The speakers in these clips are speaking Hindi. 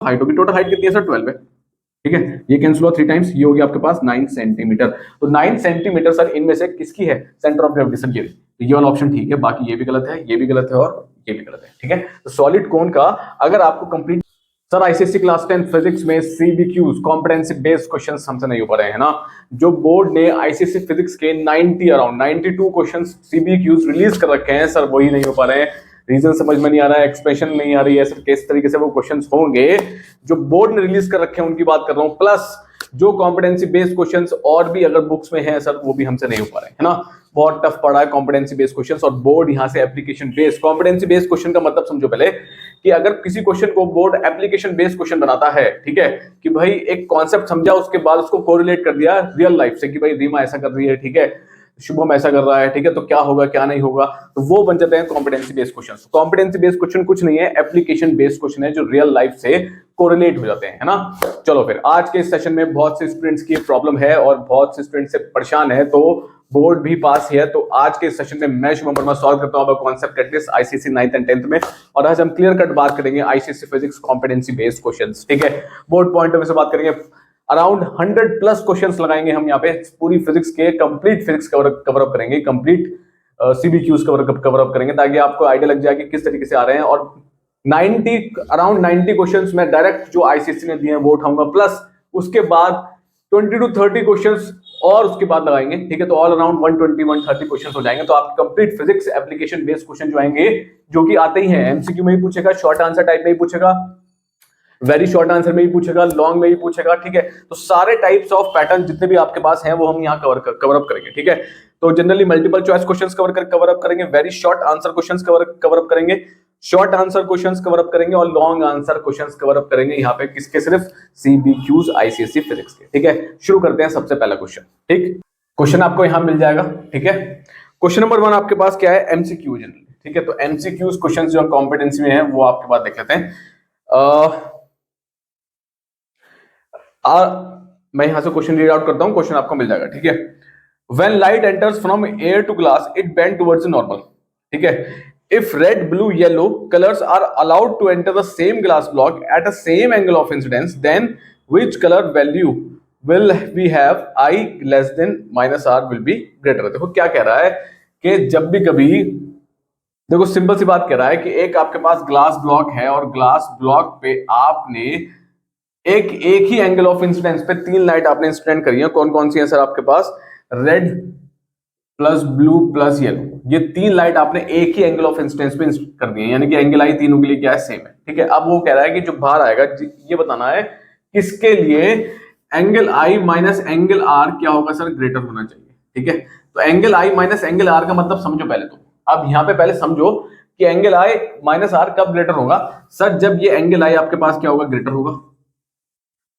हाइट होगी, टोटल हाइट कितनी है सर 12 है, ठीक है। ये कैंसिल हुआ 3 टाइम्स, ये हो गया आपके पास 9 सेंटीमीटर। तो 9 सेंटीमीटर सर इनमें से किसकी है सेंटर ऑफ ग्रेविटी सर, ये वाला ऑप्शन ठीक है, बाकी ये भी गलत है, ये भी गलत है और ये भी गलत है, ठीक है। तो सॉलिड कोन का अगर आपको complete sir ICSC class 10 physics में सीबीक्यूज कॉम्पिटेंसी बेस्ड क्वेश्चंस हमसे नहीं हो पा रहे हैं ना, जो बोर्ड ने आईसीएससी फिजिक्स के 90 अराउंड 92 क्वेश्चंस सीबीक्यूज रिलीज कर रखे हैं सर, वही नहीं हो पा रहे हैं। रीजन समझ में नहीं आ रहा है, एक्सप्रेशन नहीं आ रही है सर, किस तरीके से वो क्वेश्चंस होंगे जो बोर्ड ने रिलीज कर रखे हैं उनकी बात कर रहा हूं, प्लस जो कॉम्पिटेंसी बेस्ड क्वेश्चंस और भी अगर बुक्स में है सर वो भी हमसे नहीं हो पा रहे हैं, है ना। बहुत टफ पड़ा है कॉम्पिटेंसी बेस्ड क्वेश्चंस, और बोर्ड यहां से application based competency based question का मतलब समझो पहले कि अगर किसी क्वेश्चन को बोर्ड एप्लीकेशन बेस्ड क्वेश्चन बनाता है, ठीक है, कि भाई एक कॉन्सेप्ट समझा उसके बाद उसको कोरिलेट कर दिया रियल लाइफ से कि भाई रीमा ऐसा कर रही है, ठीक है, शुभम ऐसा कर रहा है, ठीक है, तो क्या होगा क्या नहीं होगा, तो वो बन जाते हैं competency based question. Competency based question कुछ नहीं है, एप्लीकेशन बेस्ड क्वेश्चन है जो रियल लाइफ से कोरिलेट हो जाते हैं, है ना। चलो फिर आज के इस सेशन में बहुत से स्टूडेंट्स की प्रॉब्लम है और बहुत से स्टूडेंट से परेशान है, तो बोर्ड भी पास है। तो आज के सेशन में मैं शुभम वर्मा सॉल्व करता हूं concept at least ICSC 9th and 10th में, और आज हम क्लियर कट बात करेंगे ICSC physics competency based questions, ठीक है। बोर्ड पॉइंट ऑफ व्यू से बात करेंगे, अराउंड 100 प्लस क्वेश्चंस लगाएंगे हम यहाँ पे, पूरी फिजिक्स के कंप्लीट फिजिक्स कवर अप करेंगे, कंप्लीट सीबीक्यूज कवर अप करेंगे, ताकि आपको आइडिया लग जाए कि किस तरीके से आ रहे हैं। और अराउंड 90 क्वेश्चंस मैं डायरेक्ट जो आईसीएससी ने दिए हैं वो उठाऊंगा, प्लस उसके बाद 20 to 30 क्वेश्चंस और उसके बाद लगाएंगे, ठीक है। तो ऑल अराउंड 120-130 क्वेश्चंस हो जाएंगे। तो आपके complete physics application based question जो आएंगे, जो कि आते ही हैं, एमसीक्यू में ही पूछेगा, शॉर्ट आंसर टाइप में ही पूछेगा, वेरी शॉर्ट आंसर में ही पूछेगा, लॉन्ग में ही पूछेगा, ठीक है। तो सारे टाइप्स ऑफ पैटर्न जितने भी आपके पास हैं वो हम यहाँ कवर अप करेंगे, ठीक है। तो generally multiple choice questions cover up करेंगे, very short answer questions cover up करेंगे, short answer questions cover up करेंगे और long answer questions cover up करेंगे यहाँ पे, किसके, सिर्फ सीबीक्यूज आईसीएससी फिजिक्स के, ठीक है। शुरू करते हैं सबसे पहला क्वेश्चन, ठीक। क्वेश्चन आपको यहाँ मिल जाएगा, ठीक है। क्वेश्चन नंबर 1 आपके पास क्या है, एमसीक्यू जनरली, ठीक है। तो एमसीक्यूज क्वेश्चन जो कॉम्पिटेंसी में है वो आपके पास देख लेते हैं। मैं यहां से क्वेश्चन रीड आउट करता हूं, क्वेश्चन आपको मिल जाएगा, ठीक है। When light enters from air to glass, it bends towards the normal, ठीक है। If red, blue, yellow colors are allowed to enter the same glass block at the same angle of incidence, then which color value will we have I less than minus R will be greater? देखो क्या कह रहा है कि जब भी कभी, देखो सिंपल सी बात कह रहा है कि एक आपके पास ग्लास ब्लॉक है और ग्लास ब्लॉक पे आपने एक ही एंगल ऑफ इंसिडेंस पे 3 लाइट आपने इंसिडेंट करी है। कौन कौन सी है सर आपके पास, red plus blue plus yellow, ये 3 लाइट आपने एक ही एंगल ऑफ इंसिडेंस पे कर दी है, यानी कि एंगल आई तीनों के लिए क्या है, सेम है, ठीक है। अब वो कह रहा है कि जो बाहर आएगा ये बताना है किसके लिए angle I minus angle R क्या होगा सर, ग्रेटर होना चाहिए, ठीक है। तो angle I minus angle R का मतलब समझो पहले, तो अब यहाँ पे पहले समझो कि एंगल आई माइनस आर कब ग्रेटर होगा सर, जब ये एंगल आई आपके पास क्या होगा, ग्रेटर होगा,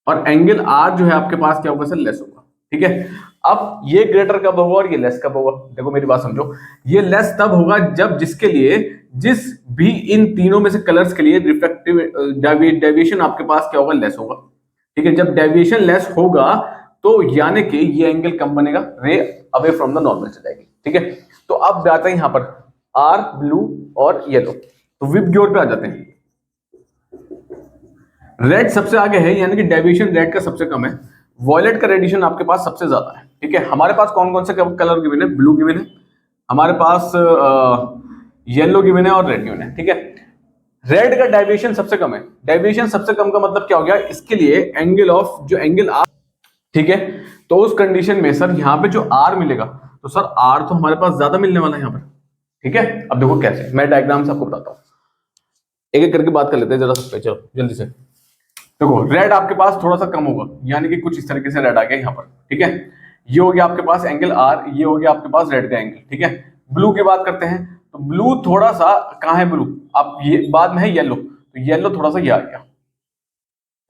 और एंगल आर जो है आपके पास क्या होगा सर, लेस होगा, ठीक है। अब ये ग्रेटर कब होगा और ये लेस कब होगा, देखो मेरी बात समझो, ये लेस तब होगा जब जिसके लिए, जिस भी इन तीनों में से कलर्स के लिए रिफ्रैक्टिव डेविएशन आपके पास क्या होगा, लेस होगा, ठीक है। जब डेविएशन लेस होगा तो यानी कि ये एंगल कम बनेगा, रे अवे फ्रॉम द नॉर्मल चल जाएगी, ठीक है। तो अब जाते हैं यहां पर आर, ब्लू और येलो, तो विप की ओर पे आ जाते हैं। रेड सबसे आगे है, यानी कि डेविएशन रेड का सबसे कम है, वॉयलेट का रेडिएशन आपके पास सबसे ज्यादा है, ठीक है। हमारे पास कौन कौन से कलर गिवन है, ब्लू गिवन है, हमारे पास येलो गिवन है और रेड गिवन है, ठीक है। रेड का डेविएशन सबसे कम है, डेविएशन सबसे कम का मतलब क्या हो गया, इसके लिए एंगल ऑफ जो एंगल आर, ठीक है। तो उस कंडीशन में सर यहाँ पे जो आर मिलेगा, तो सर आर तो हमारे पास ज्यादा मिलने वाला है यहाँ पर, ठीक है। अब देखो कैसे, मैं डायग्राम से आपको बताता हूँ, एक एक करके बात कर लेते हैं जरा सब पे, चलो जल्दी से। देखो रेड आपके पास थोड़ा सा कम होगा, यानी कि कुछ इस तरीके से रेड आ गया यहाँ पर, ठीक है। ये हो गया आपके पास एंगल आर, ये हो गया आपके पास रेड का एंगल, ठीक है। ब्लू की बात करते हैं, तो ब्लू थोड़ा सा कहाँ है ब्लू, अब ये बाद में है येलो, तो येलो थोड़ा सा ये आ गया,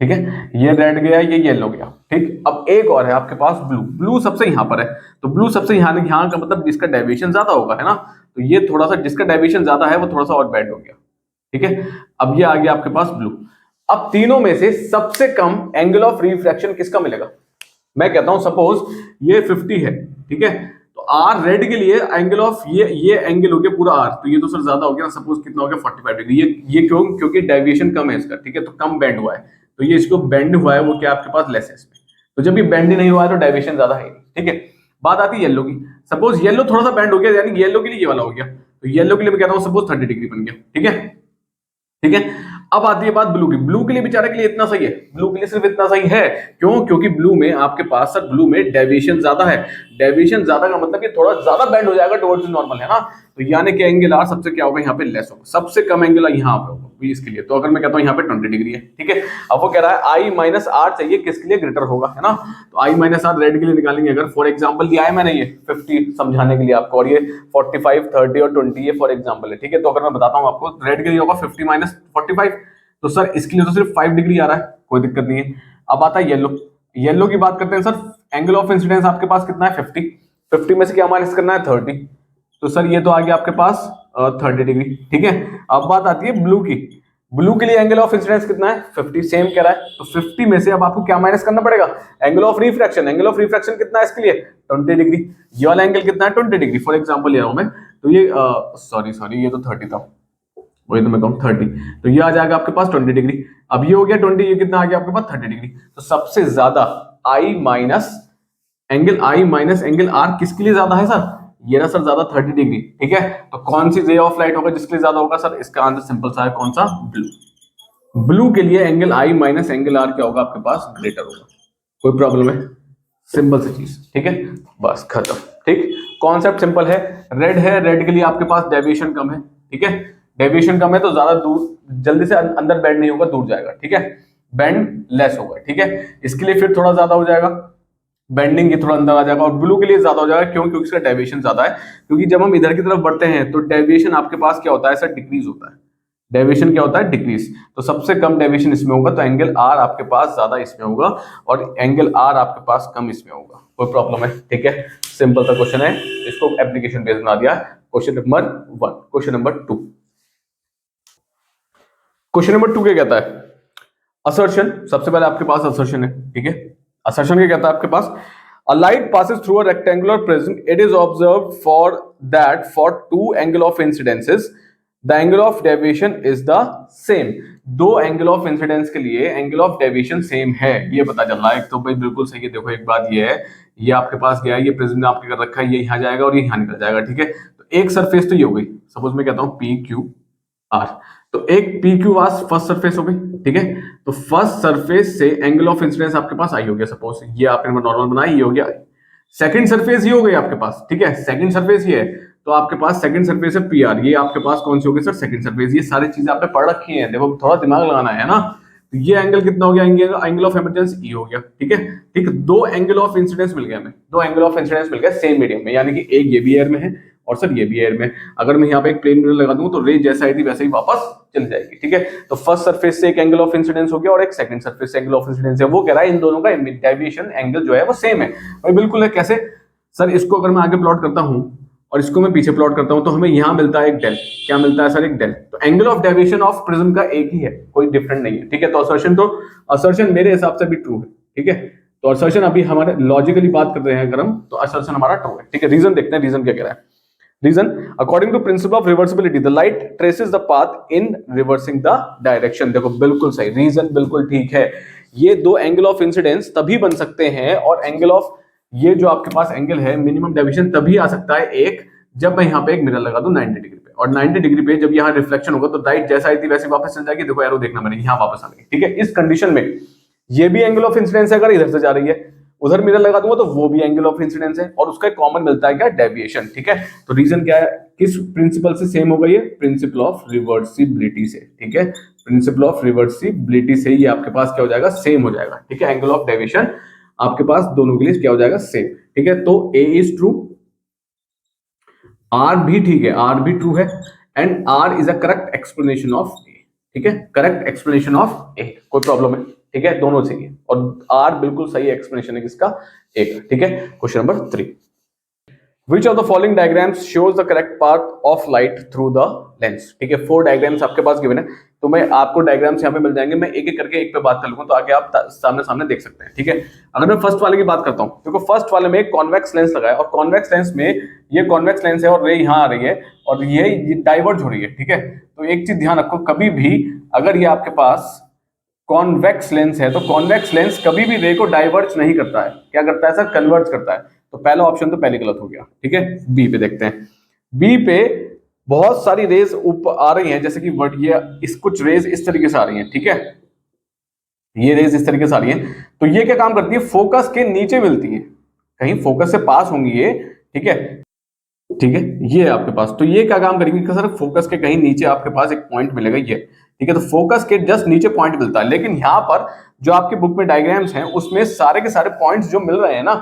ठीक है। ये रेड गया, ये येलो गया, ठीक। अब एक और है आपके पास ब्लू, ब्लू सबसे यहाँ पर है, तो ब्लू सबसे यहाँ का मतलब जिसका डेविएशन ज्यादा होगा, है ना। तो ये थोड़ा सा जिसका डेविएशन ज्यादा है वो थोड़ा सा और बेंड हो गया, ठीक है। अब ये आ गया आपके पास ब्लू। अब तीनों में से सबसे कम एंगल ऑफ रिफ्रैक्शन किसका मिलेगा, मैं कहता हूं सपोज ये 50 है, ठीक है। तो आर रेड के लिए एंगल ऑफ ये एंगल हो गया पूरा आर, तो ये तो सर ज्यादा हो गया, सपोज कितना हो गया 45 डिग्री, ये क्यों, क्योंकि डेविएशन कम है इसका, ठीक है, तो कम बेंड हुआ है। तो ये इसको बेंड हुआ है वो क्या आपके पास लेस है इसमें। तो जब ये बेंड ही नहीं हुआ है तो डेविएशन ज्यादा है नहीं, ठीक है। बात आती है येलो की, सपोज येलो थोड़ा सा बेंड हो गया, यानी येलो के लिए ये वाला हो गया, तो येलो के लिए मैं कहता हूं सपोज 30 डिग्री बन गया, ठीक है, ठीक है। अब आती है बात ब्लू की, ब्लू के लिए बेचारे के लिए इतना सही है, ब्लू के लिए सिर्फ इतना सही है, क्यों? क्योंकि ब्लू में आपके पास सर ब्लू में डेविएशन ज्यादा है, डेविएशन ज्यादा का मतलब कि थोड़ा ज्यादा बेंड हो जाएगा टुवर्ड्स नॉर्मल, है ना। तो यानी कि एंगल आर सबसे क्या होगा यहाँ पे लेस होगा, सबसे कम एंगल यहाँ पे होगा इसके लिए। तो अगर मैं कहता हूँ यहाँ पे 20 डिग्री है, ठीक है। अब वो कह रहा है आई माइनस आर चाहिए किसके लिए? ग्रेटर होगा, है ना। तो आई माइनस आर रेड के लिए निकालेंगे, अगर फॉर एग्जाम्पल दिया है मैंने ये 50 समझाने के लिए आपको, और ये 45 30 और 20 ये फॉर एग्जाम्पल है, ठीक है। तो अगर मैं बताता हूँ आपको रेड के लिए होगा 50 माइनस 45, तो सर इसके लिए तो सिर्फ 5 डिग्री आ रहा है, कोई दिक्कत नहीं है। अब आता है येलो, येलो की बात करते हैं सर, एंगल ऑफ इंसिडेंस आपके पास कितना है? 50, 50 में से क्या माइनस करना है? 30, तो सर ये तो आ गया आपके पास 30 डिग्री, ठीक है। अब बात आती है ब्लू की, ब्लू के लिए एंगल ऑफ इंसिडेंस कितना है? 50, सेम कह रहा है, तो 50 में से अब आपको क्या माइनस करना पड़ेगा? Angle of refraction, angle of refraction कितना है इसके लिए? 20 डिग्री। ये वाला एंगल कितना है? 20 डिग्री, फॉर एग्जाम्पल ले रहा हूं मैं, तो ये सॉरी ये तो 30 था, वही तो मैं कहूँ 30, तो ये आ जाएगा आपके पास 20 डिग्री। अब ये हो गया 20, ये कितना आ गया आपके पास? 30 डिग्री। तो सबसे ज्यादा आई माइनस एंगल आर किसके लिए ज्यादा है सर? ये ना सर ज्यादा 30 डिग्री, ठीक है। तो कौन सी रे ऑफ लाइट होगा जिसके लिए ज्यादा होगा सर? इसका आंसर सिंपल सा है, कौन सा? ब्लू। ब्लू के लिए angle I minus angle R क्या होगा आपके पास? ग्रेटर होगा। कोई प्रॉब्लम है? सिंपल सी चीज, ठीक है, बस खत्म, ठीक। कॉन्सेप्ट सिंपल है, रेड है, रेड के लिए आपके पास डेविएशन कम है, ठीक है। डेविएशन कम है तो ज्यादा दूर, जल्दी से अंदर बेंड नहीं होगा, दूर जाएगा, ठीक है, बेंड लेस होगा, ठीक है। इसके लिए फिर थोड़ा ज्यादा हो जाएगा, बेंडिंग ये थोड़ा अंदर आ जाएगा, और ब्लू के लिए ज्यादा हो जाएगा, क्यों? क्योंकि इसका डेविएशन ज्यादा है, क्योंकि जब हम इधर की तरफ बढ़ते हैं तो डेविएशन आपके पास क्या होता है सर? डिक्रीज होता है। डेविएशन क्या होता है? डिक्रीज। तो सबसे कम डेविएशन इसमें होगा, तो एंगल आर आपके पास ज्यादा इसमें होगा, और एंगल आर आपके पास कम इसमें होगा। कोई प्रॉब्लम है? ठीक है, सिंपल सा क्वेश्चन है, इसको एप्लीकेशन बेस्ड बना दिया। Question number 1। Question number 2, question number 2 क्या कहता है? असर्शन, सबसे पहले आपके पास असर्शन है, ठीक है। असर्शन क्या कहता है आपके पास? A light passes through a rectangular prism. It is observed for two angle of incidences, the angle of deviation is the same. दो एंगल ऑफ इंसिडेंस के लिए एंगल ऑफ डेविएशन सेम है, ये पता चल रहा है। एक तो भाई बिल्कुल सही है। देखो एक बात ये है, ये आपके पास गया, ये प्रिज्म आपके कर रखा है, ये यहाँ जाएगा और ये यहाँ निकल जाएगा, ठीक है। तो एक सरफेस तो ये हो गई, सपोज मैं कहता हूँ पी क्यू आर, तो एक P Q R first surface हो गई, ठीक है। तो फर्स्ट सरफेस से एंगल ऑफ इंसिडेंस आपके पास आई हो गया, सपोज ये आपने नॉर्मल बनाया, ये हो गया। सेकंड सरफेस ये हो गई आपके पास, ठीक है, सेकंड सरफेस ये है, तो आपके पास सेकंड सरफेस है पी आर, ये आपके पास कौन सी होगी सर? Second surface. ये सारी चीजें आपने पढ़ रखी हैं, देखो थोड़ा दिमाग लगाना है ना। तो ये एंगल कितना हो गया? एंगल ऑफ इमरजेंस ई हो गया, ठीक है। ठीक, दो एंगल ऑफ इंसिडेंस मिल गया हमें, दो एंगल ऑफ इंसिडेंस मिल गया सेम मीडियम में, यानी कि एक ये भी एयर में है और सर ये भी एयर में। अगर मैं यहाँ पे एक प्लेन मिरर लगा दूंगा तो रे जैसा आई थी वैसे ही वापस चल जाएगी, ठीक है। तो फर्स्ट सरफेस से एक एंगल ऑफ इंसिडेंस हो गया और एक सेकंड सरफेस से एंगल ऑफ इंसिडेंस है। वो कह रहा है इन दोनों का डेविएशन एंगल जो है वो सेम है। भाई बिल्कुल है, कैसे सर? इसको अगर मैं आगे प्लॉट करता हूं और इसको मैं पीछे प्लॉट करता हूं तो हमें यहां मिलता है एक डेल। क्या मिलता है सर? एक डेल। तो angle of deviation of prism का एक ही है, कोई डिफरेंट नहीं है, ठीक है। तो असर्शन मेरे हिसाब से भी ट्रू है, ठीक है। तो असर्शन अभी हमारे लॉजिकली बात कर रहे हैं अगर हम, तो असर्शन हमारा ट्रू है, ठीक है। रीजन देखते हैं, रीजन क्या कह रहा है। Reason, according to principle of reversibility, the light traces the path in reversing the direction. देखो बिल्कुल सही, रीजन बिल्कुल ठीक है। ये दो एंगल ऑफ इंसिडेंस तभी बन सकते हैं, और एंगल ऑफ ये जो आपके पास एंगल है मिनिमम डेविएशन तभी आ सकता है एक, जब मैं यहाँ पे एक मिरर लगा दूं 90 डिग्री पे, और 90 डिग्री पे जब यहाँ रिफ्लेक्शन होगा तो लाइट जैसा आई थी वैसे वापस चल जाएगी। देखो एरो देखना मैंने, यहाँ वापस आ गई, ठीक है। इस कंडीशन में ये भी एंगल ऑफ इंसिडेंस है, अगर इधर से जा रही है, उधर मिरर लगा दूंगा तो वो भी एंगल ऑफ इंसिडेंस है, और उसका कॉमन मिलता है क्या? डेविएशन, ठीक है। तो रीजन क्या है? किस प्रिंसिपल से सेम हो गई है? प्रिंसिपल ऑफ रिवर्सिबिलिटी से, ठीक है। प्रिंसिपल ऑफ रिवर्सिबिलिटी से ये आपके पास क्या हो जाएगा? सेम हो जाएगा, ठीक है। एंगल ऑफ डेविएशन आपके पास दोनों के लिए क्या हो जाएगा? सेम, ठीक है। तो ए इज ट्रू, आर भी ठीक है, आर भी ट्रू है, and R is a correct explanation of A, ठीक है। करेक्ट एक्सप्लेनेशन ऑफ ए, कोई प्रॉब्लम है? ठीक है, दोनों सही है, और आर बिल्कुल सही एक्सप्लेनेशन है किसका? ए का, ठीक है। Question number 3, Which of the following diagrams shows the correct path of light through the lens? ठीक है, 4 डायग्राम्स आपके पास गिवन है, तो मैं आपको डायग्राम्स यहाँ पे मिल जाएंगे, मैं एक एक करके एक पे बात कर लूंगा, तो आगे आप सामने सामने देख सकते हैं, ठीक है। अगर मैं फर्स्ट वाले की बात करता हूँ, देखो फर्स्ट वाले में एक कॉन्वेक्स लेंस लगाया, और कॉन्वेक्स लेंस में ये कॉन्वेक्स लेंस है और रे यहाँ आ रही है और ये डाइवर्ज हो रही है, ठीक है। तो एक चीज ध्यान रखो, कभी भी अगर ये आपके पास कॉन्वेक्स लेंस है, तो कॉन्वेक्स लेंस कभी भी रे को डाइवर्ज नहीं करता है, क्या करता है सर, कन्वर्ज करता है। तो पहला ऑप्शन तो पहले गलत हो गया, ठीक है। बी पे देखते हैं, बी पे बहुत सारी रेज ऊपर आ रही हैं, जैसे कि ये कुछ रेज इस तरीके से आ रही हैं, ठीक है, ये रेज इस तरीके से आ रही हैं, तो ये क्या काम करती है, फोकस के नीचे मिलती है, कहीं फोकस से पास होंगी ये, ठीक है, ठीक है, ये है आपके पास, तो ये क्या काम करेंगे कि सर फोकस के कहीं नीचे आपके पास एक पॉइंट मिलेगा ये, ठीक है, तो फोकस के जस्ट नीचे पॉइंट मिलता है, लेकिन यहाँ पर जो आपकी बुक में डायग्राम्स हैं उसमें सारे के सारे पॉइंट्स जो मिल रहे हैं ना,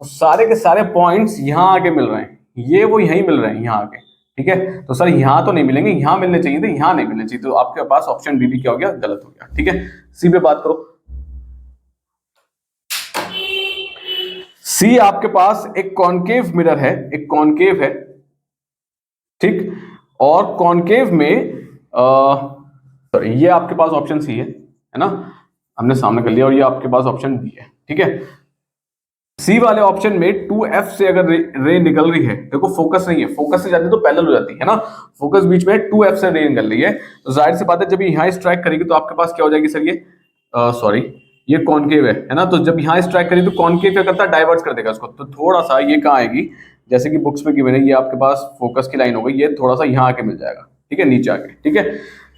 वो सारे के सारे पॉइंट्स यहाँ आके मिल रहे हैं, ये वो यहीं मिल रहे हैं यहाँ आके, ठीक है, तो सर यहाँ तो नहीं मिलेंगे, यहाँ मिलने चाहिए थे, यहाँ नहीं मिलने चाहिए, तो आपके पास ऑप्शन बी भी क्या हो गया, गलत हो गया, ठीक है। सी पे बात करो, सी आपके पास एक कॉनकेव मिरर है, एक कॉनकेव है, ठीक, और कॉनकेव में ये आपके पास ऑप्शन सी है ना, हमने सामने कर लिया, और ये आपके पास ऑप्शन बी है, ठीक है। सी वाले ऑप्शन में 2f से अगर रे निकल रही है, देखो फोकस नहीं है, फोकस से जाती तो पैरेलल हो जाती है ना, फोकस बीच में 2f से रे निकल रही है, तो जाहिर सी बात है जब यहाँ स्ट्राइक करेगी तो आपके पास क्या हो जाएगी सर, ये सॉरी ये कॉनकेव है ना, तो जब यहाँ स्ट्राइक करेगी तो कॉनकेव क्या करता है, डाइवर्ट कर देगा उसको, तो थोड़ा सा ये कहाँ आएगी, जैसे कि बुक्स में गिवन है, ये आपके पास फोकस की लाइन हो गई, ये थोड़ा सा यहाँ आके मिल जाएगा, ठीक है, नीचे आके, ठीक है,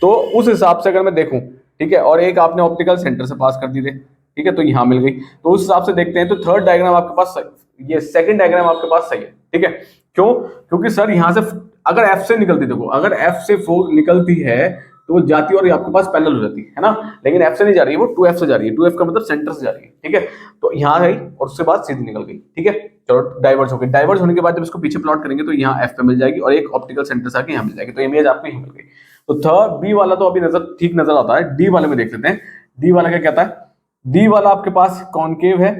तो उस हिसाब से अगर मैं देखूं, ठीक है, और एक आपने ऑप्टिकल सेंटर से पास कर दी थे, ठीक है, तो यहाँ मिल गई, तो उस हिसाब से देखते हैं, तो थर्ड डायग्राम आपके पास ये सेकंड डायग्राम आपके पास सही है, ठीक है, क्यों, क्योंकि सर यहाँ से अगर एफ से निकलती, देखो अगर एफ से फोर निकलती है तो वो जाती है और आपके पास पैरेलल हो जाती है ना, लेकिन एफ से नहीं जा रही है, वो 2f से जा रही है, 2f का मतलब सेंटर से जा रही है, ठीक है, तो यहाँ गई और उसके बाद सीधी निकल गई, ठीक है, चलो डाइवर्स हो गई, डाइवर्स होने के बाद जब इसको पीछे प्लॉट करेंगे तो यहाँ एफ पे मिल जाएगी और एक ऑप्टिकल सेंटर से आके यहाँ मिल जाएगी, तो इमेज आपको यहाँ मिल गई। तो थर्ड बी वाला तो अभी नजर ठीक नजर आता है, डी वाले में देख लेते हैं, डी वाला क्या कहता है, डी वाला आपके पास कॉनकेव है,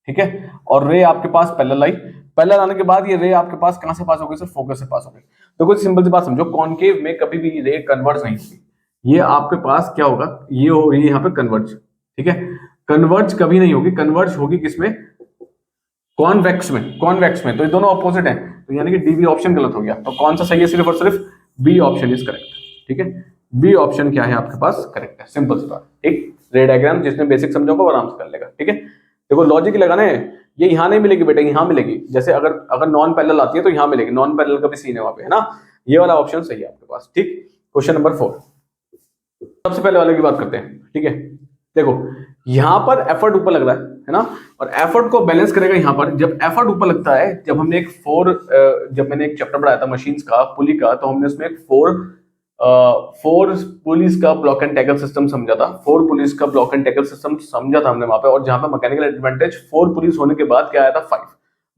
ठीक है, और रे आपके पास पैरेलल आई, पैरेलल आने के बाद ये रे आपके पास कहां से पास हो गई सर, फोकस से पास हो गई, तो कुछ सिंपल सी बात समझो, कॉनकेव में कभी भी रे कन्वर्ज नहीं होगी, ये आपके पास क्या होगा, ये होगी यहाँ पे कन्वर्ज, ठीक है, कन्वर्ज कभी नहीं होगी, कन्वर्ज होगी किसमें, कॉन्वेक्स में, कॉन्वेक्स में, तो ये दोनों ऑपोजिट हैं, तो यानी कि डी बी ऑप्शन गलत हो गया, तो कौन सा सही है, सिर्फ और सिर्फ बी ऑप्शन इज करेक्ट, ठीक है, बी ऑप्शन क्या है आपके पास करेक्ट है, सिंपल सी बात, ठीक, रे डायग्राम जिसने बेसिक समझा होगा वो आराम से कर लेगा, ठीक है, देखो लॉजिक लगाना है, ये यहाँ नहीं मिलेगी बेटा, यहाँ मिलेगी, जैसे अगर नॉन पैरेलल आती है तो यहाँ मिलेगी, नॉन पैरेलल का भी सीन है वहां पे, है ना, ये वाला ऑप्शन सही है आपके पास, ठीक। क्वेश्चन नंबर 4, सबसे पहले वाले की बात करते हैं, ठीक है, देखो यहां पर एफर्ट ऊपर लग रहा है ना, और एफर्ट को बैलेंस करेगा यहाँ पर, जब एफर्ट ऊपर लगता है, जब हमने एक जब मैंने एक चैप्टर पढ़ाया था मशीन्स का, पुली का, तो हमने उसमें एक फोर पुलिस का ब्लॉक एंड टैकल सिस्टम समझा था, फोर पुलिस का ब्लॉक एंड टैकल सिस्टम समझा था हमने वहां पे, और जहां पे मैकेनिकल एडवांटेज फोर पुलिस होने के बाद क्या आया था 5,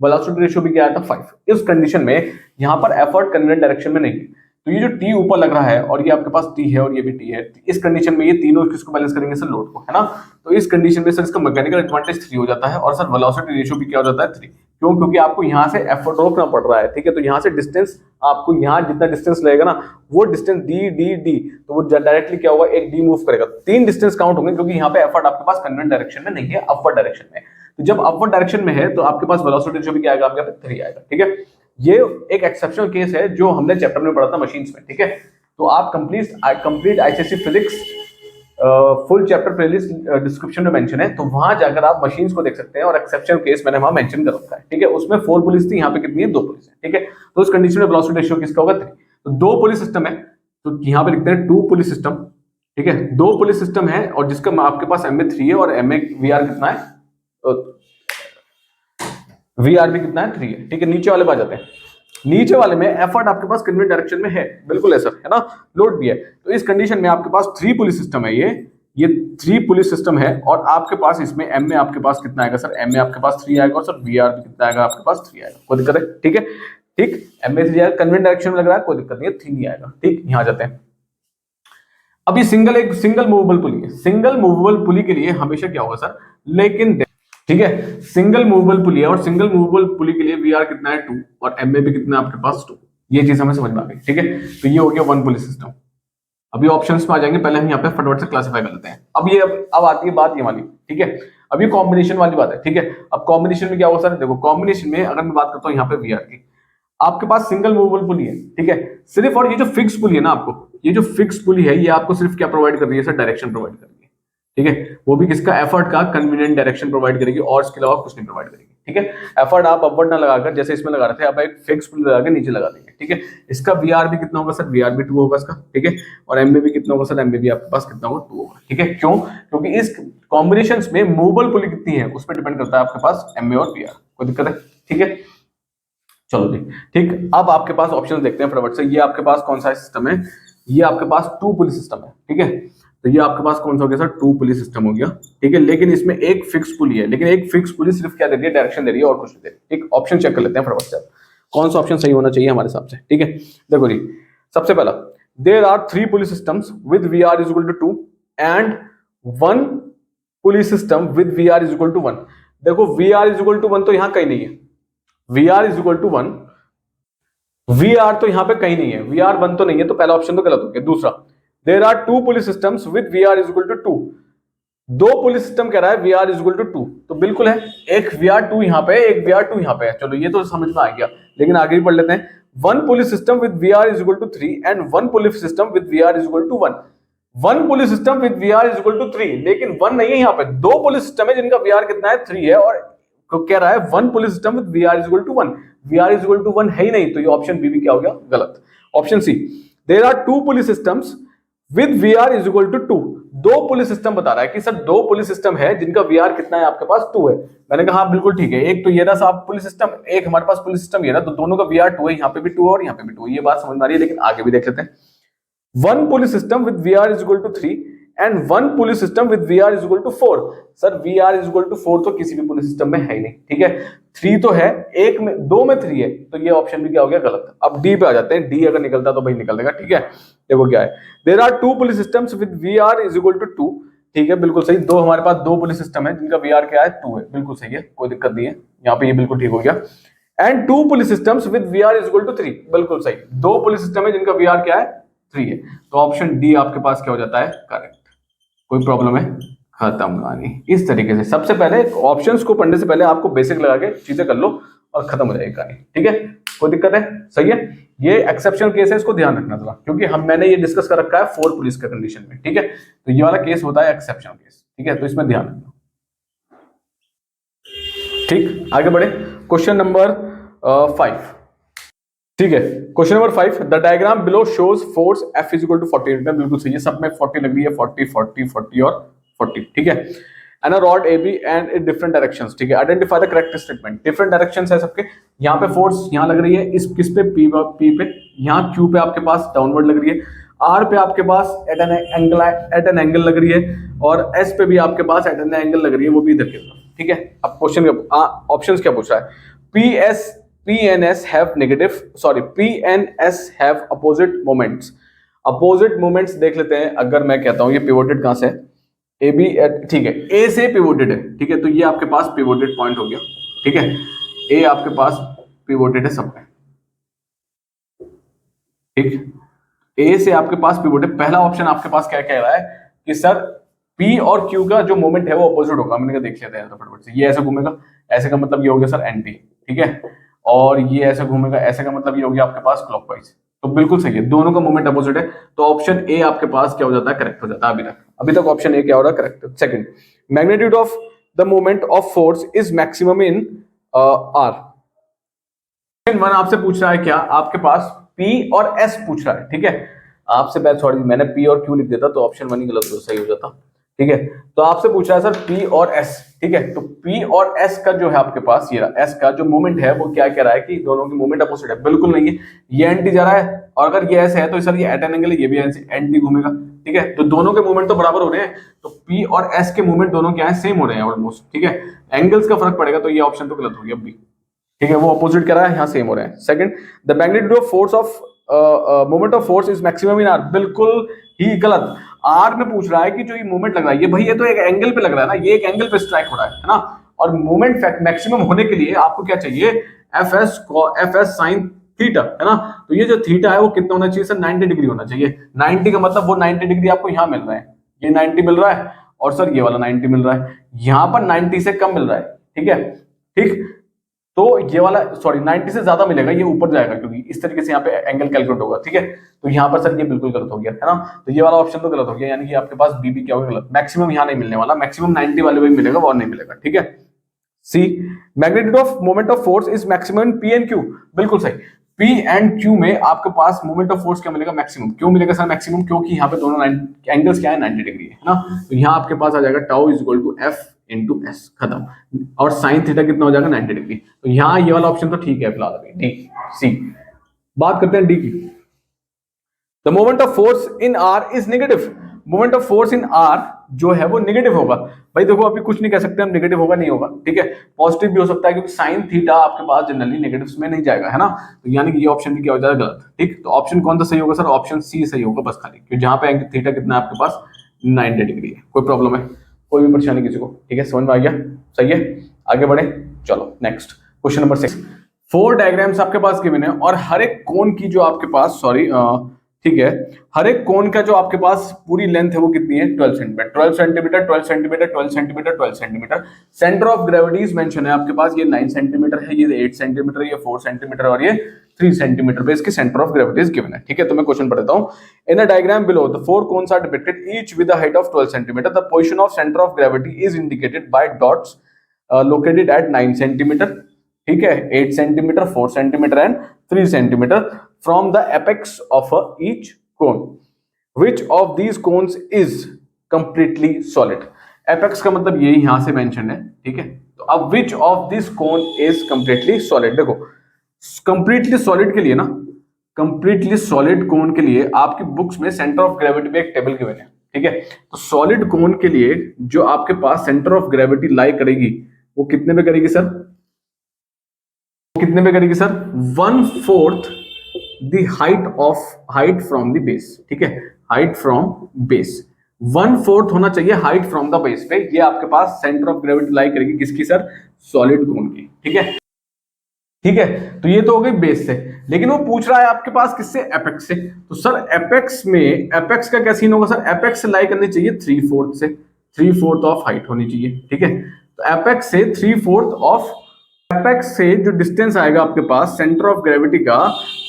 वेलोसिटी रेशियो भी क्या आया था 5, इस कंडीशन में यहाँ पर एफर्ट कन्वेंट डायरेक्शन में नहीं, तो ये जो टी ऊपर लग रहा है और ये आपके पास टी है और ये भी टी है, इस कंडीशन में ये तीनों किसको बैलेंस करेंगे सर, लोड को, है ना, तो इस कंडीशन में सर इसका मैकेनिकल एडवांटेज 3 हो जाता है, और सर वेलोसिटी रेशियो भी क्या हो जाता है 3, क्यों, क्योंकि आपको यहाँ से एफर्ट रोकना पड़ रहा है, ठीक है, तो यहाँ से डिस्टेंस आपको यहाँ जितना डिस्टेंस लगेगा ना, वो डिस्टेंस डी डी डी, तो वो डायरेक्टली क्या होगा, एक डी मूव करेगा, 3 डिस्टेंस काउंट होंगे, क्योंकि यहाँ पे एफर्ट आपके पास कन्वेंट डायरेक्शन में नहीं है, अपवर्ड डायरेक्शन में, तो जब अपवर्ड डायरेक्शन में है तो आपके पास वेलोसिटी रेशियो भी क्या आएगा, आपके पास 3 आएगा, ठीक है, ये एक एक्सेप्शनल केस है जो हमने चैप्टर में पढ़ा था मशीन्स में, ठीक है, तो आप complete ICSC physics full chapter playlist description में मेंशन है, तो वहां जाकर आप मशीन्स को देख सकते हैं, और एक्सेप्शनल केस मैंने वहां मेंशन कर रखा है, ठीक है, उसमें 4 पुलिस थी, यहाँ पे कितनी है, 2 पुलिस है, ठीक है, तो उस कंडीशन में वेलोसिटी रेशियो किसका होगा 3, तो 2 पुलिस सिस्टम है, तो यहाँ पे लिखते हैं 2 पुलिस सिस्टम, ठीक है, 2 पुलिस सिस्टम है, और जिसका आपके पास एमए 3 है और एमए वीआर कितना है, वीआर भी कितना है 3 है, ठीक है, नीचे वाले पे आ जाते हैं, नीचे वाले में एफर्ट आपके पास कन्वेंट डायरेक्शन में है, बिल्कुल है सर, है ना, लोड भी है, तो इस कंडीशन में आपके पास 3 पुलिस सिस्टम है, ये 3 पुलिस सिस्टम है, और आपके पास इसमें एम में आपके पास कितना आएगा सर, एम में आपके पास 3 आएगा, और सर वी आर भी कितना आएगा आपके पास 3 आएगा, कोई दिक्कत है, ठीक है, ठीक, एम में 3 आएगा, कन्वेंट डायरेक्शन में लग रहा है, कोई दिक्कत नहीं है, 3 नहीं आएगा, ठीक, यहाँ जाते हैं। अब ये सिंगल मूवेबल पुली है, सिंगल मूवेबल पुली के लिए हमेशा क्या होगा सर, लेकिन ठीक है, सिंगल मूवेबल पुली है, और सिंगल मूवेबल पुली के लिए वीआर कितना है 2, और एम में भी कितना है आपके पास 2, ये चीज हमें समझ में आ गई, ठीक है, तो ये हो गया 1 पुलिस सिस्टम। अभी ऑप्शंस में आ जाएंगे, पहले हम यहाँ पे फटाफट से क्लासिफाई कर लेते हैं। अब आती है बात ये वाली, ठीक है, अब ये कॉम्बिनेशन वाली बात है, ठीक है। अब कॉम्बिनेशन में क्या होगा सर, देखो कॉम्बिनेशन में अगर मैं बात करता हूँ यहाँ पे वीआर की, आपके पास सिंगल मूवेबल पुली है, ठीक है, सिर्फ, और ये जो फिक्स पुली है ना, आपको ये जो फिक्स पुली है ये आपको सिर्फ क्या प्रोवाइड कर रही है सर, डायरेक्शन प्रोवाइड कर रही है, ठीक है, वो भी किसका, एफर्ट का कन्वीनियंट डायरेक्शन प्रोवाइड करेगी और इसके अलावा कुछ नहीं प्रोवाइड करेगी। ठीक है, एफर्ट आप अपवर्ड ना लगाकर जैसे इसमें लगा रहे थे, आप एक फिक्स पुल लगा के नीचे लगा देंगे। ठीक है, इसका वीआर भी कितना होगा सर, वीआर भी 2 होगा इसका। ठीक है, और एमबी भी कितना होगा सर, एमबी भी आपके पास कितना होगा, 2 होगा। ठीक है, क्यों, क्योंकि इस कॉम्बिनेशन में मूवेबल पुली कितनी है उस पर डिपेंड करता है आपके पास एमए और वीआर। कोई दिक्कत है? ठीक है, चलो जी, ठीक। अब आपके पास ऑप्शन देखते हैं फटाफट से। ये आपके पास कौन सा सिस्टम है, ये आपके पास 2 पुली सिस्टम है। ठीक है, तो ये आपके पास कौन सा हो गया सर, 2 पुली सिस्टम हो गया। ठीक है, लेकिन इसमें एक फिक्स पुली है, लेकिन एक फिक्स पुली सिर्फ क्या दे रही है, डायरेक्शन दे रही है और कुछ नहीं दे रही। ठीक, ऑप्शन चेक कर लेते हैं फटाफट से, कौन सा ऑप्शन सही होना चाहिए हमारे हिसाब से। ठीक है, देखो जी, सबसे पहला, there are 3 pulley systems with V R is equal to 2 and 1 pulley system with V R is equal to 1। देखो V R is equal to 1 तो यहां कहीं नहीं है, V R is equal to 1, V R तो यहां पे कहीं नहीं है, वी आर 1 तो नहीं है, तो पहला ऑप्शन तो गलत हो गया। दूसरा, there are 2 pulleys systems with V R is equal to 2, 2 pulleys system कह रहा है V R is equal to 2, तो बिल्कुल है, एक वी आर 2 यहां पे, एक वी आर 2 यहां पे है। चलो ये तो समझ में आ गया, लेकिन आगे भी पढ़ लेते हैं। 1 pulleys system with V R is equal to 3 and 1 pulleys system with V R is equal to 1। 1 pulleys system with V R is equal to 3, लेकिन 1 नहीं है यहाँ पे, 2 पुलिस सिस्टम है जिनका वी आर कितना है, 3 है, और कह रहा है 1 pulleys system with V R is equal to 1। V R is equal to 1 है ही नहीं, तो ये ऑप्शन बी भी क्या हो गया, गलत। Option C, there are 2 pulleys systems with V R is equal to 2, 2 pulleys system बता रहा है कि सर 2 पुलिस सिस्टम है जिनका वी आर कितना है आपके पास, 2 है। मैंने कहा हाँ बिल्कुल ठीक है, एक तो ये रहा साहब पुलिस सिस्टम, एक हमारे पास पुलिस सिस्टम ये रहा, तो दोनों का वी आर 2 है, यहाँ पे भी 2 है और यहाँ पे भी 2 है, ये बात समझ में आ रही है। लेकिन आगे भी देख लेते हैं। 1 pulleys system with V R is equal to 3 and 1 pulleys system with V R is equal to 4। Sir V R is equal to 4 तो किसी भी पुलिस सिस्टम में है ही नहीं। ठीक है, 3 तो है, एक में 2 में 3 है, तो ये ऑप्शन भी क्या हो गया, गलत। अब डी पे आ जाते हैं, डी अगर निकलता तो भाई निकल देगा। ठीक है, देखो क्या है, there are 2 pulleys systems with V R is equal to 2। ठीक है, बिल्कुल सही, दो हमारे पास 2 पुलिस सिस्टम है जिनका वी आर क्या है, 2 है, बिल्कुल सही है, कोई दिक्कत नहीं है, यहाँ पे ये बिल्कुल ठीक हो गया। And 2 pulleys systems with V R is equal to 3, बिल्कुल सही, 2 पुलिस सिस्टम है जिनका वी आर क्या है, 3 है, तो ऑप्शन डी आपके पास क्या हो जाता है, करेक्ट। कोई प्रॉब्लम है, खत्म कहानी। इस तरीके से सबसे पहले ऑप्शंस को पढ़ने से पहले आपको बेसिक लगा के चीजें कर लो और खत्म हो जाएगी कहानी। ठीक है, कोई दिक्कत है, सही है। ये एक्सेप्शनल केस है, इसको ध्यान रखना जरा, क्योंकि मैंने ये डिस्कस कर रखा है 4 पुलिस का कंडीशन में। ठीक है, तो ये वाला केस होता है एक्सेप्शनल केस। ठीक है, तो इसमें ध्यान रखना। ठीक, आगे बढ़े, क्वेश्चन नंबर 5। ठीक है, question number 5, the diagram below shows force F is equal to 40 newton, बिल्कुल सही है, सब में 40 लग रही है, 40 40 40 और 40। ठीक है, and a rod AB and in different directions. ठीक है, identify the correct statement. Different directions है सबके, यहाँ पे फोर्स यहाँ लग रही है, इस किस पे, P पे, यहाँ Q पे आपके पास डाउनवर्ड लग रही है, R पे आपके पास एट एन एंगल लग रही है, और S पे भी आपके पास एट एन एंगल लग रही है, वो भी इधर की तरफ। ठीक है, अब क्वेश्चन ऑप्शंस क्या पूछ रहा है, PNS have negative, sorry, PNS have opposite moments। opposite moments देख लेते हैं। अगर मैं कहता हूं ये पिवोटेड कहां से है, AB, ठीक है, A से पिवोटेड है। ठीक है, तो ये आपके पास पिवोटेड पॉइंट हो गया। ठीक है, A आपके पास पिवोटेड है सब में। ठीक, A से आपके पास पिवोटेड। पहला ऑप्शन आपके पास क्या कह रहा है कि सर P और Q का जो मोमेंट है वो अपोजिट होगा। मैंने कहा देख लेते हैं फटाफट से, ये ऐसे घूमेगा, ऐसे का मतलब ये हो गया सर एंटी। ठीक है, और ये ऐसे घूमेगा, ऐसे का मतलब ये हो गया आपके पास क्लॉकवाइज। तो बिल्कुल सही है, दोनों का मोमेंट अपोजिट है, तो ऑप्शन ए आपके पास क्या हो जाता है, करेक्ट हो जाता है। अभी तक ऑप्शन ए क्या हो रहा है, correct. Second, magnitude of the moment of force is maximum in are. Question 1 आपसे पूछ रहा है क्या, आपके पास P और S पूछ रहा है। ठीक है, आपसे सॉरी मैंने P और Q लिख देता तो ऑप्शन 1 ही गलत सही हो जाता। ठीक है, तो आपसे पूछ रहा है सर P और S। ठीक है, तो P और S का जो है आपके पास ये रहा, S का जो मोमेंट है वो क्या कह रहा है कि दोनों की मोमेंट अपोजिट है। बिल्कुल नहीं है, ये एंटी जा रहा है, और अगर ये S है तो सर ये एट एन एंगल है, ये भी एंटी घूमेगा। ठीक है, तो दोनों के मोमेंट तो बराबर हो रहे हैं, तो P और S के मोमेंट दोनों क्या है, सेम हो रहे हैं ऑलमोस्ट। ठीक है, एंगल्स का फर्क पड़ेगा, तो ये ऑप्शन तो गलत हो गया B। ठीक है, वो अपोजिट कह रहा है, यहाँ सेम हो रहे हैं। Second, the magnitude of force of moment of force is maximum in are, बिल्कुल ही गलत। आर में पूछ रहा है कि जो ये मोमेंट लग रहा है, ये भाई ये तो एक एंगल पे लग रहा है ना, ये एक एंगल पे स्ट्राइक हो रहा है ना, और मोमेंट मैक्सिमम होने के लिए आपको क्या चाहिए, एफ एस साइन थीटा, है ना। तो ये जो थीटा है वो कितना होना चाहिए सर, 90 डिग्री होना चाहिए। 90 का मतलब वो 90 डिग्री आपको यहाँ मिल रहा है, ये 90 मिल रहा है, और सर ये वाला 90 मिल रहा है, यहाँ पर 90 से कम मिल रहा है। ठीक है, ठीक, तो ये वाला सॉरी 90 से ज्यादा मिलेगा, ये ऊपर जाएगा क्योंकि इस तरीके से यहाँ पे एंगल कैलकुलेट होगा, ठीक है। तो यहाँ पर सर ये बिल्कुल गलत हो गया, है ना। तो ये वाला ऑप्शन तो गलत हो गया, यानी कि आपके पास बी भी क्या होगा गलत, मैक्सिमम यहाँ नहीं मिलने वाला, मैक्सिमम 90 वाले में मिलेगा और नहीं मिलेगा, ठीक है। C, magnitude of moment of force is maximum in P and Q, बिल्कुल सही। पी एंड क्यू में आपके पास मोमेंट ऑफ फोर्स क्या मिलेगा, मैक्सिमम। क्यों मिलेगा सर मैक्सिमम, क्योंकि यहाँ पे दोनों एंगल्स क्या है 90 डिग्री है ना। तो यहाँ आपके पास आ जाएगा tau is equal to F into S, खत्म। और साइन थीटा कितना हो जाएगा 90 डिग्री। तो यहाँ ये वाला ऑप्शन तो ठीक है फिलहाल अभी, डी सी। बात करते हैं डी की। The moment of force in are is negative, moment of force in are जो है वो नेगेटिव होगा। भाई देखो अभी कुछ नहीं कह सकते हम, नेगेटिव होगा नहीं होगा, ठीक है। पॉजिटिव भी हो सकता है क्योंकि साइन थीटा आपके पास जनरली नेगेटिव्स में नहीं जाएगा, है ना। तो यानी कि ये ऑप्शन भी क्या हो जाएगा गलत, ठीक। तो ऑप्शन कौन सा सही होगा सर, ऑप्शन सी सही होगा बस खाली, क्योंकि जहां पे थीटा कितना है आपके पास 90 डिग्री है। कोई प्रॉब्लम है, कोई भी परेशानी किसी को, ठीक है, समझ में आ गया, सही है। आगे बढ़े, चलो नेक्स्ट क्वेश्चन नंबर 6। 4 डायग्राम्स आपके पास गिवन है और हर एक कोन की जो आपके पास सॉरी ठीक है, हर एक कोन का जो आपके पास पूरी लेंथ है वो कितनी है 12 centimetre, 12 centimetre, 12 centimetre, 12 centimetre, 12 centimetre. Centre of gravities mention है आपके पास, ये 9 सेंटीमीटर है, ये 8 सेंटीमीटर, ये 4 सेंटीमीटर और ये 3 सेंटीमीटर पे इसके सेंटर ऑफ ग्रेविटीज गिवन है, ठीक है। तो मैं क्वेश्चन पढ़ता हूं। In a diagram below the 4 cones are depicted each with a height of 12 centimetre, the position of centre of gravity is indicated by dots located at 9 centimetre, ठीक है, 8 centimetre, 4 centimetre and 3 centimetre from the apex of each cone. Which of these cones is completely solid? Apex का मतलब ये यहां से मेंशन है, ठीक है। तो अब which of this cone is completely solid, देखो completely solid के लिए ना, completely solid cone के लिए आपकी बुक्स में सेंटर ऑफ ग्रेविटी पे एक टेबल गिवन है, ठीक है। तो सॉलिड कोन के लिए जो आपके पास सेंटर ऑफ ग्रेविटी लाई करेगी वो कितने पे करेगी सर, कितने पे करेगी sir, 1/4 the height from the base, ठीक है, हाइट फ्रॉम बेस 1/4 होना चाहिए हाइट फ्रॉम द बेस पे। ये आपके पास सेंटर ऑफ ग्रेविटी लाई करेगी किसकी सर, सॉलिड कोन की, ठीक है, ठीक है। तो ये तो हो गई बेस से, लेकिन वो पूछ रहा है आपके पास किससे, एपेक्स से। तो सर एपेक्स में, एपेक्स का क्या सीन होगा सर, एपेक्स से लाई करनी चाहिए 3/4 से, 3/4 ऑफ हाइट होनी चाहिए, ठीक है। तो एपेक्स से 3/4 ऑफ, एपेक्स से जो डिस्टेंस आएगा आपके पास सेंटर ऑफ ग्रेविटी का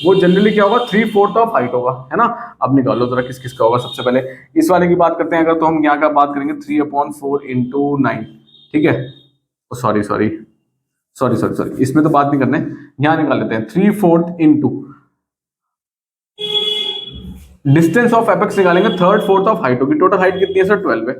वो जनरली क्या होगा 3/4 ऑफ हाइट होगा, है ना। अब निकालो जरा किस किस का होगा। सबसे पहले इस वाले की बात करते हैं अगर, तो हम यहाँ का बात करेंगे 3/4 इंटू 9, ठीक है। Sorry sorry sorry sorry sorry इसमें तो बात नहीं करने, यहाँ निकाल लेते हैं 3/4 इंटू डिस्टेंस ऑफ एपेक्स निकालेंगे 3/4 ऑफ हाइट होगी। टोटल हाइट कितनी है सर 12 है,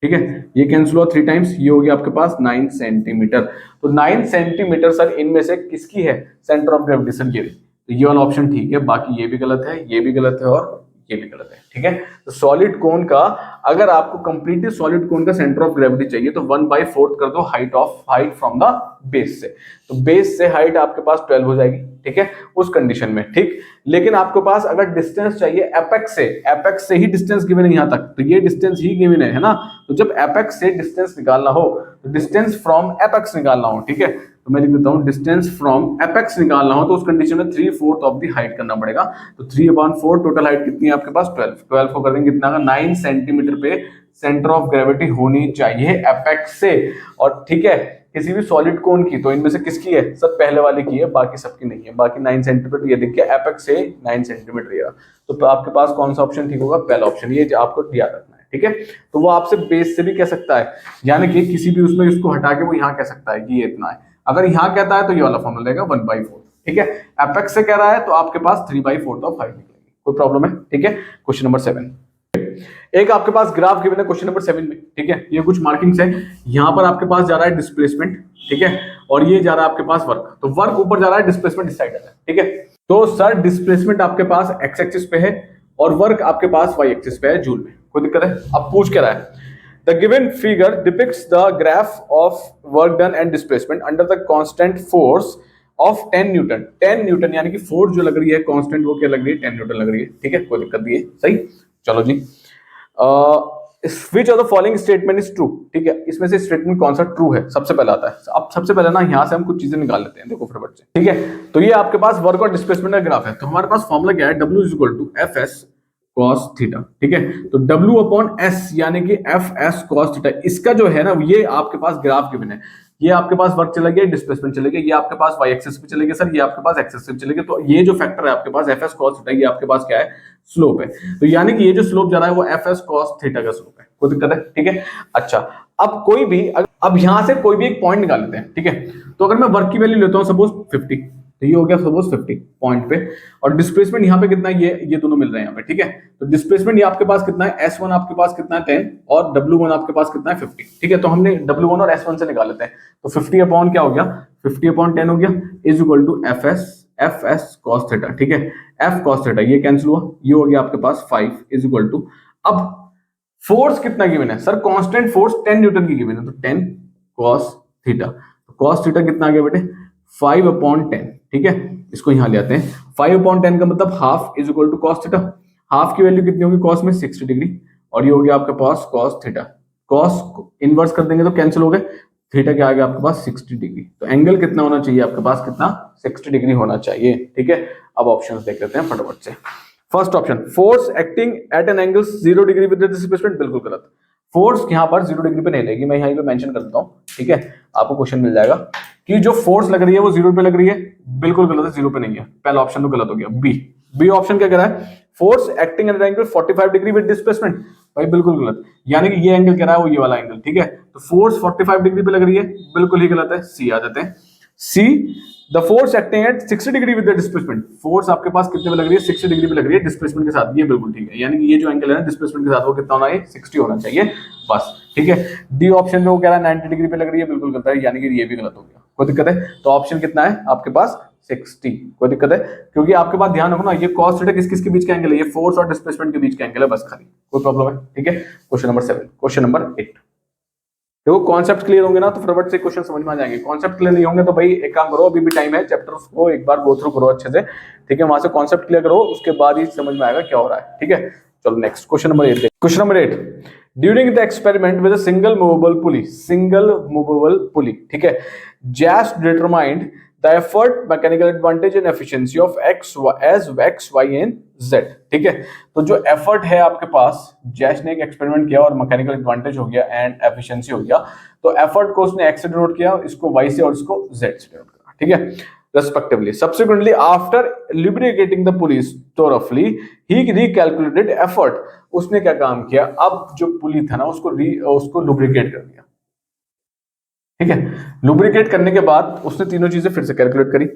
ठीक है। ये कैंसिल हुआ 3 टाइम्स, ये हो गया आपके पास 9 सेंटीमीटर। तो 9 सेंटीमीटर सर इनमें से किसकी है सेंटर ऑफ ग्रेविटी सर, ये। तो ये वाला ऑप्शन ठीक है, बाकी ये भी गलत है, ये भी गलत है और ये भी गलत है, ठीक है। तो सॉलिड कोन का अगर आपको कंप्लीटली सॉलिड कोन का सेंटर ऑफ ग्रेविटी चाहिए तो 1/4 कर दो हाइट फ्रॉम द बेस से। तो बेस से हाइट आपके पास 12 हो जाएगी, ठीक है, उस कंडीशन में, ठीक। लेकिन आपके पास अगर डिस्टेंस चाहिए एपेक्स से, एपेक्स से ही डिस्टेंस गिवन है यहाँ तक, तो ये डिस्टेंस ही गिवन है ना। तो जब एपेक्स से डिस्टेंस निकालना हो तो डिस्टेंस फ्रॉम एपेक्स निकालना हो, ठीक है। तो मैं लिख देता हूं डिस्टेंस फ्रॉम एपेक्स निकालना हो तो उस कंडीशन में 3/4 ऑफ द हाइट करना पड़ेगा। तो 3/4 टोटल हाइट कितनी है आपके पास 12 को कर देंगे कितना का 9 सेंटीमीटर पे सेंटर ऑफ ग्रेविटी होनी चाहिए एपेक्स से। और ठीक है, किसी भी सॉलिड कोन की, तो इनमें से किसकी है सर, पहले वाले की है, बाकी सबकी नहीं है। बाकी 9 सेंटीमीटर ये देखिए एपेक्स से 9 सेंटीमीटर ये, तो आपके पास कौन सा ऑप्शन ठीक होगा, पहला ऑप्शन, ये आपको याद रखना है, ठीक है। तो वो आपसे बेस से भी कह सकता है, यानी कि किसी भी उसमें उसको हटा के वो यहाँ कह सकता है कि ये इतना है। अगर यहाँ कहता है तो ये वाला फॉर्मूला रहेगा 1/4, ठीक है। एपेक्स से कह रहा है तो आपके पास 3/4 ऑफ हाइट निकलेगी। कोई प्रॉब्लम है, ठीक है। क्वेश्चन नंबर 7, एक आपके पास ग्राफ गिवन है क्वेश्चन नंबर 7 में, ठीक है। ये कुछ मार्किंग्स है, यहाँ पर आपके पास जा रहा है डिस्प्लेसमेंट, ठीक है, और ये जा रहा है आपके पास वर्क। तो वर्क ऊपर जा रहा है, डिस्प्लेसमेंट इस साइड है, ठीक है। तो सर डिस्प्लेसमेंट आपके पास एक्स एक्सिस पे है और वर्क आपके पास वाई एक्सिस पे है जूल में। कोई दिक्कत है? अब पूछ क्या रहा है, The given figure depicts the graph of work done and displacement under the constant force of 10 Newton. 10 Newton यानी कि फोर्स जो लग रही है कांस्टेंट वो क्या लग रही है 10 न्यूटन लग रही है, ठीक है। कोई दिक्कत नहीं है, सही। चलो जी, which of the following statement is true, ठीक है। इसमें से स्टेटमेंट कौन सा ट्रू है सबसे पहले आता है। अब सबसे पहले ना यहाँ से हम कुछ चीजें निकाल लेते हैं, देखो फटाफट से, ठीक है। तो ये आपके पास वर्क और डिस्प्लेसमेंट का ग्राफ है। तो हमारे पास फॉर्मूला क्या है, W is equal to FS cos theta, ठीक है। तो W अपॉन S यानी कि FS cos थीटा, इसका जो है ना ये आपके पास ग्राफ गिवन है। ये आपके पास वर्क चला गया, डिस्प्लेसमेंट चले गया, ये आपके पास वाई एक्सिस पे चले गए सर, ये आपके पास एक्सिस पे चले गए। तो ये जो फैक्टर है आपके पास एफ एस कॉस थीटा, ये आपके पास क्या है, स्लोप है। तो यानी कि ये जो स्लोप जा रहा है वो एफ एस कॉस थीटा का स्लोप है, कोई दिक्कत है, ठीक है। अच्छा, अब कोई भी, अब यहां से कोई भी एक पॉइंट निकाल लेते हैं, ठीक है। तो अगर मैं वर्क की वैल्यू लेता हूं सपोज 50, तो ये हो गया सपोज 50 पॉइंट पे, और डिस्प्लेसमेंट यहाँ पे कितना है, ये दोनों मिल रहे हैं यहाँ पे, ठीक है। तो डिस्प्लेसमेंट ये आपके पास कितना है, S1 आपके पास कितना है 10 और W1 आपके पास कितना है 50, ठीक है। तो हमने W1 और S1 से निकाल लेते हैं। तो 50 अपॉन क्या हो गया, 50 अपॉन 10 हो गया, is equal to F S cos theta, ठीक है। एफ कॉस थीटा ये कैंसिल हुआ, ये हो गया आपके पास 5 इज इक्वल टू, अब फोर्स कितना गिवन है सर, कांस्टेंट फोर्स 10 न्यूटन की गिवन है, तो 10 कॉस थीटा, तो कॉस थीटा कितना आ गया बेटे 5 अपॉन 10, ठीक है। इसको यहां ले आते हैं, 5 अपॉन 10 का मतलब half is equal to cos theta, half की वैल्यू कितनी होगी कॉस में 60 डिग्री, और ये हो गया आपके पास कॉस थीटा, कॉस इनवर्स कर देंगे तो कैंसिल हो गए, थीटा क्या आ गया आपके पास 60 डिग्री। तो एंगल कितना होना चाहिए आपके पास, कितना 60 डिग्री होना चाहिए, ठीक है। अब ऑप्शंस देख लेते हैं फटाफट से। First option, force acting eight an angle 0 degree with displacement, बिल्कुल गलत। फोर्स यहां पर 0 डिग्री पे नहीं लगेगी, मैं यहां पे मेंशन कर देता हूं, ठीक है, आपको क्वेश्चन मिल जाएगा कि जो फोर्स लग रही है वो 0 पे लग रही है, बिल्कुल गलत है, 0 पे नहीं है, पहला ऑप्शन तो गलत हो गया। बी ऑप्शन क्या कह रहा है, force acting eight an angle 45 degree with displacement, भाई बिल्कुल गलत, यानी कि ये एंगल कह रहा है वो ये वाला एंगल, ठीक है। तो फोर्स 45 डिग्री पे लग रही है, बिल्कुल ही गलत है, सी आ जाते हैं। C, the force acting at 60 degree with the displacement, force आपके पास कितने पे लग रही है 60 डिग्री पे लग रही है डिस्प्लेसमेंट के साथ, ये बिल्कुल ठीक है, यानी कि ये जो एंगल है ना डिस्प्लेसमेंट के साथ वो कितना होना है 60 होना चाहिए, बस, ठीक है। डी ऑप्शन में वो कह रहा है 90 डिग्री पे लग रही है, बिल्कुल गलत है, यानी कि ये भी गलत हो गया, कोई दिक्कत है। तो ऑप्शन कितना है आपके पास 60, कोई दिक्कत है, क्योंकि आपके पास ध्यान रखो ना, ये कॉस थीटा किस किस के बीच का एंगल है, ये फोर्स और डिस्प्लेसमेंट के बीच का एंगल है, बस खाली, कोई प्रॉब्लम है, ठीक है। क्वेश्चन नंबर 7, क्वेश्चन नंबर 8, देखो कॉन्सेप्ट क्लियर होंगे ना तो फटाफट से क्वेश्चन समझ में आ जाएंगे, कॉन्सेप्ट क्लियर नहीं होंगे तो भाई एक काम करो, अभी भी टाइम है, चैप्टर्स को एक बार गो थ्रू करो अच्छे से, ठीक है, वहां से कॉन्सेप्ट क्लियर करो, उसके बाद ही समझ में आएगा क्या हो रहा है, ठीक है। चलो next question number 8, question number 8, during the experiment with a single movable pulley, ठीक है, Jess determined the effort, mechanical advantage and efficiency of X Y and Z, ठीक है। तो जो एफर्ट है आपके पास, जैस ने एक एक्सपेरिमेंट किया और मैकेनिकल एडवांटेज हो गया एंड एफिशिएंसी हो गया, तो एफर्ट को उसने एक्स से डिनोट किया, इसको वाई से और इसको जेड से डिनोट किया, ठीक है, respectively. Subsequently, after lubricating the pulleys thoroughly, he recalculated effort. उसने क्या काम किया, अब जो पुली था ना उसको लुब्रिकेट कर दिया, ठीक है। लुब्रिकेट करने के बाद उसने तीनों चीजें फिर से कैलकुलेट करी,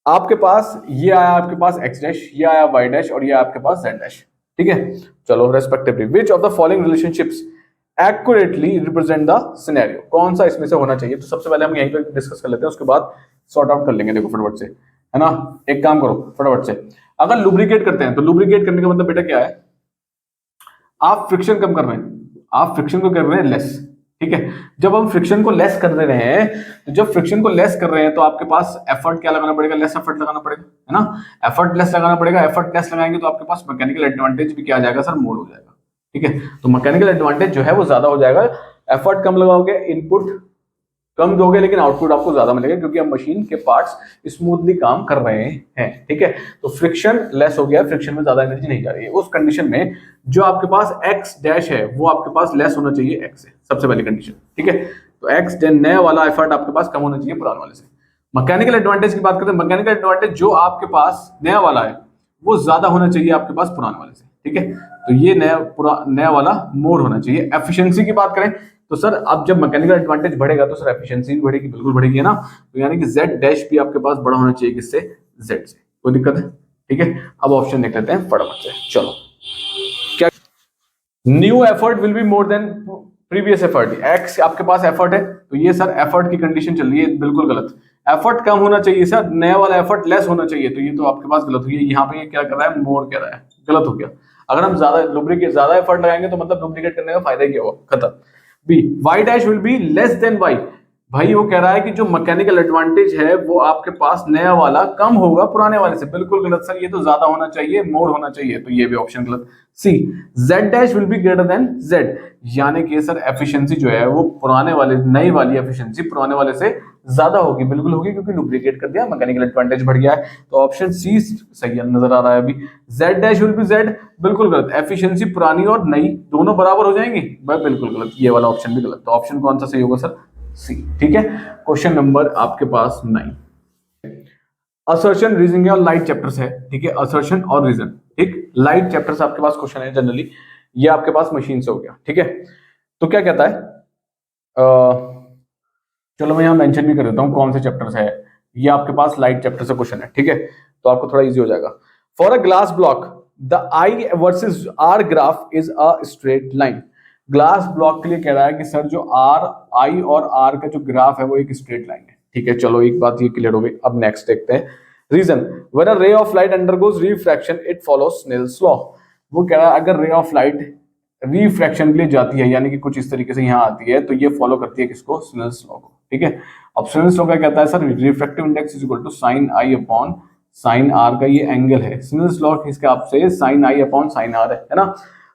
आपके पास ये आया, आपके पास एक्स डैश, ये आया वाई डैश, और ये आपके पास जेड डैश, ठीक है। चलो respectively, which of the following relationships accurately represent the scenario, कौन सा इसमें से होना चाहिए। तो सबसे पहले हम यहीं पे डिस्कस कर लेते हैं, उसके बाद सॉर्ट आउट कर लेंगे, देखो फटाफट से, है ना। एक काम करो फटाफट से, अगर लुब्रिकेट करते हैं तो लुब्रिकेट करने का मतलब बेटा क्या है, आप फ्रिक्शन कम कर रहे हैं, आप फ्रिक्शन को कर रहे हैं लेस, ठीक है। जब हम फ्रिक्शन को लेस कर दे रहे हैं, तो जब फ्रिक्शन को लेस कर रहे हैं तो आपके पास एफर्ट क्या लगाना पड़ेगा, लेस एफर्ट लगाना पड़ेगा, है ना। एफर्ट लेस लगाना पड़ेगा, एफर्ट लेस लगाएंगे तो आपके पास मैकेनिकल एडवांटेज भी क्या आ जाएगा सर, मोड हो जाएगा, ठीक है। तो मैकेनिकल एडवांटेज जो है वो ज्यादा हो जाएगा, एफर्ट कम लगाओगे, इनपुट कम दोगे, लेकिन आउटपुट आपको ज्यादा मिलेगा, क्योंकि हम मशीन के पार्ट्स स्मूथली काम कर रहे हैं, ठीक है। तो फ्रिक्शन लेस हो गया, फ्रिक्शन में ज्यादा एनर्जी नहीं जा रही है, उस कंडीशन में जो आपके पास एक्स डैश है वो आपके पास लेस होना चाहिए एक्स से, सबसे पहली कंडीशन, ठीक है। तो एक्स नया वाला एफर्ट आपके पास कम होना चाहिए पुराने वाले से। मैकेनिकल एडवांटेज की बात करते हैं, मैकेनिकल एडवांटेज जो आपके पास नया वाला है वो ज्यादा होना चाहिए आपके पास पुराने वाले से, ठीक है। तो ये नया वाला मोर होना चाहिए। एफिशिएंसी की बात करें तो सर अब जब मैकेनिकल एडवांटेज बढ़ेगा तो सर एफिशिएंसी भी बढ़ेगी, बिल्कुल बढ़ेगी, है ना। तो यानी कि जेड डैश भी आपके पास बड़ा होना चाहिए किससे, जेड से, कोई दिक्कत है, ठीक है। अब ऑप्शन देख लेते हैं फटाफट से, चलो क्या, new effort will be more than previous effort, x आपके पास एफर्ट है, तो ये सर एफर्ट की कंडीशन चल रही है, बिल्कुल गलत, एफर्ट कम होना चाहिए सर, नया वाला एफर्ट लेस होना चाहिए, तो ये तो आपके पास गलत हुई है, यहाँ पे ये क्या कर रहा है, मोर कह रहा है, गलत हो गया। अगर हम ज्यादा एफर्ट लगाएंगे तो मतलब डुप्लीकेट करने का फायदा क्या हुआ, खत्म। B, Y dash will be less than Y, भाई वो कह रहा है कि जो मैकेनिकल एडवांटेज है वो आपके पास नया वाला कम होगा पुराने वाले से, बिल्कुल गलत सर, ये तो ज्यादा होना चाहिए, मोर होना चाहिए, तो ये भी ऑप्शन गलत। C, Z dash will be greater than Z, यानी कि सर एफिशिएंसी जो है वो पुराने वाले, नई वाली एफिशिएंसी पुराने वाले से ज्यादा होगी, बिल्कुल होगी, क्योंकि लुब्रिकेट कर दिया, मैकेनिकल एडवांटेज बढ़ गया है, तो ऑप्शन सी सही नजर आ रहा है अभी। Z dash will B Z, बिल्कुल गलत, एफिशिएंसी पुरानी और नई दोनों बराबर हो जाएंगी, बिल्कुल गलत, ये वाला ऑप्शन भी गलत, तो ऑप्शन कौन सा सही होगा सर, सी। ठीक है, क्वेश्चन नंबर आपके पास 9, असर्शन रीजनिंग और लाइट चैप्टर्स है। ठीक है, असर्शन और रीजन। ठीक, लाइट चैप्टर्स आपके पास क्वेश्चन है जनरली, ये आपके पास मशीन से हो गया। ठीक है, तो क्या कहता है, चलो मैं यहाँ मेंशन भी कर देता हूँ कौन से चैप्टर्स है। ये आपके पास लाइट चैप्टर से क्वेश्चन है। ठीक है, तो आपको थोड़ा इजी हो जाएगा। For a glass block the I versus R graph is a straight line. Glass block के लिए कह रहा है कि सर जो आर, आई और आर का जो ग्राफ है वो एक स्ट्रेट लाइन है। ठीक है, चलो एक बात ये क्लियर हो गई। अब नेक्स्ट देखते हैं, reason when a ray of light undergoes refraction it follows Snell's law. वो कह रहा है अगर रे ऑफ लाइट रिफ्रैक्शन के लिए जाती है, यानी कि कुछ इस तरीके से यहाँ आती है, तो ये फॉलो करती है किसको, स्नेल्स लॉ को। ठीक है, अब स्नेल्स लॉ क्या कहता है sir, refractive index is equal to sine I upon sine R का ये एंगल है। स्नेल्स लॉ किसके आपसे, sine I upon sine R है ना।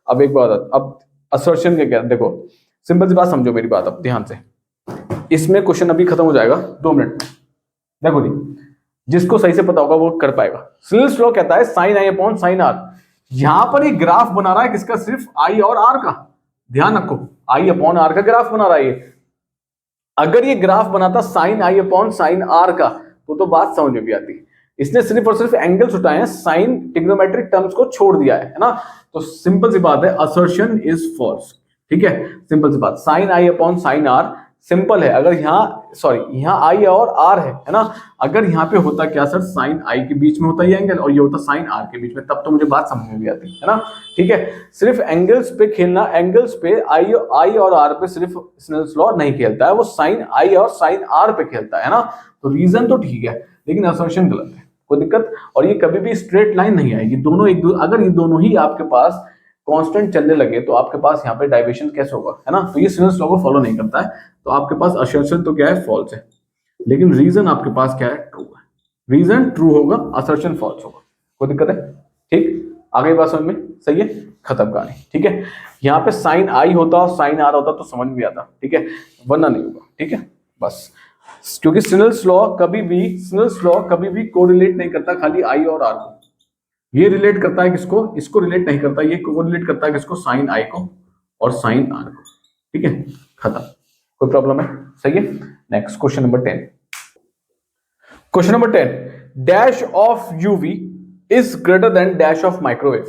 अब एक बात, अब असर्शन क्या कहते, देखो सिंपल सी बात समझो मेरी बात अब ध्यान से, इसमें क्वेश्चन अभी खत्म हो जाएगा 2 मिनट में। देखो जी, जिसको सही से पता होगा वो कर पाएगा। स्नेल्स लॉ कहता है sine I upon sine R. यहां पर ये ग्राफ बना रहा है किसका, सिर्फ आई और आर का। ध्यान रखो, आई अपॉन आर का ग्राफ बना रहा है ये। अगर ये ग्राफ बनाता sine I upon sine R का तो बात समझ में भी आती। इसने सिर्फ और सिर्फ एंगल्स उठाए हैं, साइन ट्रिग्नोमेट्रिक टर्म्स को छोड़ दिया है ना। तो सिंपल सी बात है, असर्शन इज फॉल्स। ठीक है, सिंपल सी बात, sine I upon sine R simple है। अगर यहाँ सॉरी यहाँ आई और आर है ना, अगर यहाँ पे होता क्या सर, साइन आई के बीच में होता ये एंगल और ये होता साइन आर के बीच में, तब तो मुझे बात समझ में भी आती है ना। ठीक है, सिर्फ एंगल्स पे खेलना, एंगल्स पे आई और आर पे सिर्फ स्नेल्स लॉ नहीं खेलता है, वो साइन आई और साइन आर पे खेलता है ना। तो रीजन तो ठीक है लेकिन असर्शन गलत है, कोई दिक्कत। और ये कभी भी स्ट्रेट लाइन नहीं आएगी, दोनों एक अगर ये दोनों ही आपके पास कांस्टेंट चलने लगे तो आपके पास यहाँ पे डाइवर्शन कैसे होगा, है ना। तो ये स्नेल्स लॉ को फॉलो नहीं करता है, तो आपके पास असर्शन तो क्या है, फॉल्स है। लेकिन रीजन आपके पास क्या है, ट्रू है। रीजन ट्रू होगा, असर्शन फॉल्स होगा, कोई दिक्कत है। ठीक, आगे बात समझ में, सही है, खत्म कहानी। ठीक है, यहाँ पे साइन आई होता और साइन आर होता तो समझ में आता। ठीक है, वरना नहीं होगा। ठीक है, बस क्योंकि स्नेल्स लॉ कभी भी कोरिलेट नहीं करता खाली आई और आर को। ये रिलेट करता है किसको, इसको रिलेट नहीं करता, ये कोरिलेट करता है किसको, साइन आई को और साइन आर को। ठीक है, खत्म, कोई प्रॉब्लम है, सही है। Next question number 10। Question number 10, dash of UV is greater than dash of microwave.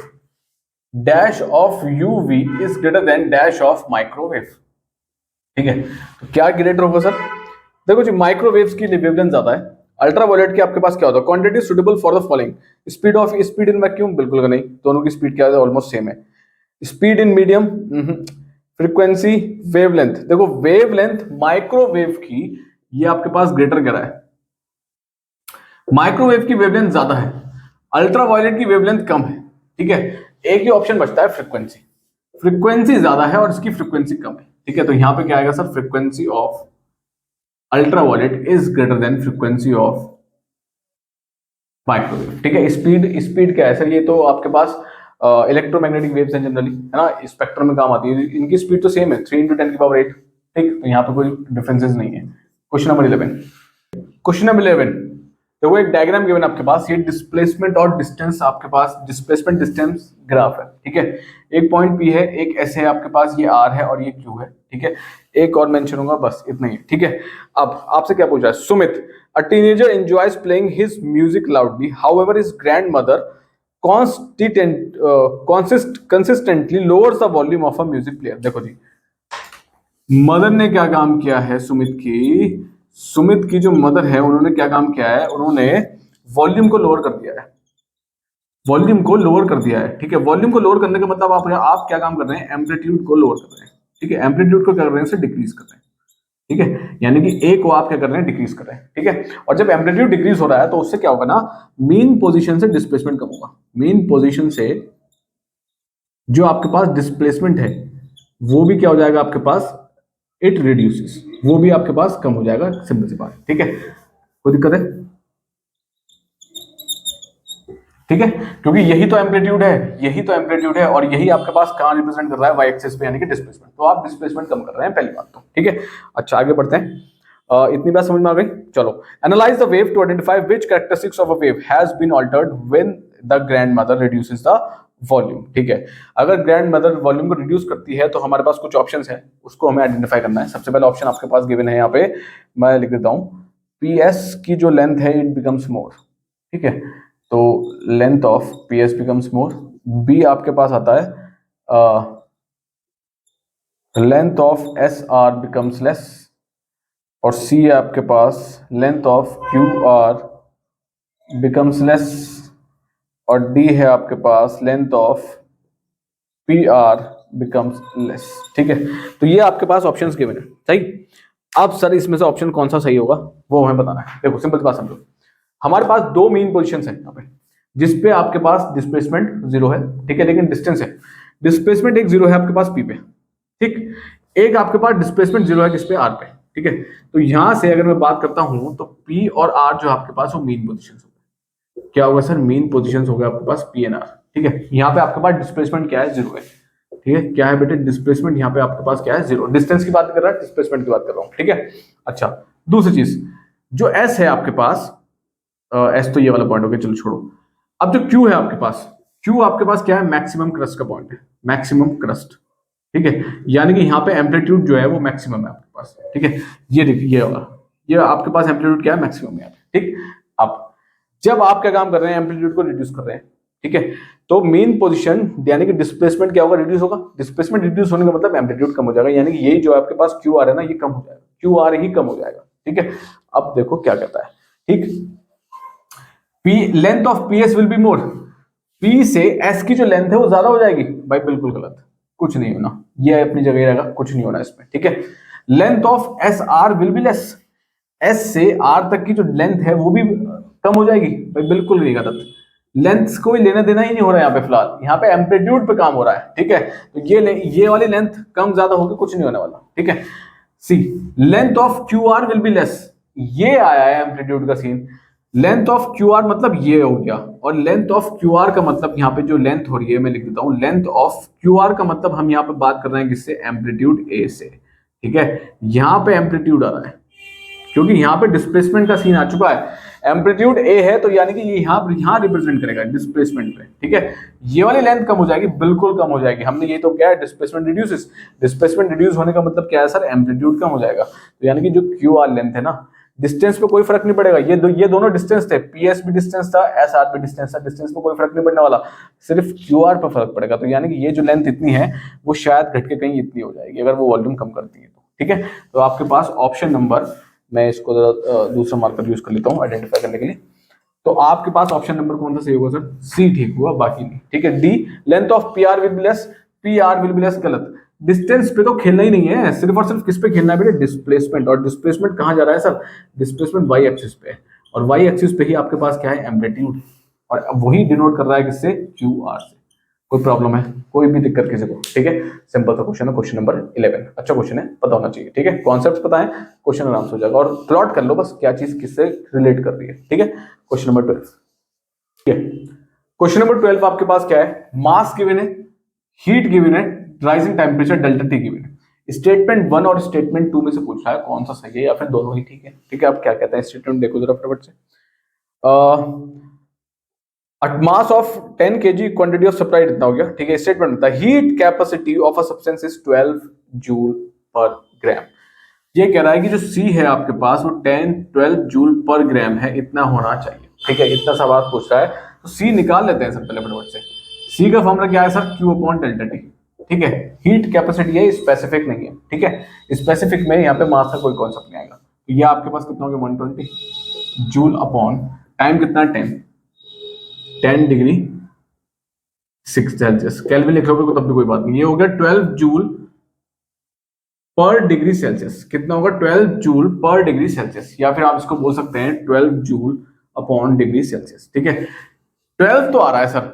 Dash of UV is greater than dash of microwave. ठीक है, तो क्या ग्रेटर होगा सर, देखो जी माइक्रोवेव्स की वेवलेंथ ज्यादा है, अल्ट्रावायलेट की आपके पास क्या होता है, quantity suitable for the following. Speed in vacuum, बिल्कुल नहीं, दोनों की स्पीड क्या है, ऑलमोस्ट सेम है। Speed in medium, frequency, wavelength, देखो वेवलेंथ माइक्रोवेव की ये आपके पास ग्रेटर कह रहा है, माइक्रोवेव की वेवलेंथ ज्यादा है, अल्ट्रावायलेट की वेवलेंथ कम है। ठीक है, एक ही ऑप्शन बचता है फ्रीक्वेंसी, फ्रीक्वेंसी ज्यादा है और इसकी फ्रीक्वेंसी कम है। ठीक है, तो यहां पे क्या आएगा sir, frequency of ultraviolet is greater than frequency of microwave. ठीक है, स्पीड क्या है सर, ये तो आपके पास इलेक्ट्रोमैग्नेटिक वेव्स हैं जनरली, है ना, स्पेक्ट्रम में काम आती है, इनकी स्पीड तो सेम है 3 × 10⁸। ठीक, तो यहाँ पे कोई डिफरेंसेस नहीं है। Question number 11। क्वेश्चन नंबर 11, देखो एक डायग्राम गिवन आपके पास, ये डिस्प्लेसमेंट और डिस्टेंस आपके पास, डिस्प्लेसमेंट डिस्टेंस ग्राफ है। ठीक है, एक पॉइंट P है, एक S है आपके पास, ये R है और ये Q है। ठीक है, एक और मेंशन होगा, बस इतना ही है। ठीक है, अब आपसे क्या पूछा है, Sumit, a teenager enjoys playing his music loudly, however his grandmother consistently lowers the volume of a music player। देखो जी, मदर ने क्या काम किया है, सुमित की जो मदर है उन्होंने क्या काम किया है, उन्होंने वॉल्यूम को लोअर कर दिया है, वॉल्यूम को लोअर कर दिया है। ठीक है, वॉल्यूम को लोअर करने का मतलब आप क्या काम कर रहे हैं, एम्पलीट्यूड को लोअर कर रहे हैं। ठीक है, एम्पलीट्यूड को क्या कर रहे हैं, डिक्रीज कर रहे हैं। ठीक है, यानी कि ए को आप क्या कर रहे हैं, डिक्रीज कर रहे हैं। ठीक है, और जब एम्पलीट्यूड डिक्रीज हो रहा है तो उससे क्या होगा ना, मीन पोजीशन से डिस्प्लेसमेंट कम होगा, मीन पोजीशन से जो आपके पास डिस्प्लेसमेंट है वो भी क्या हो जाएगा आपके पास, इट रिड्यूसेस, वो भी आपके पास कम हो जाएगा, सिंपल सी बात। ठीक है, कोई दिक्कत है, ठीक है, क्योंकि यही तो एम्पलीट्यूड है और यही आपके पास कहां रिप्रेजेंट कर रहा है, वाई एक्सिस पे, यानी कि डिस्प्लेसमेंट, तो आप डिस्प्लेसमेंट कम कर रहे हैं, पहली बात तो। ठीक है, अच्छा आगे बढ़ते हैं, इतनी बात समझ में आ गई। चलो, analyse the wave to identify which characteristics of a wave has been altered when the grandmother reduces the volume. ठीक है, अगर ग्रैंड मदर वॉल्यूम को रिड्यूस करती है तो हमारे पास कुछ ऑप्शंस हैं, उसको हमें आइडेंटिफाई करना है। सबसे पहला ऑप्शन आपके पास गिवन है यहाँ पे, मैं लिख देता हूँ, पी एस की जो लेंथ है इट बिकम्स मोर। ठीक है, तो length of P S becomes more. B आपके पास आता है length of S R becomes less, और सी है आपके पास length of Q R becomes less, और डी है आपके पास length of P R becomes less. ठीक है, तो ये आपके पास ऑप्शंस गिवन है। सही, अब सर इसमें से ऑप्शन कौन सा सही होगा वो हमें बताना है। देखो सिंपल बात समझो, हमारे पास दो मेन पोजीशंस हैं यहाँ पे, जिसपे आपके पास डिस्प्लेसमेंट जीरो है। ठीक है, लेकिन डिस्टेंस है, डिस्प्लेसमेंट एक जीरो है आपके पास पी पे। ठीक, एक आपके पास डिस्प्लेसमेंट जीरो है किस पे, आर पे। ठीक है, तो यहां से अगर मैं बात करता हूं तो पी और आर जो आपके पास वो मेन पोजीशन हो गए। क्या होगा सर, मेन पोजीशन हो गया आपके पास पी एंड आर। ठीक है, यहाँ पे आपके पास डिस्प्लेसमेंट क्या है, जीरो है। ठीक है, क्या है बेटे, डिस्प्लेसमेंट यहाँ पे आपके पास क्या है, जीरो। डिस्टेंस की बात कर रहा है, डिस्प्लेसमेंट की बात कर रहा हूँ। ठीक है, अच्छा दूसरी चीज जो एस है आपके पास, एस तो ये वाला पॉइंट हो गया, चलो छोड़ो। अब जो क्यू है आपके पास, क्यू आपके पास क्या है, मैक्सिमम क्रस्ट का पॉइंट है, मैक्सिमम क्रस्ट। ठीक है, यानी कि यहाँ पे एम्पलीट्यूड जो है वो मैक्सिमम है आपके पास। ठीक है, ये देखिए ये वाला, ये आपके पास एम्पलीट्यूड क्या है, मैक्सिमम है। ठीक, अब जब आप क्या काम कर रहे हैं, एम्पलीट्यूड को रिड्यूस कर रहे हैं। ठीक है, तो मेन पोजीशन यानी कि डिस्प्लेसमेंट क्या होगा, रिड्यूस होगा। डिस्प्लेसमेंट रिड्यूस होने का मतलब एम्पलीट्यूड कम हो जाएगा, यानी कि यही जो आपके पास क्यू आर है ना, ये कम हो जाएगा, क्यू आर ही कम हो जाएगा। ठीक है, अब देखो क्या कहता है। ठीक, P length of P S will be more, P से एस की जो लेंथ है वो ज्यादा हो जाएगी। भाई बिल्कुल गलत, कुछ नहीं होना, ये अपनी जगह रहेगा, कुछ नहीं होना इसमें। ठीक है, length of S are will be less, S से आर तक की जो लेंथ है वो भी कम हो जाएगी। भाई बिल्कुल नहीं गलत, लेंथ कोई लेना देना ही नहीं हो रहा है यहाँ पे फिलहाल, यहाँ पे एम्पलीट्यूड पे काम हो रहा है। ठीक है, तो ये वाली लेंथ कम ज्यादा होगी, कुछ नहीं होने वाला। ठीक है, C length of Q R will be less, ये आया है एम्पलीट्यूड का scene. Length of Q R मतलब ये हो गया, और लेंथ ऑफ क्यू आर का मतलब यहाँ पे जो लेंथ हो रही है मैं लिख देता हूं, लेंथ ऑफ क्यू आर का मतलब हम यहाँ पे बात कर रहे हैं किससे, एम्पलीट्यूड ए से। ठीक है, यहाँ पे एम्पलीट्यूड आ रहा है क्योंकि यहाँ पे डिस्प्लेसमेंट का सीन आ चुका है। एम्पलीट्यूड ए है तो यानी कि ये यहाँ रिप्रेजेंट करेगा डिस्प्लेसमेंट पे। ठीक है, ये वाली लेंथ कम हो जाएगी, बिल्कुल कम हो जाएगी। हमने ये तो क्या है, डिस्प्लेसमेंट रिड्यूसेस, डिस्प्लेसमेंट रिड्यूस होने का मतलब क्या है सर, एम्पलीट्यूड कम हो जाएगा। तो यानी कि जो क्यू आर लेंथ है ना, डिस्टेंस पे कोई फर्क नहीं पड़ेगा, ये दोनों डिस्टेंस थे, पीएस भी डिस्टेंस था, एस आर भी डिस्टेंस था, डिस्टेंस पे कोई फर्क नहीं पड़ने वाला, सिर्फ क्यू आर पर फर्क पड़ेगा। तो यानी कि ये जो लेंथ इतनी है वो शायद घट के कहीं इतनी हो जाएगी अगर वो वॉल्यूम कम करती है तो। ठीक है, तो आपके पास ऑप्शन नंबर, मैं इसको दूसरा मार्कर यूज कर लेता हूँ आइडेंटिफाई करने के लिए, तो आपके पास ऑप्शन नंबर कौन सा सही होगा सर, सी ठीक हुआ, बाकी नहीं। ठीक है, D length of P are will be less, P R will be less गलत। डिस्टेंस पे तो खेलना ही नहीं है, सिर्फ और सिर्फ किस पे खेलना है बेटे, डिस्प्लेसमेंट। और डिस्प्लेसमेंट कहां जा रहा है सर, डिस्प्लेसमेंट वाई एक्सिस पे है, और वाई एक्सिस पे ही आपके पास क्या है, एम्पलीट्यूड, और वही डिनोट कर रहा है किससे, क्यू आर से। कोई प्रॉब्लम है, कोई भी दिक्कत किसी को। ठीक है, सिंपल सा क्वेश्चन है, क्वेश्चन नंबर 11, अच्छा क्वेश्चन है, पता होना चाहिए। ठीक है, कॉन्सेप्ट पता है, क्वेश्चन आराम से हो जाएगा, और प्लॉट कर लो बस क्या चीज किससे रिलेट कर रही है। ठीक है, क्वेश्चन नंबर 12। ठीक है, क्वेश्चन नंबर 12 आपके पास क्या है, मास गिवन है, हीट गिवन है, rising temperature delta T given है। स्टेटमेंट 1 और स्टेटमेंट 2 में से पूछ रहा है कौन सा सही है, या फिर दोनों ही ठीक है। ठीक है, आप क्या कहते हैं, स्टेटमेंट देखो जरा फटाफट से। Mass of 10 kg quantity of supply इतना हो गया। ठीक है, स्टेटमेंट होता है heat capacity of a substance is 12 joule per gram. ये कह रहा है कि जो सी है आपके पास वो 12 जूल पर ग्राम है, इतना होना चाहिए। ठीक है, इतना सा बात पूछ रहा है, तो सी निकाल लेते हैं सर पहले फटाफट से। सी का फॉर्मूला क्या है sir, Q upon delta T. ठीक है, हीट कैपेसिटी है, स्पेसिफिक नहीं है। ठीक है, स्पेसिफिक में यहाँ पे मास का कोई कॉन्सेप्ट नहीं आएगा। तो ये आपके पास कितना हो गया, 120 जूल अपॉन टाइम कितना, 10 डिग्री 6 सेल्सियस। केल्विन लिख लोगे तब भी कोई बात नहीं, ये हो गया 12 जूल पर डिग्री सेल्सियस। कितना होगा, 12 जूल पर डिग्री सेल्सियस, या फिर आप इसको बोल सकते हैं 12 जूल अपॉन डिग्री सेल्सियस। ठीक है, 12 तो आ रहा है सर,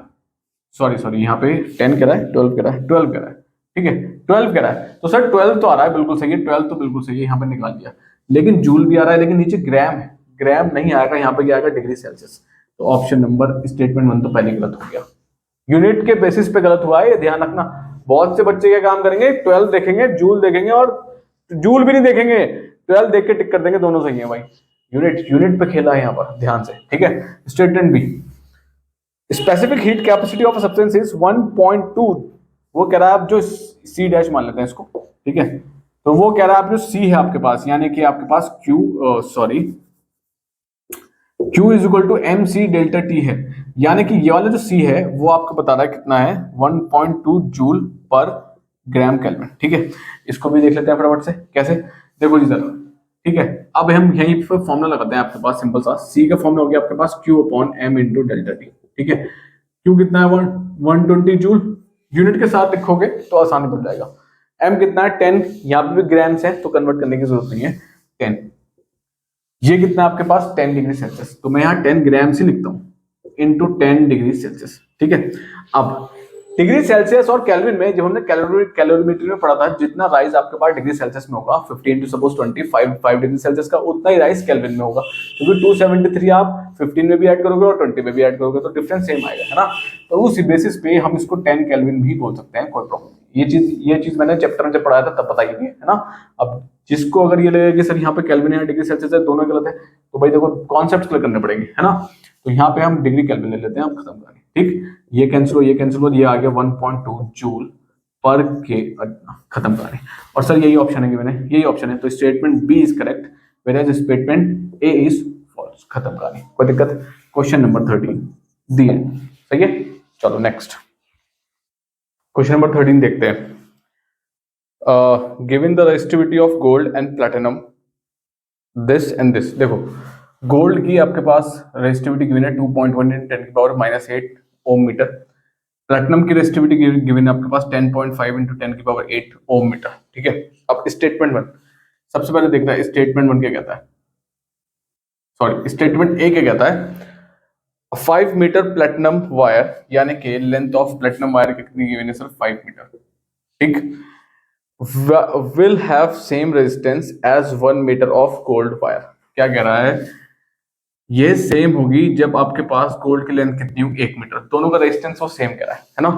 सॉरी यहाँ पे 10 कह रहा है, 12 कह रहा है, 12 कह रहा है। ठीक है, 12 कह रहा है, तो सर 12 तो आ रहा है, बिल्कुल सही है, 12 तो बिल्कुल सही है, यहाँ पे निकाल दिया। लेकिन जूल भी आ रहा है, लेकिन नीचे ग्राम है, ग्राम नहीं आएगा, यहाँ पे क्या आएगा, डिग्री सेल्सियस। तो ऑप्शन नंबर स्टेटमेंट 1 तो पहले गलत हो गया, यूनिट के बेसिस पे गलत हुआ है, ये ध्यान रखना। बहुत से बच्चे क्या काम करेंगे, 12 देखेंगे, जूल देखेंगे, और जूल भी नहीं देखेंगे, 12 देख के टिक कर देंगे, दोनों सही है भाई। यूनिट पे खेला है यहाँ पर, ध्यान से। ठीक है, statement be specific heat capacity of substance is 1.2। वो कह रहा है, आप जो सी डैश मान लेते हैं इसको, ठीक है, तो वो कह रहा है आप जो सी है आपके पास, यानी कि आपके पास Q is equal to M C delta T है, यानी कि ये वाला जो C है वो आपको बता रहा है कितना है, 1.2 जूल पर ग्राम केल्विन। ठीक है, इसको भी देख लेते हैं फटाफट से कैसे। देखो जी सर, ठीक है, अब हम यहीं पर फॉर्मुला लगाते हैं आपके पास सिंपल सा। C का फॉर्मुला हो गया आपके पास Q upon M into delta T. ठीक है, Q कितना है 120 जूल, यूनिट के साथ लिखोगे तो आसानी पड़ जाएगा। M कितना है 10, यहाँ पे भी ग्राम्स है तो कन्वर्ट करने की जरूरत नहीं है, 10। ये कितना है आपके पास 10 डिग्री सेल्सियस, तो मैं यहाँ 10 ग्राम से लिखता हूँ इंटू 10 डिग्री सेल्सियस। ठीक है, अब डिग्री सेल्सियस और केल्विन में जब हमने कैलोरीमेट्री में पढ़ा था, जितना राइज आपके पास डिग्री सेल्सियस में होगा 15 टू सपोज 25 डिग्री सेल्सियस का, उतना ही राइज केल्विन में होगा, क्योंकि 273 आप 15 में भी ऐड करोगे और 20 में भी ऐड करोगे तो डिफरेंस सेम आएगा, है ना। तो उस बेसिस पे हम इसको 10 केल्विन भी बोल सकते हैं, कोई प्रॉब्लम नहीं। ये चीज मैंने चैप्टर में जब पढ़ाया था तब बताई थी, है ना। अब जिसको अगर ये लगेगा कि सर यहाँ पे केल्विन है डिग्री सेल्सियस है, दोनों गलत है, तो भाई देखो कॉन्सेप्ट क्लियर करने पड़ेंगे, है ना। तो यहाँ पे हम डिग्री केल्विन ले लेते हैं, हम खत्म करेंगे। ठीक, ये कैंसिल हो, ये कैंसिल हो, ये आ गया 1.2 जूल पर के, खत्म करें। और सर यही ऑप्शन है कि मैंने, यही ऑप्शन है, तो statement B is correct, where statement A is false. खत्म करें, कोई दिक्कत। क्वेश्चन नंबर 13 दिए, सही है। चलो नेक्स्ट क्वेश्चन नंबर 13 देखते हैं। Given the resistivity of gold and platinum this and this. देखो गोल्ड की आपके पास रेजिस्टिविटी गिवन है 2.1 × 10 की पावर -8 ओम मीटर। प्लैटिनम की रेजिस्टिविटी गिवन है आपके पास 10.5 × 10 की पावर 8 ओम मीटर। ठीक है, अब स्टेटमेंट 1 सबसे पहले देखना है, स्टेटमेंट 1 क्या कहता है, सॉरी स्टेटमेंट ए क्या कहता है। 5 मीटर प्लैटिनम वायर, यानी कि लेंथ ऑफ प्लैटिनम वायर कितनी गिवन है सर, 5 मीटर। ठीक, will have same resistance as 1 metre of gold wire. क्या कह रहा है, ये सेम होगी जब आपके पास गोल्ड की लेंथ कितनी होगी 1 मीटर, दोनों का रेजिस्टेंस वो सेम कह रहा है ना।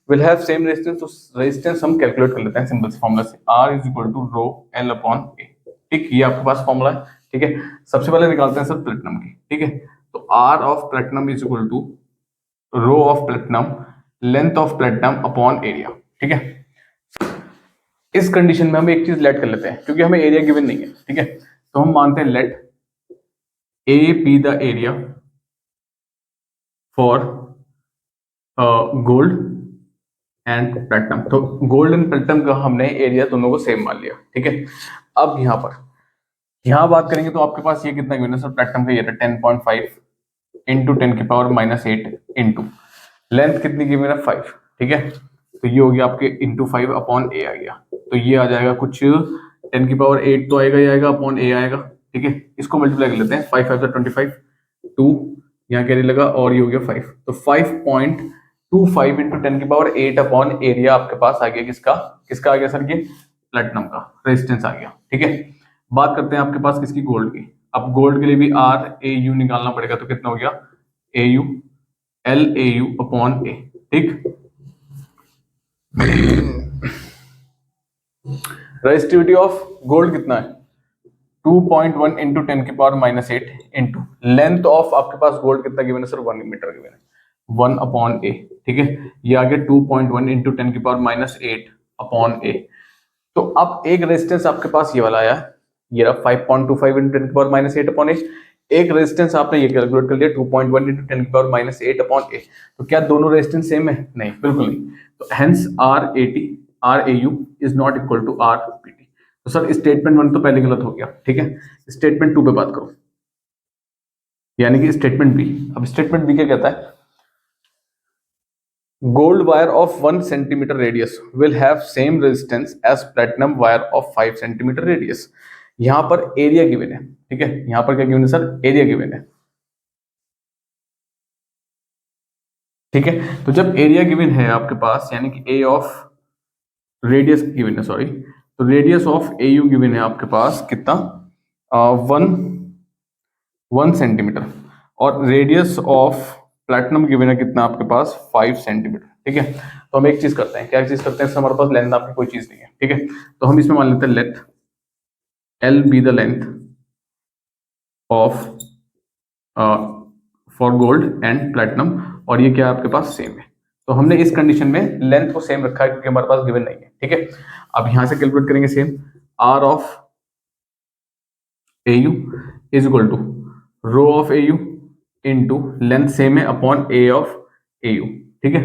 विल हैव सेम रेजिस्टेंस, तो रेजिस्टेंस हम कैलकुलेट कर लेते हैं सिंपल फॉर्मूला से, R is equal to rho L upon A. ठीक, ये आपके पास फॉर्मूला है। ठीक है, सबसे पहले निकालते हैं सर प्लेटिनम की। ठीक है, तो R of platinum is equal to rho of platinum length of platinum upon area. ठीक है, इस कंडीशन में हम एक चीज लेट कर लेते हैं, क्योंकि हमें एरिया गिवन नहीं है। ठीक है, तो हम मानते हैं let A be the area for gold and platinum. तो गोल्ड एंड प्लेटिनम का हमने एरिया दोनों को सेम मान लिया। ठीक है, अब यहां बात करेंगे तो आपके पास ये कितना गिवन है सर, प्लेटिनम का ये 10.5 × 10 की पावर -8 इंटू लेंथ कितनी गिवन है 5। ठीक है, तो ये हो गया आपके इंटू 5 अपॉन ए आ गया, तो ये आ जाएगा कुछ 10 की पावर 8 तो आएगा ही आएगा, अपॉन ए आएगा। ठीक है, इसको मल्टीप्लाई कर लेते हैं, 5 5 25 2 यहाँ कैरी लगा और ये हो गया 5, तो 5.25 × 10 की पावर 8 अपॉन एरिया आपके पास आ गया, किसका आ गया सर, ये प्लेटिनम का रेजिस्टेंस आ गया। ठीक है, बात करते हैं आपके पास किसकी, गोल्ड की। अब गोल्ड के लिए भी RAU निकालना पड़ेगा, तो कितना हो गया AU LAU अपॉन ए। ठीक, रेजिस्टिविटी ऑफ गोल्ड कितना है 2.1 × 10 की पावर -8 इंटू लेंथ ऑफ आपके पास गोल्ड कितना गिवन है सर, 1 मीटर गिवन है, 1 अपॉन ए। ठीक है, ये आ गया 2.1 × 10 की पावर -8 अपॉन ए। तो अब एक रेजिस्टेंस आपके पास ये वाला आया, ये रहा 5.25 × 10 की पावर -8 अपॉन ए। एक रेजिस्टेंस आपने ये कैलकुलेट कर लिया 2.1 × 10 की पावर -8 अपॉन ए। तो क्या दोनों रेजिस्टेंस सेम है, नहीं बिल्कुल नहीं, तो hence RAU is not equal to RPT। तो सर स्टेटमेंट 1 तो पहले गलत हो गया। ठीक है, स्टेटमेंट 2 पे बात करो, यानी कि स्टेटमेंट बी। अब स्टेटमेंट बी क्या कहता है, gold wire of 1 centimetre radius will have same resistance as platinum wire of 5 centimetre radius. यहां पर एरिया गिवन है। ठीक है, यहां पर क्या गिवन है सर, एरिया गिवन है। ठीक है, तो जब एरिया गिवन है आपके पास, यानी कि ए ऑफ रेडियस गिवन है, सॉरी, तो रेडियस ऑफ AU गिवन है आपके पास कितना, 1 सेंटीमीटर, और रेडियस ऑफ प्लैटिनम गिवन है कितना आपके पास 5 सेंटीमीटर। ठीक है, तो हम एक चीज करते हैं, क्या चीज करते हैं, हमारे पास लेंथ आपकी कोई चीज नहीं है। ठीक है, तो हम इसमें मान लेते हैं let L be the length of for gold and platinum और ये क्या आपके पास सेम है। तो हमने इस कंडीशन में लेंथ को सेम रखा है क्योंकि हमारे पास गिवन नहीं है, ठीक है। अब यहां से कैलकुलेट करेंगे same, R of AU is equal to rho of AU into length same है अपॉन ए ऑफ AU, ठीक है।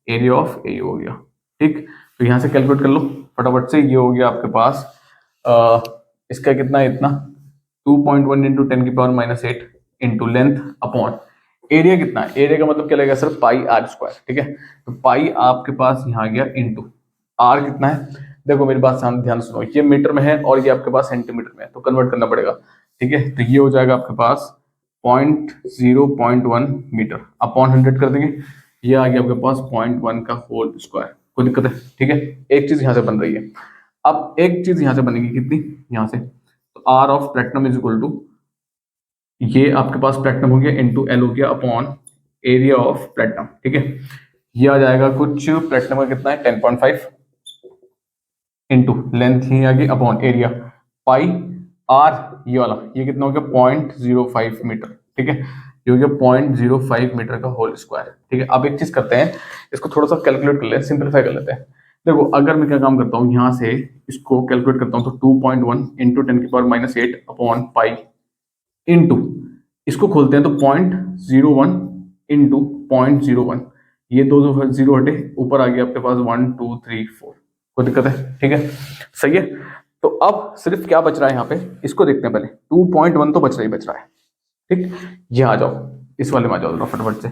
एरिया ऑफ AU हो गया, ठीक। तो यहां से कैलकुलेट कर लो फटाफट से। ये हो गया आपके पास इसका कितना है, इतना 2.1 into 10⁻⁻8 into length upon area कितना है, एरिया का मतलब क्या लगेगा सर, पाई आर स्क्वायर, ठीक है। तो पाई आपके पास यहाँ आ गया इंटू आर कितना है, देखो मेरी बात सामने ध्यान सुनो, ये मीटर में है और ये आपके पास सेंटीमीटर में है, तो कन्वर्ट करना पड़ेगा, ठीक है। तो ये हो जाएगा आपके पास 0.1 मीटर अपॉन 100 कर देंगे, ये आ गया आपके पास 0.1 का होल स्क्वायर। कोई दिक्कत है, ठीक है। एक चीज यहां से बन रही है, अब एक चीज यहां से बनेगी कितनी, यहां से, तो R of platinum is equal to, ये आपके पास प्लेटिनम हो गया इंटू एल हो गया अपॉन एरिया ऑफ प्लेटिनम, ठीक है। ये आ जाएगा कुछ, प्लेटिनम का कितना है 10.5 इंटू लेंथ ही आ गई अपॉन एरिया पाई आर, ये वाला ये कितना हो गया 0.05 मीटर, ठीक है। ये हो गया 0.05 मीटर का होल स्क्वायर, ठीक है। अब एक चीज करते हैं, इसको थोड़ा सा कैलकुलेट कर लेते हैं, सिंपलीफाई कर लेते हैं। देखो अगर मैं क्या काम करता हूँ, यहाँ से इसको कैलकुलेट करता हूँ तो 2.1 इंटू 10⁻⁻8 अपॉन पाई इंटू इसको खोलते हैं तो 0.01 इंटू 0.01, ये दो जीरो हटे, ऊपर आ गया आपके पास 1 2 3 4, कोई दिक्कत है, ठीक है, सही है। तो अब सिर्फ क्या बच रहा है यहाँ पे, इसको देखते हैं पहले, 2.1 तो बच रहा है, ठीक। ये आ जाओ, इस वाले में आ जाओ जरा फटाफट से।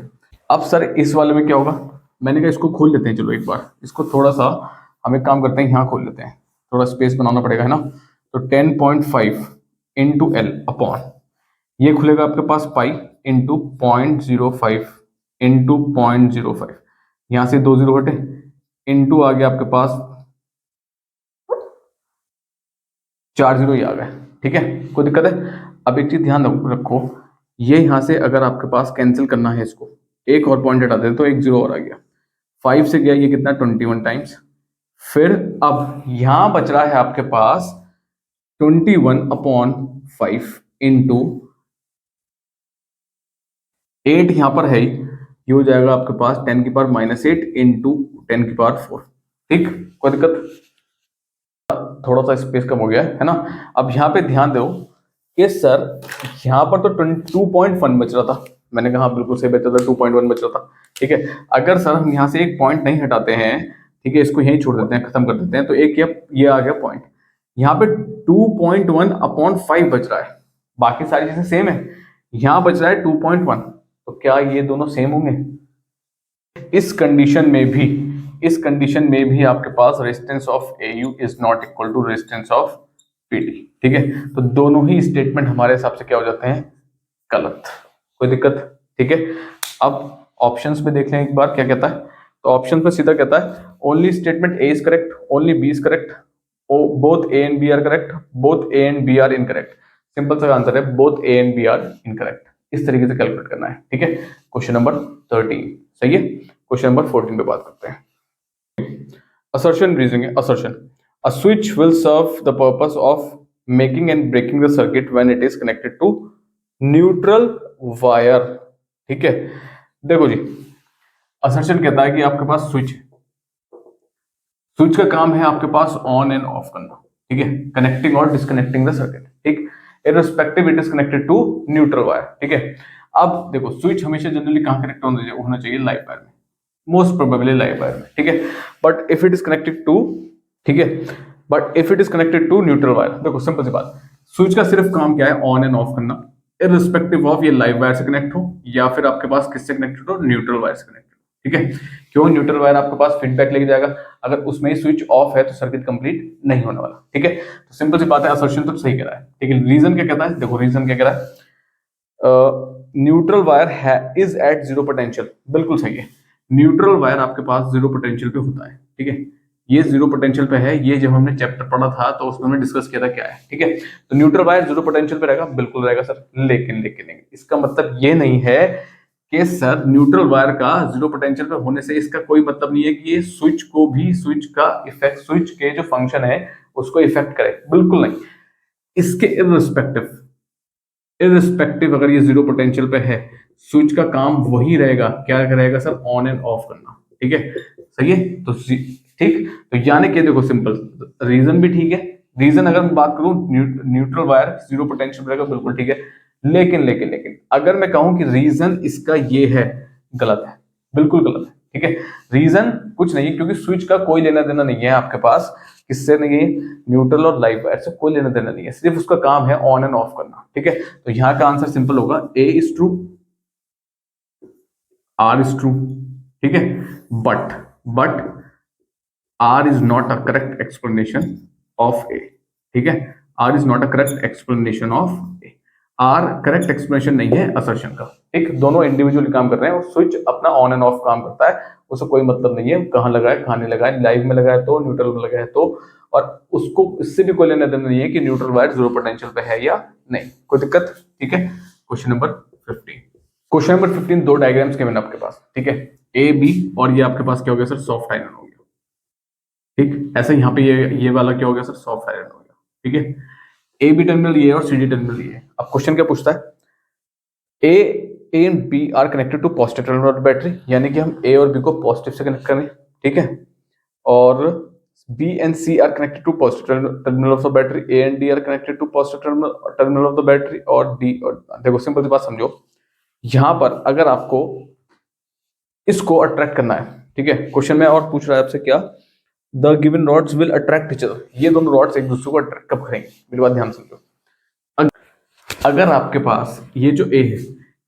अब सर इस वाले में क्या होगा, मैंने कहा इसको खोल लेते हैं, चलो एक बार इसको थोड़ा सा हम एक काम करते हैं, यहाँ खोल लेते हैं, थोड़ा स्पेस बनाना पड़ेगा, है ना। तो 10.5 इंटू एल अपॉन, ये खुलेगा आपके पास पाई इंटू 0.05 इंटू 0.05, यहां से 2 जीरो हटे, इंटू आ गया आपके पास 4 जीरो ही आ गए, ठीक है, कोई दिक्कत है। अब एक चीज ध्यान रखो, ये यहां से अगर आपके पास कैंसिल करना है इसको, एक और पॉइंट हटा दें तो एक जीरो और आ गया, 5 से गया ये कितना 21 टाइम्स, फिर अब यहां बच रहा है आपके पास 21/5 इंटू 8 यहां पर है, ये हो जाएगा आपके पास 10⁻⁻8 इंटू 10⁻4, ठीक, कोई दिक्कत। थोड़ा सा स्पेस कम हो गया है ना। अब यहाँ पे ध्यान दो कि सर यहाँ पर तो 2.1 बच रहा था, मैंने कहा बिल्कुल सही बचा था, 2.1 बच रहा था, ठीक है। अगर सर हम यहाँ से एक पॉइंट नहीं हटाते हैं, ठीक है, इसको यहीं छोड़ देते हैं, खत्म कर देते हैं, तो एक ये आ गया पॉइंट, यहाँ पे 2.1/5 बच रहा है, बाकी सारी चीजें सेम है, यहाँ बच रहा है 2.1, तो क्या ये दोनों सेम होंगे। इस कंडीशन में भी आपके पास resistance of AU is not equal to resistance of PD, ठीक है। तो दोनों ही स्टेटमेंट हमारे हिसाब से क्या हो जाते हैं, गलत, कोई दिक्कत, ठीक है। अब ऑप्शंस में देख लें एक बार क्या कहता है, तो ऑप्शन पे सीधा कहता है only statement A is correct, only B is correct, both A and B are correct, both A and B are incorrect. Simple सा आंसर है both A and B are incorrect. इस तरीके से कैलकुलेट करना है, ठीक है। क्वेश्चन नंबर 13 सही है। क्वेश्चन नंबर 14 पे बात करते हैं। Assertion reasoning. Assertion. A switch will serve the purpose of making and breaking the circuit when it is connected to neutral wire, ठीक है। देखो जी, assertion कहता है कि आपके पास स्विच का काम है आपके पास ऑन एंड ऑफ करना, ठीक है, कनेक्टिंग और डिस्कनेक्टिंग द सर्किट, ठीक, irrespective it is connected to neutral wire, ठीक है। अब देखो स्विच हमेशा जनरली कहां कनेक्ट होना चाहिए, लाइव वायर में, मोस्ट प्रोबेबली लाइव वायर में, ठीक है। But if it is connected to, ठीक है, but if it is connected to neutral wire, देखो सिंपल सी बात, स्विच का सिर्फ काम क्या है, ऑन एंड ऑफ करना, इररिस्पेक्टिव ऑफ ये लाइव वायर से कनेक्ट हो या फिर आपके पास किससे कनेक्टेड हो, न्यूट्रल वायर से कनेक्टेड हो, ठीक है। क्यों, न्यूट्रल वायर आपके पास फीडबैक लेके जाएगा, अगर उसमें स्विच ऑफ है तो सर्किट कंप्लीट नहीं होने वाला, ठीक है। तो सिंपल सी बात है, असर्शन तो सही कह रहा है, ठीक है। रीजन क्या कहता है, देखो रीजन क्या कह रहा है, neutral wire is at zero potential, बिल्कुल सही है। न्यूट्रल वायर आपके पास जीरो पोटेंशियल पे होता है, ठीक है, ये जीरो पोटेंशियल पे है, ये जब हमने चैप्टर पढ़ा था तो उसमें हमने डिस्कस किया था क्या है, ठीक है। तो न्यूट्रल वायर जीरो पोटेंशियल पे रहेगा, बिल्कुल रहेगा सर, लेकिन इसका मतलब ये नहीं है कि सर न्यूट्रल वायर का जीरो पोटेंशियल पे होने से इसका कोई मतलब नहीं है कि ये स्विच को भी, स्विच का इफेक्ट, स्विच के जो फंक्शन है उसको इफेक्ट करे, बिल्कुल नहीं। इसके इररिस्पेक्टिव अगर ये जीरो पोटेंशियल पे है, स्विच का काम वही रहेगा, क्या रहेगा सर, ऑन एंड ऑफ करना, ठीक है, सही है। तो ठीक, तो यानी कि देखो सिंपल, रीजन भी ठीक है, रीजन अगर मैं बात करूं न्यूट्रल वायर जीरो पोटेंशियल रहेगा, बिल्कुल ठीक है, लेकिन लेकिन लेकिन अगर मैं कहूं कि रीजन इसका ये है, गलत है, बिल्कुल गलत है, ठीक है। रीजन कुछ नहीं, क्योंकि स्विच का कोई लेना देना नहीं है आपके पास, किससे नहीं, न्यूट्रल और लाइव वायर से कोई लेना देना नहीं है, सिर्फ उसका काम है ऑन एंड ऑफ करना, ठीक है। तो यहाँ का आंसर सिंपल होगा, A is true, R is true, ठीक है, but R is not a correct explanation of A, ठीक है, R is not a correct explanation of A, R correct explanation नहीं है असर्शन का, ठीक, दोनों इंडिविजुअली काम कर रहे हैं और स्विच अपना ऑन एंड ऑफ काम करता है, उससे कोई मतलब नहीं है कहाँ लगाए कहाँ नहीं लगाए, लाइव में लगाए तो, न्यूट्रल में लगाए तो, और उसको इससे भी कोई लेना देना नहीं है कि न्यूट्रल वायर जीरो पोटेंशियल पे है या नहीं, कोई दिक्कत, ठीक है। क्वेश्चन नंबर 15, क्वेश्चन नंबर 15 दो डायग्राम्स के मैंने आपके पास, ठीक है, ए बी, और ये आपके पास क्या हो गया सर, सॉफ्ट आयरन हो गया, ठीक, ऐसे यहाँ पे ये वाला क्या हो गया सर, सॉफ्ट आयरन हो गया, ठीक है। ए बी टर्मिनल ये और सी डी टर्मिनल ये। अब क्वेश्चन क्या पूछता है, A and B are connected to positive terminal of battery, यानी कि हम ए और बी को पॉजिटिव से कनेक्ट करें, ठीक है, और B and C are connected to positive terminal of the battery, A and D are connected to positive terminal of the battery, और डी, और देखो सिंपल सी बात समझो, यहां पर अगर आपको इसको अट्रैक्ट करना है, ठीक है, क्वेश्चन में और पूछ रहा है आपसे क्या, the given rods will attract each other, ये दोनों रॉड्स एक दूसरे को अट्रैक्ट कब करेंगे, मेरी बात ध्यान समझो। अगर आपके पास ये जो ए है,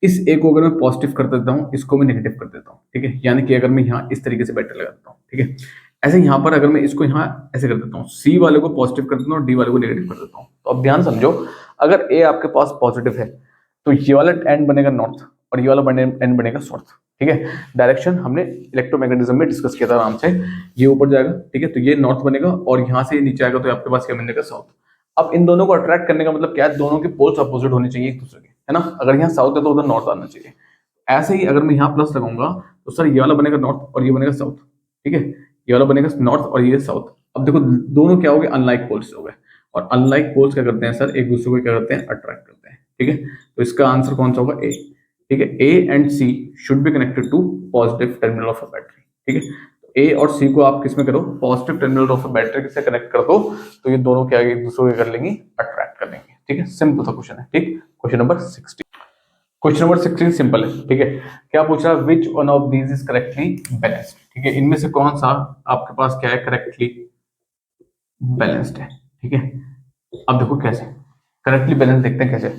इस ए को अगर मैं पॉजिटिव कर देता हूँ, इसको मैं नेगेटिव कर देता हूँ, ठीक है, यानी कि अगर मैं यहाँ इस तरीके से बैटरी लगा देता हूँ, ठीक है, ऐसे यहाँ पर अगर मैं इसको यहाँ ऐसे कर देता हूँ, सी वाले को पॉजिटिव कर देता हूँ और डी वाले को नेगेटिव कर देता हूँ, तो अब ध्यान समझो, अगर ए आपके पास पॉजिटिव है तो ये वाला एंड बनेगा नॉर्थ और ये वाला एंड बनेगा साउथ, ठीक है, डायरेक्शन हमने इलेक्ट्रोमैग्नेटिज्म में डिस्कस किया था आराम से, ये ऊपर जाएगा, ठीक है, तो ये नॉर्थ बनेगा और यहाँ से नीचे आएगा तो आपके पास क्या बनेगा, साउथ। अब इन दोनों को अट्रैक्ट करने का मतलब क्या है, दोनों के पोल्स अपोजिट होने चाहिए एक दूसरे के, है ना, अगर यहाँ साउथ है तो उधर नॉर्थ आना चाहिए। ऐसे ही अगर मैं यहाँ प्लस लगाऊंगा तो सर ये वाला बनेगा नॉर्थ और ये बनेगा साउथ, ठीक है, ये वाला बनेगा नॉर्थ और ये साउथ। अब देखो दोनों क्या हो गए, अनलाइक पोल्स हो गए, और अनलाइक पोल्स क्या करते हैं सर, एक दूसरे को क्या करते हैं, अट्रैक्ट करते हैं, ठीक है, तो इसका आंसर कौन सा होगा, ए, ठीक है, A and C should be connected to positive terminal of a battery, ठीक है, ए और सी को आप किसमें करो, positive terminal of a battery से कनेक्ट कर दो, तो ये दोनों क्या एक दूसरे को कर लेंगे, अट्रैक्ट कर लेंगे, ठीक है, सिंपल सा क्वेश्चन है, ठीक। Question number 16, question number 16 simple है, ठीक है, क्या पूछ रहा है, which one of these is correctly balanced, ठीक है, इनमें से कौन सा आपके पास क्या है, करेक्टली बैलेंस्ड है, ठीक है। अब देखो कैसे करेक्टली बैलेंस, देखते हैं कैसे,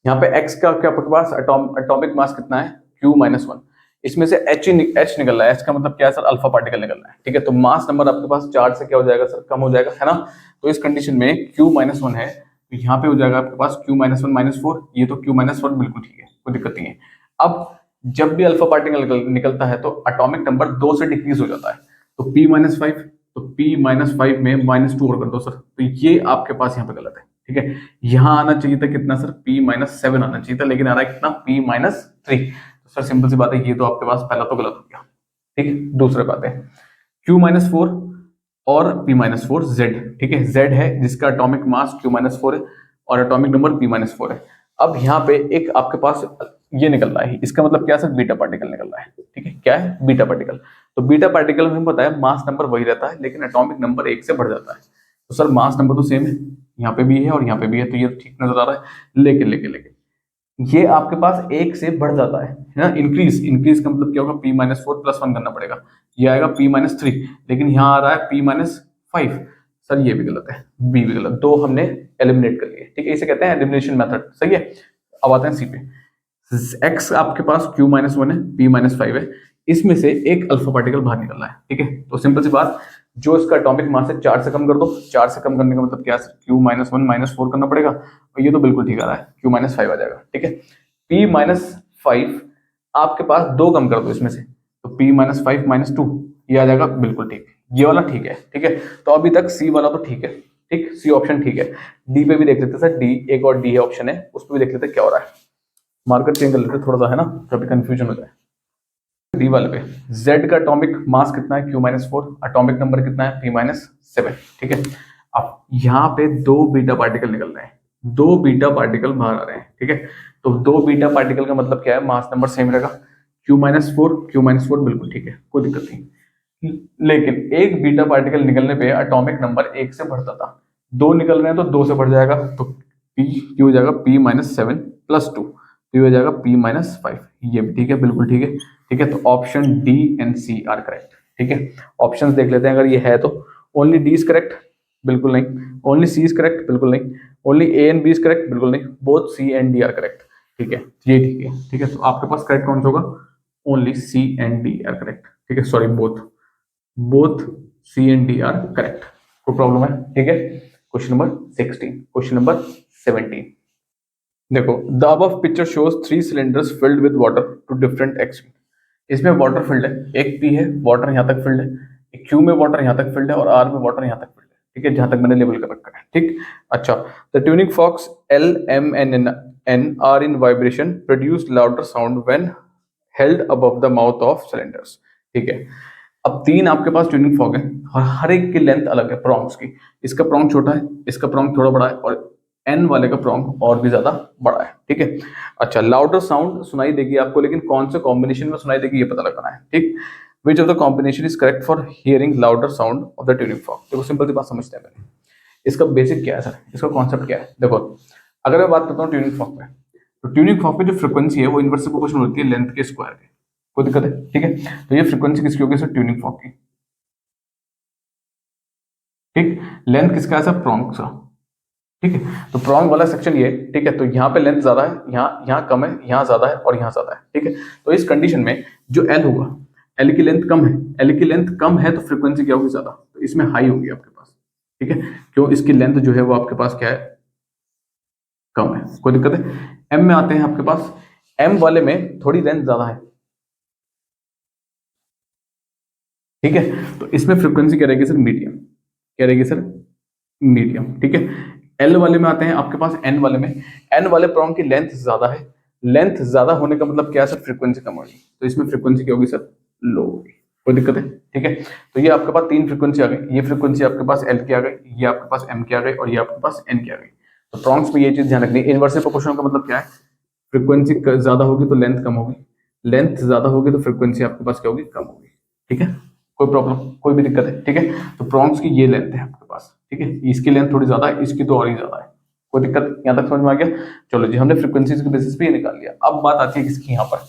यहाँ पे x का क्या आपके पास एटॉमिक मास कितना है, q-1, इसमें से h निकल रहा है, h का मतलब क्या है सर, अल्फा पार्टिकल निकल रहा है, ठीक है, तो मास नंबर आपके पास चार्ज से क्या हो जाएगा सर, कम हो जाएगा, है ना, तो इस कंडीशन में q-1 है, तो यहाँ पे हो जाएगा आपके पास q-1 -4, ये तो q-1 बिल्कुल ठीक है, कोई दिक्कत नहीं है। अब जब भी अल्फा पार्टिकल निकलता है तो एटॉमिक नंबर 2 से डिक्रीज हो जाता है, तो p-5, तो p-5 में -2 और कर दो सर, तो ये आपके पास यहाँ पे गलत है, ठीक है, यहाँ आना चाहिए था कितना सर, p-7 आना चाहिए था, लेकिन आ रहा है कितना, p-3, तो सर सिंपल सी बात है, ये तो आपके पास पहला तो गलत हो गया, ठीक है। दूसरी बात है q-4 और p-4 z, ठीक है, z है जिसका एटॉमिक मास q-4 है और एटॉमिक नंबर p-4 है। अब यहाँ पे एक आपके पास ये निकल रहा है, इसका मतलब क्या सर, बीटा पार्टिकल निकल रहा है, ठीक है, क्या है, बीटा पार्टिकल, तो बीटा पार्टिकल में पता है मास नंबर वही रहता है लेकिन एटॉमिक नंबर 1 से बढ़ जाता है, तो सर मास नंबर तो सेम है, यहाँ पे भी है और यहाँ पे भी है, तो ये ठीक नजर आ रहा है, लेकिन लेकिन लेकिन ये आपके पास 1 से बढ़ जाता है ना, इंक्रीज का मतलब क्या होगा, p-4 + 1 करना पड़ेगा, ये आएगा p-3, लेकिन यहाँ आ रहा है p-5, सर ये भी गलत है, बी भी गलत, दो हमने एलिमिनेट कर लिए, ठीक है, इसे कहते हैं एलिमिनेशन मेथड, सही है। अब आते हैं सी पे, x आपके पास q-1 है, p-5 है, इसमें से एक अल्फा पार्टिकल बाहर निकल रहा है, ठीक है, तो सिंपल सी बात, जो इसका एटॉमिक मास है 4 से कम कर दो, 4 से कम करने का मतलब क्या है, q-1 -4 करना पड़ेगा, और ये तो बिल्कुल ठीक आ रहा है, q-5 आ जाएगा, ठीक है, p-5 आपके पास 2 कम कर दो इसमें से, तो p-5 -2 ये आ जाएगा, बिल्कुल ठीक, ये वाला ठीक है, ठीक है, तो अभी तक सी वाला तो ठीक है, ठीक, सी ऑप्शन ठीक है, डी पे भी देख लेते सर, डी एक और डी है ऑप्शन है, उस पर भी देख लेते क्या हो रहा है, मार्कर चेंज कर लेते थोड़ा सा, है ना, कभी कंफ्यूजन हो जाए। डी वाले पे z का एटॉमिक मास कितना है, q-4, एटॉमिक नंबर कितना है, p-7, ठीक है। अब यहाँ पे 2 बीटा पार्टिकल निकल रहे हैं, 2 बीटा पार्टिकल बाहर आ रहे हैं, ठीक है, तो दो बीटा पार्टिकल का मतलब क्या है, मास नंबर सेम रहेगा, Q-4 बिल्कुल ठीक है, कोई दिक्कत नहीं। लेकिन एक बीटा पार्टिकल निकलने पे एटॉमिक नंबर 1 से बढ़ता था, दो निकल रहे हैं तो 2 से बढ़ जाएगा, तो P हो जाएगा P-7 + 2, तो हो जाएगा P-5। ये भी ठीक है, बिल्कुल ठीक है। ठीक है, तो option D and C are correct. ठीक है, ऑप्शंस देख लेते हैं, अगर ये है तो ओनली डी इज करेक्ट, बिल्कुल नहीं। ओनली सी इज करेक्ट, बिल्कुल नहीं। Only A and B is correct, बिल्कुल नहीं। Both C and D are correct. ठीक है, ये ठीक है। ठीक है, तो आपके पास करेक्ट कौन सा होगा, only C and D are correct. ठीक है, sorry, both both C and D are correct, कोई प्रॉब्लम है। ठीक है, क्वेश्चन नंबर 16, क्वेश्चन नंबर 17 देखो, the above picture shows 3 cylinders filled with water to different extent. इसमें वाटर फिल्ड है, एक पी है, वाटर यहाँ तक फिल्ड है, एक क्यू में वाटर यहाँ तक फिल्ड है, और आर में वाटर यहाँ तक फिल्ड है। ठीक है, जहां तक मैंने लेबल कर रखा है। ठीक, अच्छा, the tuning forks L M N R in vibration produce louder sound when held above the mouth of cylinders. ठीक है, अब 3 आपके पास ट्यूनिंग फॉग है और हर एक की लेंथ अलग है प्रॉन्ग्स की। इसका प्रॉन्ग छोटा है, इसका प्रॉन्ग थोड़ा बड़ा है, और एन वाले का प्रॉन्ग और भी ज्यादा बड़ा है। ठीक है, अच्छा, लाउडर साउंड सुनाई देगी आपको, लेकिन कौन से कॉम्बिनेशन में सुनाई देगी ये पता लगाना है। ठीक, विच of the combination is correct for hearing louder sound of the tuning fog. देखो, सिंपल सी बात समझते हैं पहले, इसका बेसिक क्या है सर, इसका कॉन्सेप्ट क्या है। देखो, अगर मैं बात करता हूँ ट्यूनिंग फॉग में, तो ट्यूनिंग फॉग में जो फ्रिक्वेंसी है वो इनवर्सली प्रोपोर्शनल होती है लेंथ के स्क्वायर के। कोई दिक्कत है। ठीक है, तो ये फ्रिक्वेंसी किसकी होगी सर, ट्यूनिंग फॉग की। ठीक, लेंथ किसका है सर, प्रॉन्ग का। ठीक है, तो प्रॉन्ग वाला सेक्शन ये। ठीक है, तो यहाँ पे लेंथ ज्यादा है, यहाँ कम है, यहाँ ज्यादा है, और यहाँ ज्यादा है। ठीक है, तो इस कंडीशन में जो एल होगा, एल की लेंथ कम है, एल की लेंथ कम है तो फ्रिक्वेंसी क्या होगी, ज्यादा, तो इसमें हाई होगी आपके पास। ठीक है, क्यों, इसकी लेंथ जो है वो आपके पास क्या है, कम है। कोई दिक्कत है। एम में आते हैं आपके पास, एम वाले में थोड़ी लेंथ ज्यादा है। ठीक है, तो इसमें फ्रिक्वेंसी क्या रहेगी सर, मीडियम। क्या रहेगी सर, मीडियम। ठीक है, एल वाले में आते हैं आपके पास, एन वाले में, एन वाले प्रॉन्ग की लेंथ ज्यादा है। लेंथ ज्यादा होने का मतलब क्या है सर, फ्रीक्वेंसी कम होगी, तो इसमें फ्रीक्वेंसी क्या होगी सर, लो होगी। कोई दिक्कत है। ठीक है, तो ये आपके पास 3 फ्रीक्वेंसी आ गई, ये फ्रीक्वेंसी आपके पास एल की आ गई, ये आपके पास एम की आ गई, और ये आपके पास एन की आ गई। तो प्रॉन्ग्स में ये चीज ध्यान रखनी है। इनवर्सली प्रोपोर्शनल का मतलब क्या है, फ्रीक्वेंसी ज्यादा होगी तो लेंथ कम होगी, लेंथ ज्यादा होगी तो फ्रीक्वेंसी आपके पास क्या होगी, कम होगी। ठीक है, कोई प्रॉब्लम, कोई भी दिक्कत है। ठीक है, तो प्रॉन्ग्स की ये लेंथ है आपके पास। ठीक है, इसकी लेंथ थोड़ी ज्यादा है, इसकी तो और ही ज्यादा है। कोई दिक्कत, यहाँ तक समझ में आ गया। चलो जी, हमने फ्रीक्वेंसीज के बेसिस पे ये निकाल लिया। अब बात आती है किसकी, यहाँ पर।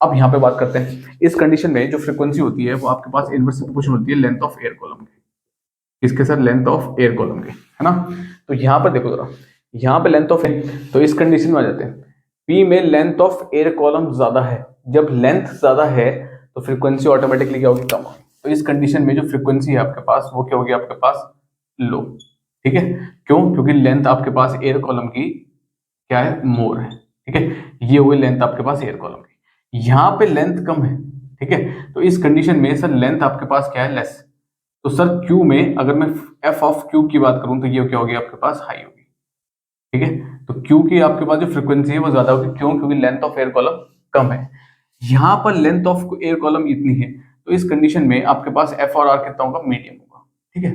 अब यहाँ पे बात करते हैं, इस कंडीशन में जो फ्रीक्वेंसी होती है वो आपके पास इनवर्स प्रोपोर्शन होती है लेंथ ऑफ एयर कॉलम की। किसके sir, length of air column की, है ना। तो यहाँ पर देखो जरा, यहाँ पे लेंथ ऑफ एयर, तो इस कंडीशन में आ जाते हैं, पी में लेंथ ऑफ एयर कॉलम ज्यादा है। जब लेंथ ज्यादा है तो फ्रीक्वेंसी ऑटोमेटिकली क्या होगी, कम होगी। तो इस कंडीशन में जो फ्रीक्वेंसी है आपके पास वो क्या होगी, आपके पास लो। ठीक है, क्यों, क्योंकि लेंथ आपके पास एयर कॉलम की क्या है, मोर है। ठीक है, ये हुई लेंथ आपके पास एयर कॉलम की, यहाँ पे लेंथ कम है। ठीक है, तो इस कंडीशन में सर लेंथ आपके पास क्या है, लेस। तो सर क्यू में अगर मैं एफ ऑफ क्यू की बात करूं तो ये क्या होगी आपके पास, हाई होगी। ठीक है, तो क्यू की आपके पास जो फ्रीक्वेंसी है वो ज्यादा होगी, क्यों, क्योंकि लेंथ ऑफ एयर कॉलम कम है। यहाँ पर लेंथ ऑफ एयर कॉलम इतनी है, तो इस कंडीशन में आपके पास एफ और आर कितना होगा, मीडियम होगा। ठीक है,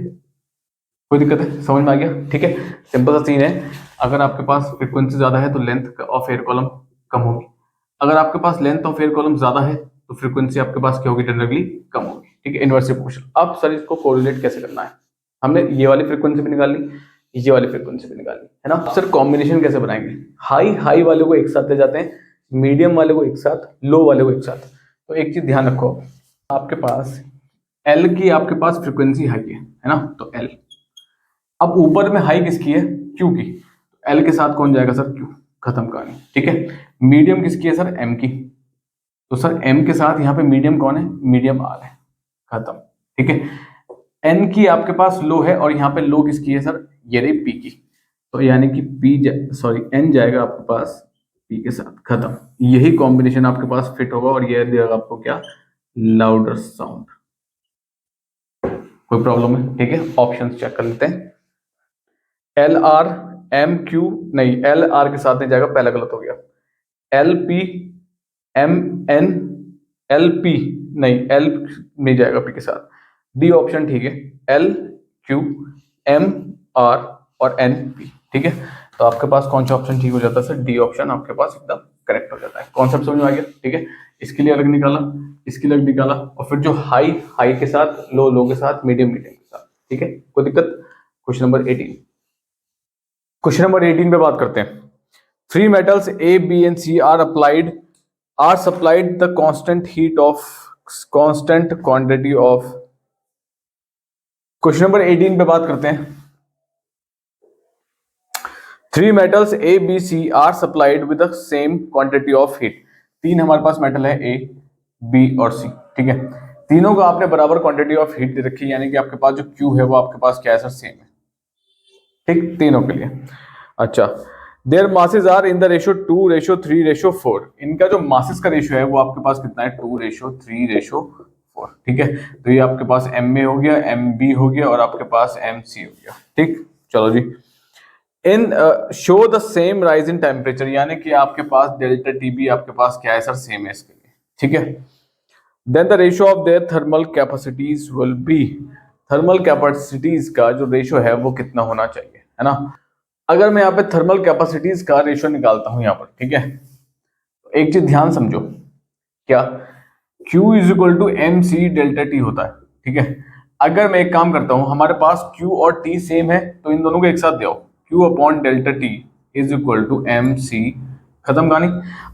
कोई दिक्कत है, समझ में आ गया। ठीक है, सिंपल सा सीन है। अगर आपके पास फ्रीक्वेंसी ज्यादा है तो लेंथ ऑफ एयर कॉलम कम होगी, अगर आपके पास लेंथ ऑफ एयर कॉलम ज्यादा है तो फ्रीक्वेंसी आपके पास क्या होगी, जनरली कम होगी। ठीक है, इनवर्सली प्रोपोर्शनल। अब सर इसको कोरिलेट कैसे करना है, हमने ये वाली फ्रीक्वेंसी भी निकाल ली, ये वाली फ्रीक्वेंसी भी निकाल ली, है ना। अब सर कॉम्बिनेशन कैसे बनाएंगे, हाई हाई वाले को एक साथ ले जाते हैं, मीडियम वाले को एक साथ, लो वाले को एक साथ। तो एक चीज ध्यान रखो, आपके पास एल की आपके पास फ्रीक्वेंसी हाई है ना, तो एल। अब ऊपर में हाई किसकी है, क्यू की, एल के साथ कौन जाएगा सर, क्यू, खत्म कहानी। ठीक है, मीडियम किसकी है सर, एम की, तो सर एम के साथ यहाँ पे मीडियम कौन है, मीडियम आर है, खत्म। ठीक है, एन की आपके पास लो है और यहाँ पे लो किसकी है सर, ये रही पी की, तो यानी कि सॉरी एन जाएगा आपके पास पी के साथ, खत्म। यही कॉम्बिनेशन आपके पास फिट होगा और ये देगा आपको क्या, लाउडर साउंड। कोई प्रॉब्लम है। ठीक है, ऑप्शन चेक कर लेते हैं, एल आर एम क्यू, नहीं एल आर के साथ नहीं जाएगा, पहला गलत हो गया, L P M N, L P नहीं, एल नहीं जाएगा पी के साथ, डी ऑप्शन ठीक है, एल क्यू एम आर और एन पी। ठीक है, तो आपके पास कौन सा ऑप्शन ठीक हो जाता है सर? डी ऑप्शन आपके पास एकदम करेक्ट हो जाता है। कॉन्सेप्ट समझ में आ गया? ठीक है, इसके लिए अलग निकाला, इसके लिए अलग निकाला, और फिर जो हाई हाई के साथ, लो लो के साथ, मीडियम मीडियम के साथ। ठीक है, कोई दिक्कत? क्वेश्चन नंबर 18, क्वेश्चन नंबर 18 पे बात करते हैं। Three metals A B and C are supplied the constant heat of constant quantity of. Question number 18 पे बात करते हैं। Three metals A B C are supplied with the same quantity of heat. तीन हमारे पास मेटल है, ए बी और सी। ठीक है, तीनों को आपने बराबर क्वांटिटी ऑफ हीट दे रखी है, यानी कि आपके पास जो क्यू है वो आपके पास क्या है सर? सेम है। ठीक, तीनों के लिए। अच्छा, their masses are in the ratio 2:3:4। इनका जो मासेस का रेशियो है वो आपके पास कितना है? 2:3:4। ठीक है, तो ये आपके पास एम ए हो गया, एम बी हो गया, और आपके पास एम सी हो गया। ठीक, चलो जी। In show the same rise in temperature, यानी कि आपके पास डेल्टा टी बी आपके पास क्या है सर? सेम है इसके लिए। ठीक है, then the ratio of their thermal capacities will be. Thermal capacities का जो रेशियो है वो कितना होना चाहिए, है ना? अगर मैं यहाँ पे थर्मल कैपेसिटीज का रेशियो निकालता हूं यहाँ पर, ठीक है, तो एक चीज ध्यान समझो, क्या Q is equal to M C delta T होता है। ठीक है, अगर मैं एक काम करता हूं, हमारे पास Q और T सेम है, तो इन दोनों को एक साथ दे आओ, Q upon delta T is equal to M C, खत्म कहानी।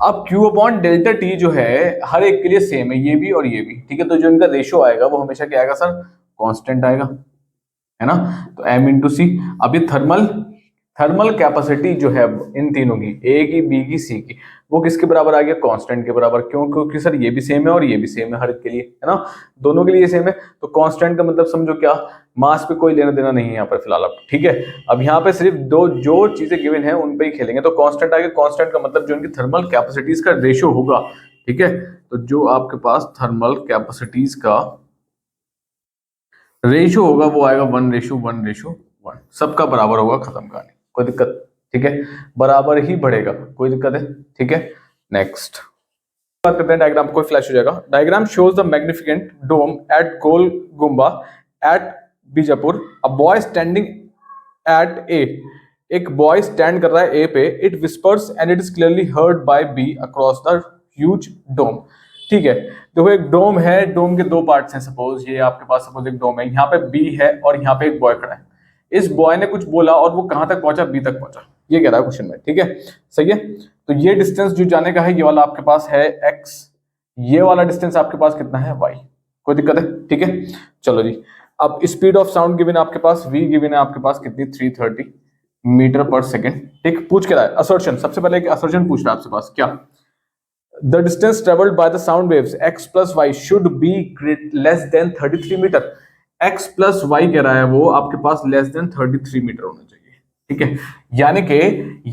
अब Q अपॉन डेल्टा टी जो है हर एक के लिए सेम है, ये भी और ये भी। ठीक है, तो जो इनका रेशियो आएगा वो हमेशा क्या आएगा सर? कांस्टेंट आएगा, है ना? तो m इंटू सी। अब ये थर्मल कैपेसिटी जो है इन तीनों की, ए की, बी की, सी की, वो किसके बराबर आ गया? कांस्टेंट के बराबर। क्यों? क्योंकि सर ये भी सेम है और ये भी सेम है हर एक के लिए, है ना? दोनों के लिए सेम है, तो कांस्टेंट का मतलब समझो क्या? मास पे कोई लेना देना नहीं है यहाँ पर फिलहाल अब। ठीक है, अब यहाँ पे सिर्फ दो जो चीजें गिवन है उन पे ही खेलेंगे। तो कांस्टेंट आ गया, कांस्टेंट का मतलब जो इनकी थर्मल कैपेसिटीज का रेशियो होगा। ठीक है, तो जो आपके पास थर्मल कैपेसिटीज का रेशियो होगा वो आएगा 1:1:1, सबका बराबर होगा, खत्म कहानी, कोई दिक्कत? ठीक है, बराबर ही बढ़ेगा, कोई दिक्कत है? ठीक है, नेक्स्ट बात करते हैं डायग्राम, कोई फ्लैश हो जाएगा। Diagram shows the magnificent dome at Gol Gumbaz at Bijapur. A boy standing at A, एक बॉय स्टैंड कर रहा है ए पे। It whispers and it is clearly heard by B across the huge dome. ठीक है, देखो एक डोम है, डोम के दो पार्ट्स हैं। सपोज ये आपके पास सपोज एक डोम है, यहाँ पे बी है और यहाँ पे एक बॉय खड़ा है। इस बॉय ने कुछ बोला और वो कहां तक पहुंचा? बी तक पहुंचा, ये कह रहा है क्वेश्चन में। ठीक है, सही है। तो ये डिस्टेंस जो जाने का है ये वाला आपके पास है x, ये वाला डिस्टेंस आपके पास कितना है? y। कोई दिक्कत है? ठीक है, चलो जी। अब स्पीड ऑफ साउंड गिवन है आपके पास, v गिवन है आपके पास कितनी? 330 मीटर पर सेकेंड। ठीक, पूछ के रहा है असर्शन, सबसे पहले एक असर्शन पूछ रहा है आपसे पास, क्या? The distance traveled by the sound waves x plus y should be less than 33 metre. x plus y कह रहा है वो आपके पास less than 33 मीटर होना चाहिए। ठीक है, यानी कि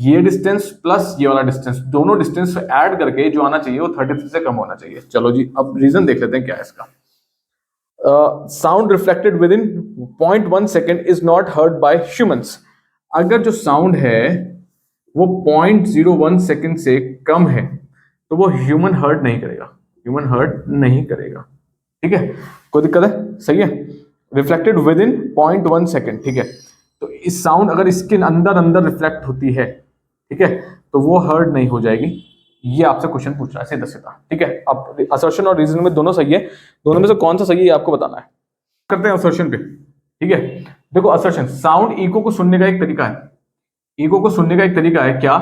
ये डिस्टेंस प्लस ये वाला डिस्टेंस, दोनों डिस्टेंस ऐड करके जो आना चाहिए वो 33 से कम होना चाहिए। चलो जी, अब रीजन देख लेते हैं क्या है इसका। Sound reflected with in 0.1 second is not heard by humans. अगर जो साउंड है वो 0.01 सेकेंड से कम है तो वो ह्यूमन हर्ट नहीं करेगा, ह्यूमन हर्ट नहीं करेगा। ठीक है, कोई दिक्कत है? सही है, रिफ्लेक्टेड विद इन 0.1 सेकेंड। ठीक है, तो इस साउंड अगर इसके अंदर अंदर रिफ्लेक्ट होती है, ठीक है, तो वो हर्ट नहीं हो जाएगी। ये आपसे क्वेश्चन पूछ रहा है सीधा सीधा। ठीक है, अब असर्शन और रीजन में दोनों सही है, दोनों में से कौन सा सही है ये आपको बताना है। करते हैं असर्शन पे। ठीक है, देखो असर्शन, साउंड इको को सुनने का एक तरीका है, इको को सुनने का एक तरीका है क्या?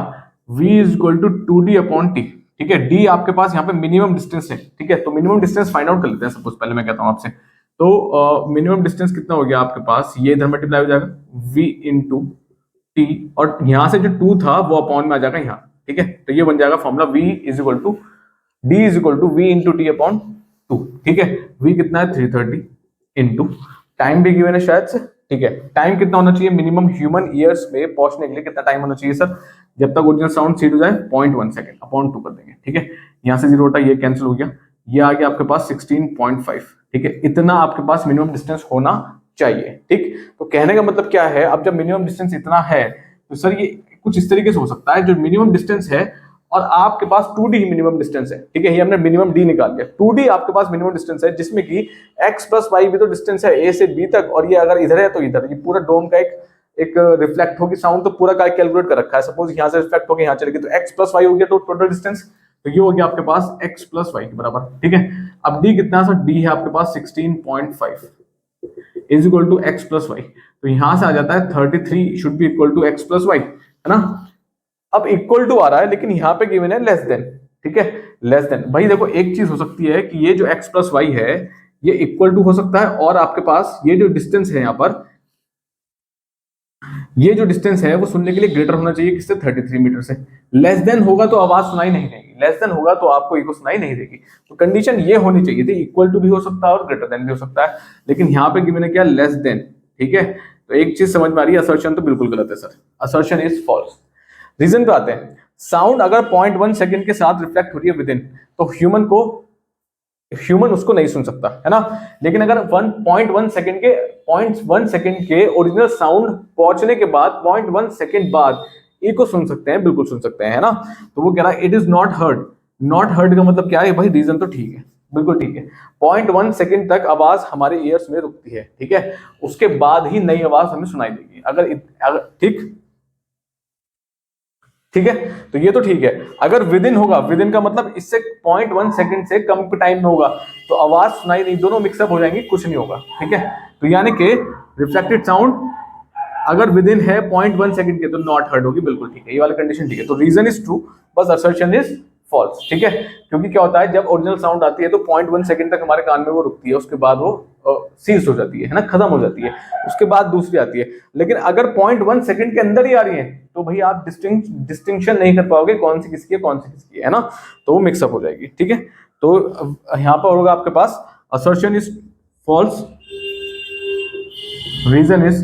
v is equal to 2d/t। ठीक है, d आपके पास यहाँ पे मिनिमम डिस्टेंस है। ठीक है, तो मिनिमम डिस्टेंस फाइंड आउट कर लेते हैं। सपोज पहले मैं कहता हूँ आपसे, तो मिनिमम डिस्टेंस कितना हो गया आपके पास? ये इधर मल्टीप्लाई हो जाएगा v इंटू टी, और यहाँ से जो 2 था वो अपॉन में आ जाएगा यहाँ। ठीक है, तो ये बन जाएगा formula v is equal to d is equal to v into T upon 2। ठीक है, v कितना है? 330 इंटू टाइम भी गिवन है शायद से। ठीक है, टाइम कितना होना चाहिए मिनिमम ह्यूमन ईयर्स में पहुंचने के लिए? कितना टाइम होना चाहिए सर? जब तक ओरिजिनल साउंड सीड हो जाए 0.1 सेकंड अपॉन 2 कर देंगे। ठीक है, यहाँ से 0 होता है, ये कैंसिल हो गया, ये आ गया आपके पास 16.5। ठीक है, इतना आपके पास मिनिमम डिस्टेंस होना चाहिए। ठीक, तो कहने का मतलब क्या है? अब जब मिनिमम डिस्टेंस इतना है तो सर ये कुछ इस तरीके से हो सकता है, जो मिनिमम डिस्टेंस है और आपके पास 2d ही मिनिमम डिस्टेंस है। ठीक है, ये हमने मिनिमम d निकाल लिया, 2d आपके पास मिनिमम डिस्टेंस है, जिसमें कि x प्लस y भी तो डिस्टेंस है a से b तक, और ये अगर इधर है तो इधर, ये पूरा डोम का एक एक रिफ्लेक्ट होगी साउंड, तो पूरा का कैलकुलेट कर रखा है। सपोज यहाँ से रिफ्लेक्ट होगी यहाँ चलेगी, तो x प्लस वाई हो गया तो टोटल डिस्टेंस, तो ये हो गया आपके पास x प्लस वाई के बराबर, ठीक है। अब d कितना सर, d है आपके पास 16.5 is equal to x plus Y, तो यहां से आ जाता है 33 should be equal to x plus Y, है ना। अब इक्वल टू आ रहा है लेकिन यहाँ पे गिवन है लेस देन, ठीक है, लेस देन। भाई देखो एक चीज हो सकती है कि ये जो x प्लस वाई है ये इक्वल टू हो सकता है, और आपके पास ये जो डिस्टेंस है यहाँ पर, ये जो डिस्टेंस है वो सुनने के लिए ग्रेटर होना चाहिए किससे, 33 मीटर से। लेस देन होगा तो आवाज सुनाई नहीं देगी, लेस देन होगा तो आपको इको सुनाई नहीं देगी। तो कंडीशन ये होनी चाहिए थी, इक्वल टू भी हो सकता है और ग्रेटर देन भी हो सकता है, लेकिन यहाँ पे गिवन है क्या, लेस देन, ठीक है। तो एक चीज समझ में आ रही है, असर्शन तो बिल्कुल गलत है sir, assertion is false. Reason पे आते हैं, साउंड अगर 0.1 सेकंड के साथ रिफ्लेक्ट हो रही है विद इन, तो ह्यूमन उसको नहीं सुन सकता, है ना। लेकिन अगर 1.1 सेकंड के ओरिजिनल साउंड पहुंचने के बाद 0.1 सेकंड बाद इको सुन सकते हैं, बिल्कुल सुन सकते हैं, है ना। तो वो कह रहा है it is not heard, not heard का मतलब क्या है भाई, रीजन तो ठीक है, बिल्कुल ठीक है। 0.1 सेकंड तक आवाज हमारे ईयर्स में रुकती है, ठीक है, उसके बाद ही नई आवाज हमें सुनाई देगी। अगर ठीक है, तो ये तो ठीक है। अगर विद इन होगा, विद इन का मतलब इससे 0.1 सेकंड से कम के टाइम में होगा, तो आवाज सुनाई नहीं, दोनों मिक्सअप हो जाएंगी, कुछ नहीं होगा, ठीक है। तो यानी कि रिफ्लेक्टेड साउंड अगर विद इन है 0.1 सेकंड के तो नॉट हर्ड होगी, बिल्कुल ठीक है, ये वाली कंडीशन ठीक है। तो रीजन इज ट्रू, बस असर्शन इज फॉल्स, ठीक है। क्योंकि क्या होता है, जब ओरिजिनल साउंड आती है तो 0.1 सेकंड तक हमारे कान में वो रुकती है, उसके बाद वो सीज हो जाती है ना, खत्म हो जाती है, उसके बाद दूसरी आती है। लेकिन अगर 0.1 सेकंड के अंदर ही आ रही है तो भाई आप डिस्टिंक्शन नहीं कर पाओगे कौन सी किसकी है कौन सी किसकी है ना, तो वो मिक्सअप हो जाएगी, ठीक है। तो यहां पर होगा आपके पास assertion is false, reason is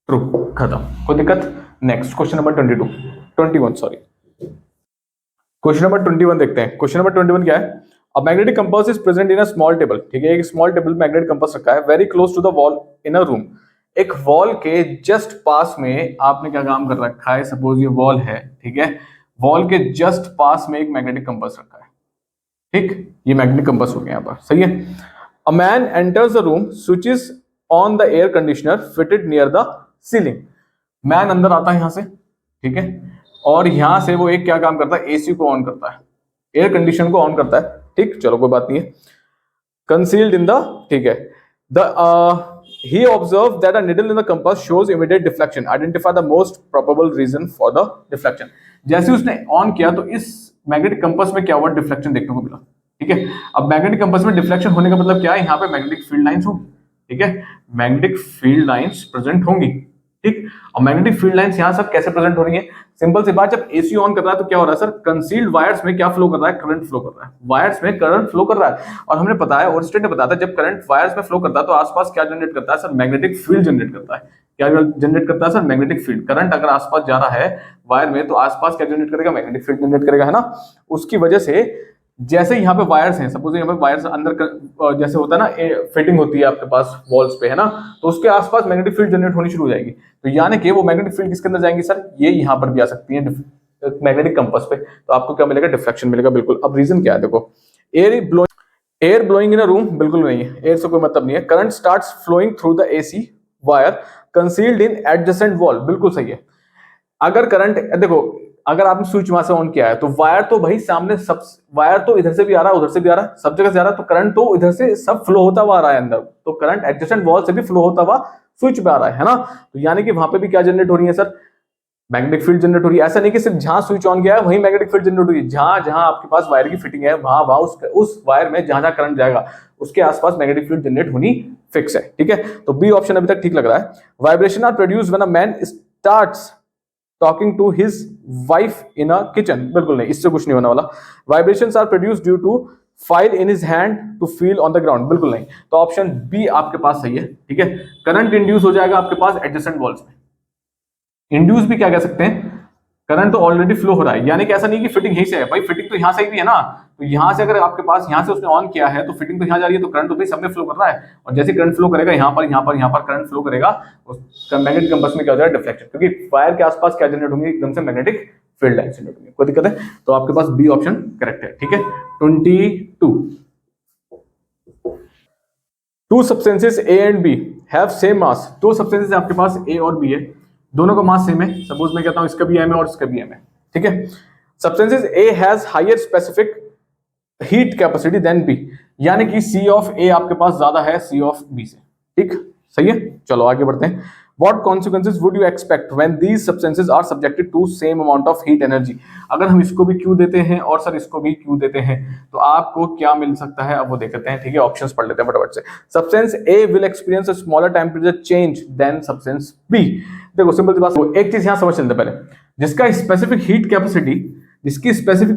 true, खत्म, कोई दिक्कत। Next question number 21 sorry, question number 21 देखते हैं। क्वेश्चन नंबर 21 क्या है, a magnetic compass is present in a small table, ठीक है, एक स्मॉल टेबल मैग्नेटिक कंपास रखा है, very close to the wall in a room. एक वॉल के जस्ट पास में आपने क्या काम कर रखा है, सपोज ये वॉल है, ठीक है, वॉल के जस्ट पास में एक मैग्नेटिक कंपास रखा है, ठीक, ये मैग्नेटिक कंपास हो गया यहाँ पर, सही है। A man enters the room, switches on the air conditioner fitted near the ceiling. Man अंदर आता है यहां से, ठीक है, और यहां से वो एक क्या काम करता है, एसी को ऑन करता है, एयर कंडीशन को ऑन करता है, ठीक, चलो कोई बात नहीं है। कंसील्ड इन द, ठीक है, the he observed that a needle in the compass shows immediate deflection, identify the most probable reason for the deflection। जैसे उसने ऑन किया तो इस मैग्नेटिक कंपास में क्या हुआ, डिफ्लेक्शन देखने को मिला, ठीक है। अब मैग्नेटिक कंपास में डिफ्लेक्शन होने का मतलब क्या है, यहाँ पे मैग्नेटिक फील्ड लाइंस होंगी, ठीक है, मैग्नेटिक फील्ड लाइंस प्रेजेंट होंगी, ठीक। और मैग्नेटिक फील्ड लाइंस यहाँ सब कैसे प्रेजेंट हो रही है, सिंपल सी बात, जब एसी ऑन कर रहा है तो क्या हो रहा है सर, कंसील्ड वायर्स में क्या फ्लो कर रहा है, करंट फ्लो कर रहा है, वायर्स में करंट फ्लो कर रहा है। और हमने बताया, और स्टेट ने बताया था, जब करंट वायर्स में फ्लो करता है तो आसपास क्या जनरेट करता है सर, मैग्नेटिक फील्ड जनरेट करता है। क्या जनरेट करता है सर, मैग्नेटिक फील्ड। करंट अगर आसपास जा रहा है वायर में तो आसपास क्या जनरेट करेगा, मैग्नेटिक फील्ड जनरेट करेगा, है ना। उसकी वजह से जैसे यहाँ पे वायर्स हैं, सपोज यहाँ पे वायर्स अंदर जैसे होता है ना, फिटिंग होती है आपके पास वॉल्स पे, है ना, तो उसके आसपास मैग्नेटिक फील्ड जनरेट होनी शुरू हो जाएगी। तो यानी कि वो मैग्नेटिक फील्ड किसके अंदर जाएंगी सर, ये यहाँ पर भी आ सकती है मैग्नेटिक कंपास पे, तो आपको क्या मिलेगा, डिफ्लेक्शन मिलेगा, बिल्कुल। अब रीजन क्या है, देखो, air blowing in a room, बिल्कुल नहीं है, एयर से कोई मतलब नहीं है। Current starts flowing through the AC wire concealed in adjacent wall, बिल्कुल सही है। अगर करंट देखो, अगर आपने स्विच वहां से ऑन किया है तो वायर तो भाई सामने सब, वायर तो इधर से भी आ रहा है उधर से भी आ रहा है, सब जगह से आ रहा है, तो करंट तो इधर से सब फ्लो होता हुआ आ रहा है अंदर, तो करंट एडजेसेंट वॉल से भी फ्लो होता हुआ स्विच पे आ रहा है ना। तो यानी कि वहां पे भी क्या जनरेट हो रही है सर, मैग्नेटिक फील्ड जनरेट हो रही है। ऐसा नहीं कि सिर्फ जहां स्विच ऑन किया है वहीं मैग्नेटिक फील्ड जनरेट हो रही है, जहां जहां आपके पास वायर की फिटिंग है वहां वहां उस वायर में जहां जहां करंट जाएगा उसके आसपास मैग्नेटिक फील्ड जनरेट होनी फिक्स है, ठीक है। तो बी ऑप्शन अभी तक ठीक लग रहा है। Vibration are produce when a man starts talking to his wife in a kitchen, बिल्कुल नहीं, इससे कुछ नहीं होने वाला। Vibrations are produced due to file in his hand to feel on the ground, बिल्कुल नहीं। तो ऑप्शन बी आपके पास सही है, ठीक है। करंट इंड्यूस हो जाएगा आपके पास एडजेसेंट वॉल्स में। इंड्यूस भी क्या कह सकते हैं, करंट तो ऑलरेडी फ्लो हो रहा है, यानी कि ऐसा नहीं कि फिटिंग यहीं से है, भाई फिटिंग तो यहां से भी है ना, तो यहां से अगर आपके पास यहां से उसने ऑन किया है तो फिटिंग तो यहां जा रही है, तो करंट तो भाई सब में फ्लो कर रहा है, और जैसे करंट फ्लो करेगा यहाँ पर करंट फ्लो करेगा, उसका मैग्नेटिक कंपास में क्या हो जाएगा, डिफ्लेक्शन, क्योंकि वायर के आसपास क्या जनरेट होंगे, एकदम से मैग्नेटिक फील्ड लाइन जनरेट होंगे। कोई दिक्कत है, तो आपके पास बी ऑप्शन करेक्ट है, ठीक है। 22 two substances A and B have same mass, दो सब्सटेंसेस आपके पास ए और बी है, दोनों का मास सेम है। सपोज मैं कहता हूं इसका भी एम है और इसका भी एम है, ठीक है। Substances A has higher specific heat capacity than B, यानी कि सी ऑफ ए आपके पास ज्यादा है सी ऑफ बी से, ठीक, सही है। चलो आगे बढ़ते हैं। What consequences would you expect when these substances are subjected to same amount of heat energy? अगर हम इसको भी Q देते हैं और सर इसको भी Q देते हैं तो आपको क्या मिल सकता है, अब वो देखते हैं, ठीक है। ऑप्शंस पढ़ लेते हैं फटाफट से। Substance A will experience a smaller temperature change than substance B। देखो सिंपल सी बात, एक चीज यहाँ समझ लेते पहले, जिसकी स्पेसिफिक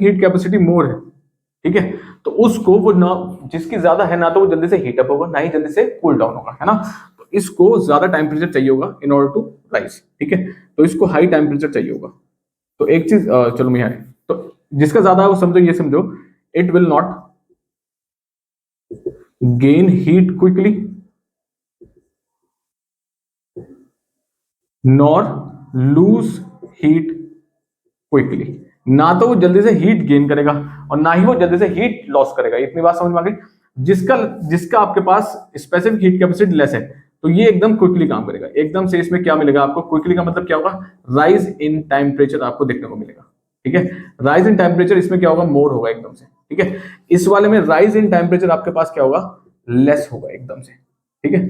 हीट कैपेसिटी मोर है, ठीक है, तो उसको वो ना, जिसकी ज्यादा है ना तो वो जल्दी से हीट अप होगा ना ही जल्दी से कूल डाउन होगा, है ना। इसको ज्यादा टेम्परेचर चाहिए होगा इन ऑर्डर टू राइज, ठीक है, तो इसको हाई टेम्परेचर चाहिए होगा। तो एक चीज चलो मैं तो जिसका ज्यादा है वो समझो, ये समझो, it will not gain heat quickly nor lose heat quickly, ना तो वो जल्दी से हीट गेन करेगा और ना ही वो जल्दी से हीट लॉस करेगा। इतनी बात समझ में आ गई। जिसका आपके पास स्पेसिफिक हीट कैपेसिटी लेस है तो ये एकदम क्विकली काम करेगा। एकदम से इसमें क्या मिलेगा आपको, क्विकली का मतलब क्या होगा, राइज इन टेम्परेचर आपको देखने को मिलेगा, ठीक है। राइज इन टेम्परेचर इसमें क्या होगा, मोर होगा एकदम से, ठीक है। इस वाले में राइज इन टेम्परेचर आपके पास क्या होगा, लेस होगा एकदम से, ठीक है,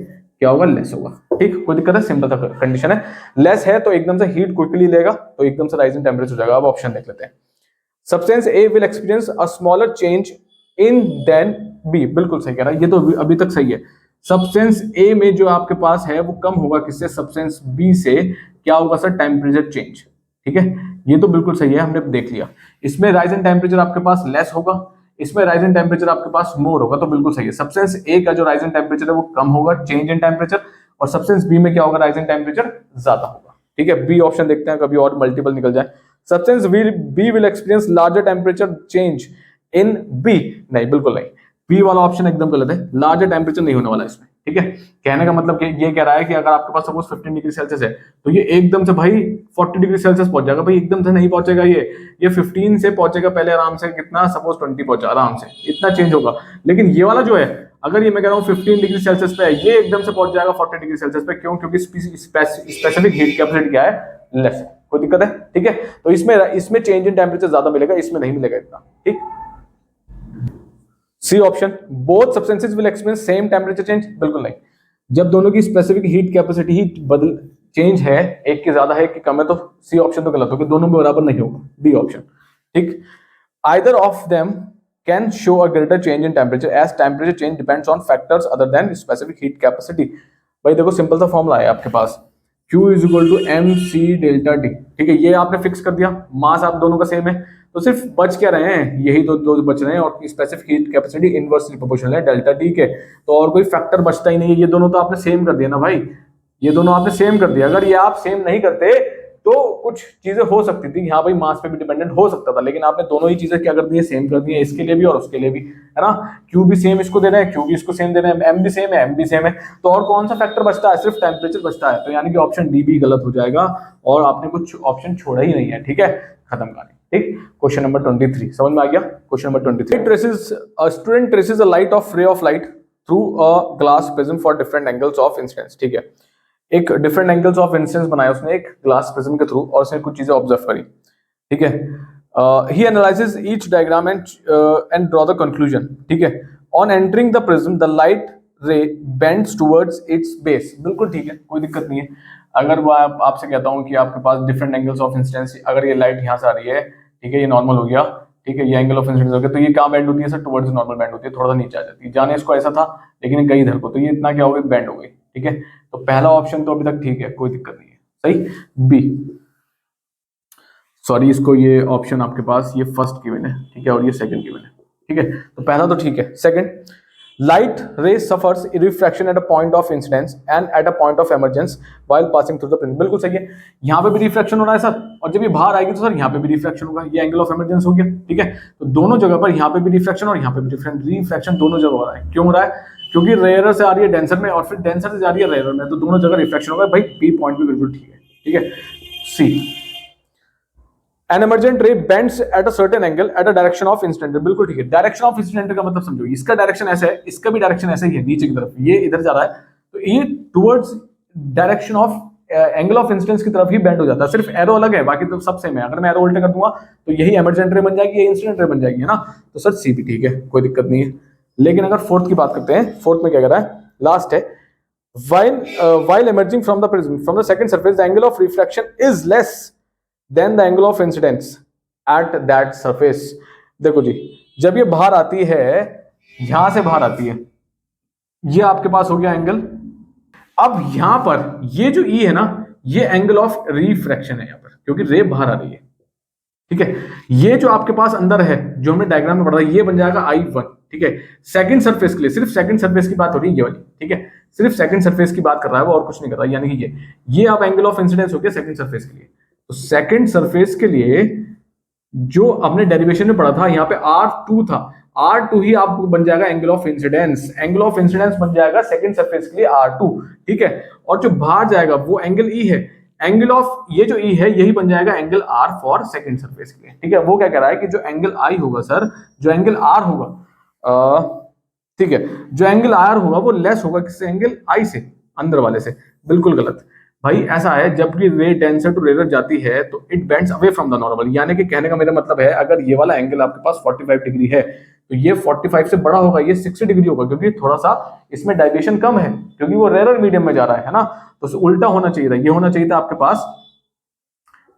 क्या होगा, लेस होगा, ठीक, कोई दिक्कत है, सिंपल सा कंडीशन है। लेस है तो एकदम से हीट क्विकली लेगा तो एकदम से राइज इन टेम्परेचर हो जाएगा। अब ऑप्शन देख लेते हैं। Substance A will experience a smaller change in than B, बिल्कुल सही कह रहा है, ये तो अभी तक सही है। सब्सटेंस ए में जो आपके पास है वो कम होगा किससे, सब्सटेंस बी से। क्या होगा सर, टेम्परेचर चेंज, ठीक है, ये तो बिल्कुल सही है, हमने देख लिया। इसमें राइज इन टेम्परेचर आपके पास लेस होगा, इसमें राइज इन टेम्परेचर आपके पास मोर होगा, तो बिल्कुल सही है। सब्सटेंस ए का जो राइज इन टेम्परेचर है वो कम होगा, चेंज इन टेम्परेचर, और सब्सटेंस बी में क्या होगा, राइज इन टेम्परेचर ज्यादा होगा, ठीक है। बी ऑप्शन देखते हैं, कभी और मल्टीपल निकल जाए। Substance B will experience larger temperature change in B, नहीं बिल्कुल नहीं, बी वाला ऑप्शन एकदम गलत है, लार्जर टेम्परेचर नहीं होने वाला इसमें, ठीक है। कहने का मतलब ये कह रहा है कि अगर आपके पास सपोज 15 डिग्री सेल्सियस है तो ये एकदम से भाई 40 डिग्री सेल्सियस पहुंच जाएगा, भाई एकदम से नहीं पहुंचेगा, ये 15 से पहुंचेगा पहले आराम से, कितना सपोज 20 पहुंचा आराम से, इतना चेंज होगा। लेकिन ये वाला जो है, अगर ये मैं कह रहा हूँ 15 डिग्री सेल्सियस पे है, ये एकदम से पहुंच जाएगा 40 डिग्री सेल्सियस पे, क्यों, क्योंकि स्पेसिफिक हीट कैपेसिटी क्या है, लेस है, कोई दिक्कत है, ठीक है। तो इसमें चेंज इन टेम्परेचर ज्यादा मिलेगा, इसमें नहीं मिलेगा इतना, ठीक। C option, both substances will experience same temperature change, बिल्कुल नहीं। जब दोनों की स्पेसिफिक हीट कैपेसिटी ही चेंज है, एक की ज्यादा है एक की कम है, तो सी ऑप्शन तो गलत होगा, दोनों में बराबर नहीं होगा, डी ऑप्शन, ठीक। Either of them can show a greater change in temperature as temperature change depends on factors other than specific heat capacity. भाई देखो सिंपल सा फॉर्मूला है आपके पास, Q is equal to M C delta T, ठीक है, ये आपने फिक्स कर दिया, मास आप दोनों का सेम है, तो सिर्फ बच क्या रहे हैं, यही दो बच रहे हैं, और specific heat capacity inversely proportional है डेल्टा टी के, तो और कोई फैक्टर बचता ही नहीं है। ये दोनों तो आपने सेम कर दिया ना भाई, ये दोनों आपने सेम कर दिया। अगर ये आप सेम नहीं करते तो कुछ चीजें हो सकती थी, हाँ भाई मास पे भी डिपेंडेंट हो सकता था, लेकिन आपने दोनों ही चीजें क्या कर दी है, सेम कर दी है, इसके लिए भी और उसके लिए भी, है ना। क्यू भी सेम इसको दे रहे हैं, क्यू भी इसको सेम दे रहे हैं, एम भी सेम है, एम भी सेम है, तो और कौन सा फैक्टर बचता है, सिर्फ टेम्परेचर बचता है, तो यानी कि ऑप्शन डी भी गलत हो जाएगा, और आपने कुछ ऑप्शन छोड़ा ही नहीं है, ठीक है, खत्म कहानी, ठीक। क्वेश्चन नंबर 23 समझ में आ गया। Question number 23, student traces a light of रे of light through a glass prism for different angles of incidence, ठीक है, एक डिफरेंट एंगल्स ऑफ इंसिडेंस बनाया उसने एक ग्लास प्रिज्म के थ्रू, और उसने कुछ चीजें ऑब्जर्व करी, ठीक है। He analyses each diagram and draw the conclusion, ठीक है। On entering the prism the light ray bends towards its base, बिल्कुल ठीक है, कोई दिक्कत नहीं है। अगर वो आपसे कहता हूं कि आपके पास डिफरेंट एंगल्स ऑफ इंसिडेंस, अगर ये लाइट यहाँ से आ रही है, ठीक है, ये नॉर्मल हो गया, ठीक है, ये एंगल ऑफ इंसिडेंस हो गया, तो ये कहाँ बेंड होती है सर, टुवर्ड्स नॉर्मल बेंड होती है, थोड़ा सा नीचे आ जाती है, जाने इसको ऐसा था लेकिन गई इधर को, तो ये इतना क्या हो गई, बेंड हो गई, ठीक है। तो पहला ऑप्शन तो अभी तक ठीक है, कोई दिक्कत नहीं है, सही। बी, सॉरी, इसको ये ऑप्शन आपके पास ये फर्स्ट गिवन है, ठीक है, और ये सेकंड गिवन है, ठीक है, तो पहला तो ठीक है। सेकंड, लाइट रे suffers refraction at a point of incidence and at a point of emergence while passing through the prism, बिल्कुल सही है, यहाँ पे भी रिफ्रैक्शन हो रहा है सर, और जब ये बाहर आएगी तो सर यहाँ पे भी रिफ्रैक्शन होगा, ये एंगल ऑफ इमरजेंस हो गया, ठीक है। तो दोनों जगह पर यहाँ पे भी रिफ्रैक्शन और यहाँ पे भी रिफ्रैक्शन दोनों जगह हो रहा है, क्यों हो रहा है, क्योंकि रेयरर से आ रही है डेंसर में, और फिर डेंसर से जा रही है रेयरर में, तो दोनों जगह रिफ्रैक्शन होगा, भाई बी पॉइंट भी बिल्कुल ठीक है, ठीक है। C, an emergent ray bends at a certain angle at a direction of incident ray, बिल्कुल ठीक है। डायरेक्शन ऑफ इंसिडेंट का मतलब समझो, इसका डायरेक्शन ऐसा है, इसका भी डायरेक्शन ऐसा ही है, नीचे की तरफ, ये इधर जा रहा है, तो ये towards direction of angle of incidence की तरफ ही बेंड हो जाता है, सिर्फ एरो अलग है, बाकी तो सब सेम है। अगर मैं एरो उल्टे कर दूंगा तो यही इमर्जेंट रे बन जाएगी, ये इंसिडेंट रे बन जाएगी, है ना। तो सर सी भी ठीक है, कोई दिक्कत नहीं है। लेकिन अगर फोर्थ की बात करते हैं, फोर्थ में क्या कह रहा है, लास्ट है, while emerging from the prism from the second surface the angle of refraction is less than the angle of incidence at that surface। देखो जी, जब ये बाहर आती है, यहां से बाहर आती है, ये आपके पास हो गया एंगल। अब यहां पर ये जो ई है ना, ये एंगल ऑफ रिफ्रैक्शन है यहां पर, क्योंकि रे बाहर आ रही है, ठीक है। ये जो आपके पास अंदर है, जो हमने डायग्राम में पढ़ा था, ये बन जाएगा I1, ठीक है। सेकंड सरफेस के लिए, सिर्फ सेकंड सरफेस की बात हो रही है ये वाली, ठीक है, सिर्फ सेकंड सरफेस की बात कर रहा है वो, और कुछ नहीं कर रहा है। यानी कि ये आप एंगल ऑफ इंसिडेंस हो गया सेकंड सरफेस के लिए। तो सेकंड सरफेस के लिए जो हमने डेरिवेशन में पढ़ा था, यहाँ पे R2 था, R2 ही आपको बन जाएगा angle of incidence. Angle of incidence बन जाएगा सेकंड सरफेस के लिए R2, ठीक है। और जो बाहर जाएगा वो एंगल E है, एंगल ऑफ ये जो E है यही बन जाएगा angle R for second surface के लिए, ठीक है। वो क्या कह रहा है कि जो एंगल I होगा सर, जो एंगल R होगा, ठीक है, जो एंगल R होगा वो लेस होगा किससे, एंगल I से, अंदर वाले से। बिल्कुल गलत भाई, ऐसा है जबकि रे डेंसर टू रेयर जाती है तो it bends away from the normal. यानी कि कहने का मेरा मतलब है, अगर ये वाला एंगल आपके पास 45 डिग्री है तो ये 45 से बड़ा होगा, ये 60 डिग्री होगा, क्योंकि थोड़ा सा इसमें डाइलेशन कम है, क्योंकि वो रेयर मीडियम में जा रहा है ना। तो उल्टा होना चाहिए था, ये होना चाहिए था आपके पास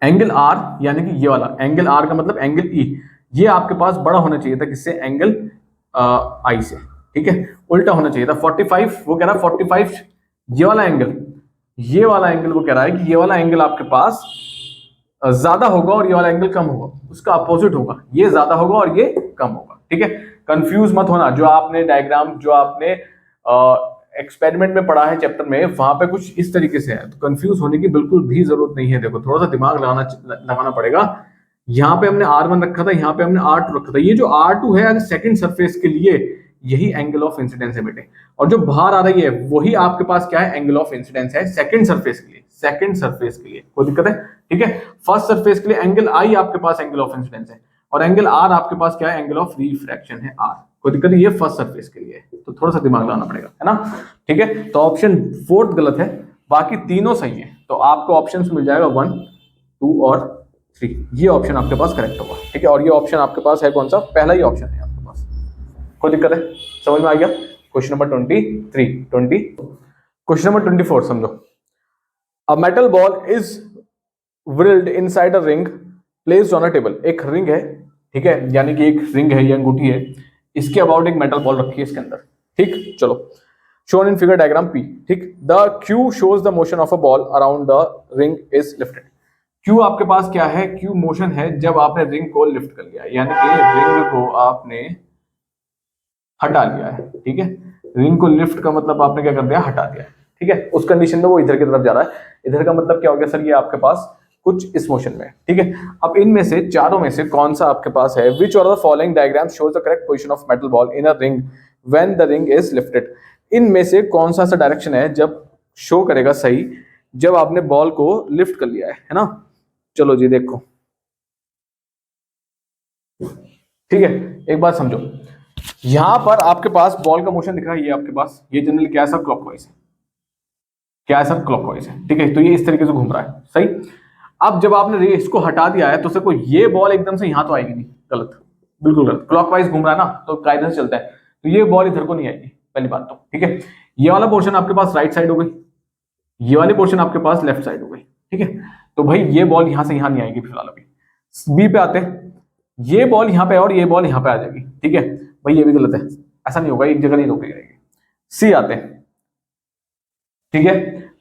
एंगल R, यानी कि ये वाला एंगल R का मतलब एंगल E, ये आपके पास बड़ा होना चाहिए था किससे, एंगल I से, ठीक है। उल्टा होना चाहिए था 45, वो कह रहा है 45, ये वाला एंगल, ये वाला एंगल वो कह रहा है कि ये वाला एंगल आपके पास ज्यादा होगा और ये वाला एंगल कम होगा, उसका अपोजिट होगा, ये ज्यादा होगा और ये कम होगा, ठीक है। कंफ्यूज मत होना, जो आपने डायग्राम, जो आपने एक्सपेरिमेंट में पढ़ा है चैप्टर में, वहां पे कुछ इस तरीके से है, तो कंफ्यूज होने की बिल्कुल भी जरूरत नहीं है। देखो थोड़ा सा दिमाग लगाना पड़ेगा। यहाँ पे हमने R1 रखा था, यहाँ पे हमने R2 रखा था, ये जो R2 है अगर सेकंड सरफेस के लिए यही एंगल ऑफ इंसिडेंस है बेटे, और जो बाहर आ रही है वही आपके पास क्या है, एंगल ऑफ इंसिडेंस है सेकंड सरफेस के लिए, सेकंड सरफेस के लिए। कोई दिक्कत है, ठीक है। फर्स्ट सरफेस के लिए एंगल I आपके पास एंगल ऑफ इंसिडेंस है, और एंगल R आपके पास क्या है, एंगल ऑफ रिफ्रैक्शन है R। कोई दिक्कत है, ये फर्स्ट सरफेस के लिए, तो थोड़ा सा दिमाग लगाना पड़ेगा, है ना, ठीक है। तो ऑप्शन फोर्थ गलत है, बाकी तीनों सही है। तो आपको ऑप्शन मिल जाएगा 1, 2 और 3, ये ऑप्शन आपके पास करेक्ट होगा, ठीक है। और ये ऑप्शन आपके पास है कौन सा, पहला ही ऑप्शन है आपके पास। कोई दिक्कत है, समझ में आ गया। क्वेश्चन नंबर क्वेश्चन नंबर 24 समझो। A metal ball is whirled inside a ring placed on a table. एक रिंग है, ठीक है, यानी कि एक रिंग है या अंगूठी है, इसके अबाउट एक मेटल बॉल रखी है इसके अंदर, ठीक। चलो, shown in figure diagram P, ठीक। The Q shows the motion of a ball around the ring is lifted. Q आपके पास क्या है, Q मोशन है जब आपने रिंग को लिफ्ट कर लिया, यानी कि रिंग को आपने हटा लिया है, ठीक है। रिंग को लिफ्ट का मतलब आपने क्या कर दिया, हटा दिया, ठीक है। उस कंडीशन में वो इधर की तरफ जा रहा है, इधर का मतलब क्या हो गया सर, ये आपके पास कुछ इस मोशन में, ठीक है। अब इनमें से चारों में से कौन सा आपके पास है, which of the following diagram shows the correct position of metal ball in a ring when the ring is lifted. इनमें से कौन सा सा डायरेक्शन है जब शो करेगा सही, जब आपने बॉल को लिफ्ट कर लिया है ना। चलो जी देखो, ठीक है, एक बात समझो, यहां पर आपके पास बॉल का मोशन दिख रहा है, ये आपके पास, ये जनरली क्या है सर, क्लॉकवाइज है, क्या है सर, क्लॉकवाइज है, ठीक है। तो ये इस तरीके से घूम रहा है, सही। अब जब आपने इसको हटा दिया है तो सर को ये बॉल एकदम से यहां तो आएगी नहीं, गलत, बिल्कुल गलत। क्लॉकवाइज घूम रहा है ना, तो कायदे से चलता है, तो ये बॉल इधर को नहीं आएगी, पहली बात तो, ठीक है। ये वाला पोर्शन आपके पास राइट साइड हो गई, ये वाली पोर्शन आपके पास लेफ्ट साइड हो गई, ठीक है। तो भाई ये बॉल यहां से यहां नहीं आएगी फिलहाल। अभी बी पे आते हैं, ये बॉल यहां पे और ये बॉल यहां पे आ जाएगी, ठीक है। भाई ये भी गलत है, ऐसा नहीं होगा, एक जगह नहीं रोकी जाएगी। सी आते हैं, ठीक है।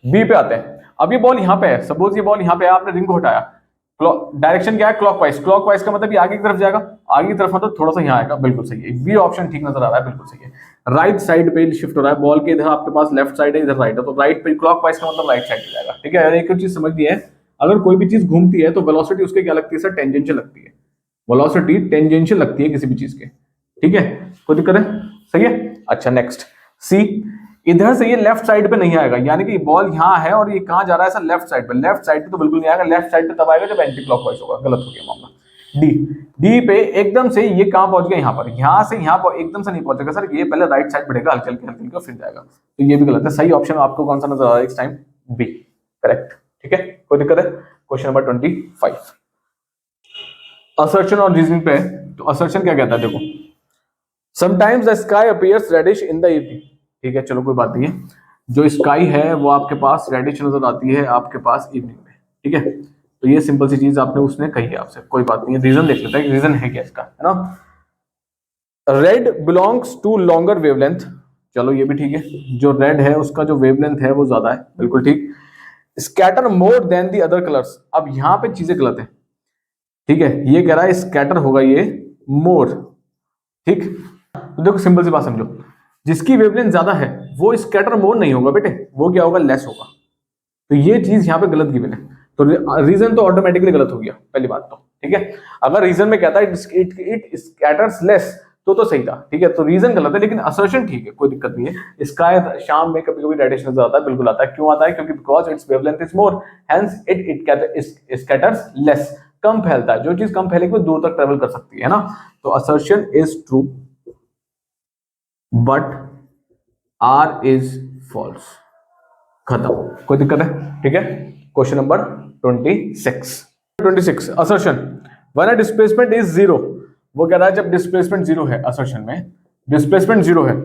बी पे आते हैं, अब ये बॉल यहां पे है, सपोज ये बॉल यहां पे है, आपने रिंग को हटाया, डायरेक्शन क्या है, क्लॉकवाइज। क्लॉकवाइज का मतलब ये आगे की तरफ जाएगा, आगे की तरफ मतलब थोड़ा सा यहां आएगा, बिल्कुल सही है। बी ऑप्शन ठीक नजर आ रहा है, बिल्कुल सही है। राइट साइड पे शिफ्ट हो रहा है बॉल के, इधर आपके पास लेफ्ट साइड है, इधर राइट है, तो राइट पे क्लॉकवाइज का मतलब राइट साइड पे जाएगा, ठीक है। एक चीज समझ ली है, अगर कोई भी चीज घूमती है तो वेलोसिटी उसके क्या लगती है सर, टेंजेंशियल लगती है। वेलोसिटी टेंजेंशियल लगती है किसी भी चीज के, ठीक है। कोई दिक्कत है, सही है। अच्छा नेक्स्ट सी, इधर से ये लेफ्ट साइड पे नहीं आएगा, यानी कि बॉल यहाँ है और ये कहाँ जा रहा है, ऐसा लेफ्ट साइड पे। लेफ्ट साइड पे तो बिल्कुल नहीं आएगा, लेफ्ट साइड पे तब आएगा जब एंटी क्लॉकवाइज होगा। गलत हो गया मामला। डी, डी पे एकदम से ये कहाँ पहुंच गया, यहाँ पर। यहाँ से यहाँ पर एकदम से नहीं पहुंचेगा सर, ये पहले राइट साइड बढ़ेगा, हल्के हल्के हल्के फिर जाएगा, तो ये भी गलत है। सही ऑप्शन आपको कौन सा नजर आ रहा है इस टाइम? B, correct. ठीक है, कोई दिक्कत है? क्वेश्चन नंबर 25, असर्शन और रीजनिंग पे है। तो असर्शन क्या कहता है, देखो, sometimes the sky appears reddish in the evening. ठीक है, चलो कोई बात नहीं है, जो स्काई है वो आपके पास रेडिश नजर आती है आपके पास इवनिंग में। ठीक है, तो ये सिंपल सी चीज आपने उसने कही है आपसे, कोई बात नहीं है। रीजन देख लेते हैं, रीजन है क्या इसका, है ना। Red belongs to longer wavelength, चलो ये भी ठीक है, जो रेड है उसका जो वेवलेंथ है वो ज्यादा है, बिल्कुल ठीक। Scatter more than the other colours, अब यहाँ पे चीजें गलत है। ठीक है, ये कह रहा है स्कैटर होगा ये मोर। ठीक, तो देखो सिंपल सी बात समझो, जिसकी वेवलेंथ ज्यादा है वो स्कैटर मोर नहीं होगा बेटे, वो क्या होगा, लेस होगा। तो ये चीज यहाँ पे गलत गिवन है, तो रीजन तो ऑटोमेटिकली गलत हो गया, पहली बात तो। ठीक है, अगर रीजन में कहता है इट स्कैटर्स लेस तो सही था। ठीक है, तो रीजन गलत है, लेकिन असर्शन ठीक है, कोई दिक्कत नहीं है। स्काई शाम में कभी कभी रेडिश नजर आता है, बिल्कुल आता है। क्यों आता है? क्योंकि because its wavelength is more, hence it scatters less, कम फैलता है। जो चीज कम फैलेगी वो दूर तक ट्रेवल कर सकती है ना। तो assertion is true but R is false, खत्म, कोई दिक्कत है? ठीक है, question number 26 assertion when a displacement is zero, वो कह रहा है जब डिस्प्लेसमेंट जीरो है, असर्शन में डिस्प्लेसमेंट जीरो है,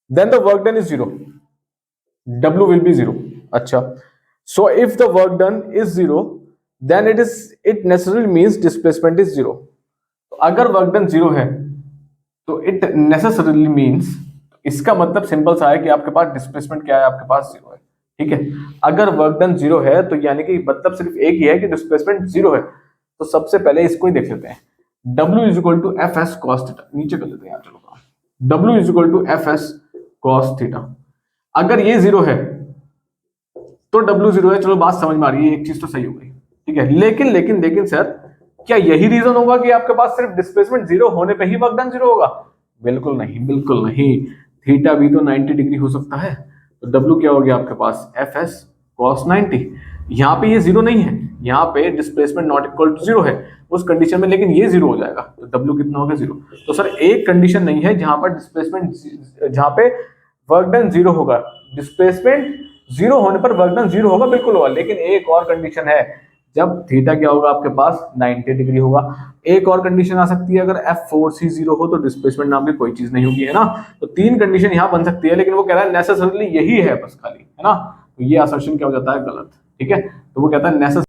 then the work done is zero, W will be zero. अच्छा, so if the work done is zero then it necessarily means displacement is zero. तो अगर वर्क डन जीरो है तो इट नेसेसरली मींस, इसका मतलब सिंपल सा है कि आपके पास डिस्प्लेसमेंट क्या है, आपके पास जीरो है। ठीक है, अगर वर्क डन जीरो है तो यानी कि मतलब सिर्फ एक ही है कि डिस्प्लेसमेंट जीरो है। तो सबसे पहले इसको ही देख लेते हैं, W is equal to F S cos theta, नीचे कर लेते हैं यार, चलो W is equal to F S cos theta. अगर ये जीरो है तो W जीरो है, चलो बात समझ में आ रही है, एक चीज तो सही हो गई। ठीक है, लेकिन सर क्या यही रीजन होगा कि आपके पास सिर्फ डिस्प्लेसमेंट जीरो होने पे ही वर्क डन जीरो होगा? बिल्कुल नहीं, बिल्कुल नहीं। थीटा भी तो 90 डिग्री हो सकता है, तो W क्या हो गया आपके पास, एफ एस कॉस 90। यहाँ पे ये जीरो नहीं है, यहाँ पे displacement not equal to zero है उस कंडीशन में, लेकिन ये जीरो हो जाएगा, तो W कितना हो गया, जीरो। तो सर एक कंडीशन नहीं है जहां पर डिस्प्लेसमेंट, जहां पे वर्क डन जीरो होगा, डिस्प्लेसमेंट जीरो होने पर वर्क डन जीरो होगा, बिल्कुल होगा। लेकिन एक और कंडीशन है, जब थीटा क्या होगा आपके पास, 90 डिग्री होगा। एक और कंडीशन आ सकती है, अगर F4C जीरो हो तो डिस्प्लेसमेंट नाम की कोई चीज नहीं होगी, है ना। तो तीन कंडीशन यहाँ बन सकती है, लेकिन वो कह रहा है नेसेसरली यही है बस खाली, है ना। तो ये असर्शन क्या हो जाता है, गलत। ठीक है, तो वो कहता है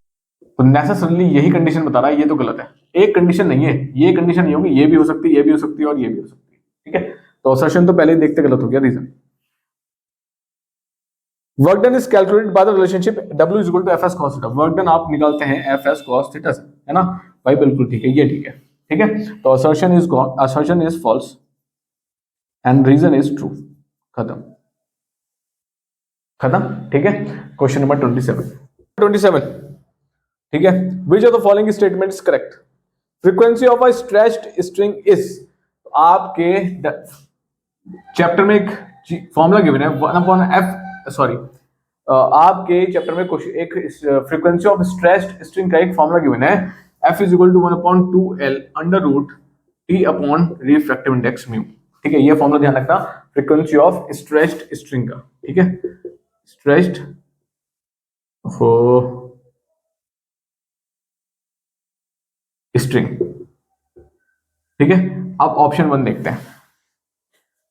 तो नेसेसरली यही कंडीशन बता रहा है, ये तो गलत है। एक कंडीशन नहीं है, ये कंडीशन नहीं होगी, ये भी हो सकती है, ये भी हो सकती है और ये भी हो सकती है। ठीक है, तो असर्शन तो पहले ही देखते गलत हो गया, reason. Work done is calculated by the relationship W is equal to F S cos theta. Work done आप निकालते हैं एफ एस कॉस थीटा से, है ना भाई, बिल्कुल ठीक है, ये ठीक है। ठीक है, तो assertion is false and reason is true, खत्म, खत्म। ठीक है, क्वेश्चन नंबर 27। ठीक है, which of the following statement is correct? Frequency of a stretched string is, आपके चैप्टर में एक फॉर्मूला गिवन है, 1/f, सॉरी, आपके चैप्टर में क्वेश्चन एक फ्रीक्वेंसी ऑफ स्ट्रेच्ड स्ट्रिंग का एक फॉर्मूला गिवन है, F is equal to 1/2L under root T upon refractive index mu. ठीक है, ये फॉर्मूला ध्यान रखना, फ्रीक्वेंसी ऑफ स्ट्रेच्ड स्ट्रिंग का। ठीक है, स्ट्रेच्ड हो स्ट्रिंग। ठीक है, अब ऑप्शन 1 देखते हैं,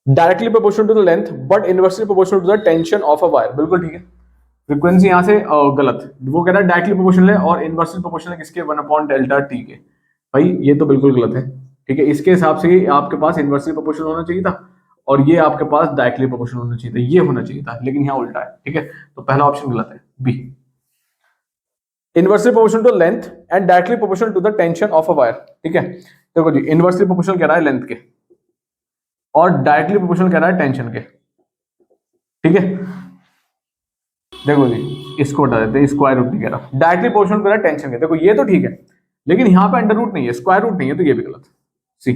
directly proportional to the length but inversely proportional to the tension of a wire, बिल्कुल ठीक है। फ्रीक्वेंसी यहां से गलत, वो कह रहा है डायरेक्टली प्रोपोर्शनल है और इनवर्सली प्रोपोर्शनल है किसके, 1/Δt के। भाई ये तो बिल्कुल गलत है। ठीक है, इसके हिसाब से आपके पास इनवर्सली प्रोपोर्शनल होना चाहिए था और ये आपके पास डायरेक्टली प्रोपोर्शनल होना चाहिए था, ये होना चाहिए था, लेकिन यहाँ उल्टा है। ठीक है, तो पहला ऑप्शन गलत है, B, inversely proportional to length and directly proportional to the tension of a wire. ठीक है, देखो जी, इनवर्सली प्रोपोर्शनल कह रहा है लेंथ के और डायरेक्टली प्रोपोर्शनल कह रहा है टेंशन के। ठीक है, देखो जी, इसको हटा देते हैं, स्क्वायर रूट नहीं कह रहा, डायरेक्टली प्रोपोर्शनल कह रहा है टेंशन के। देखो ये तो ठीक है, लेकिन यहाँ पे अंडर रूट नहीं है, स्क्वायर रूट नहीं है, तो ये भी गलत। C,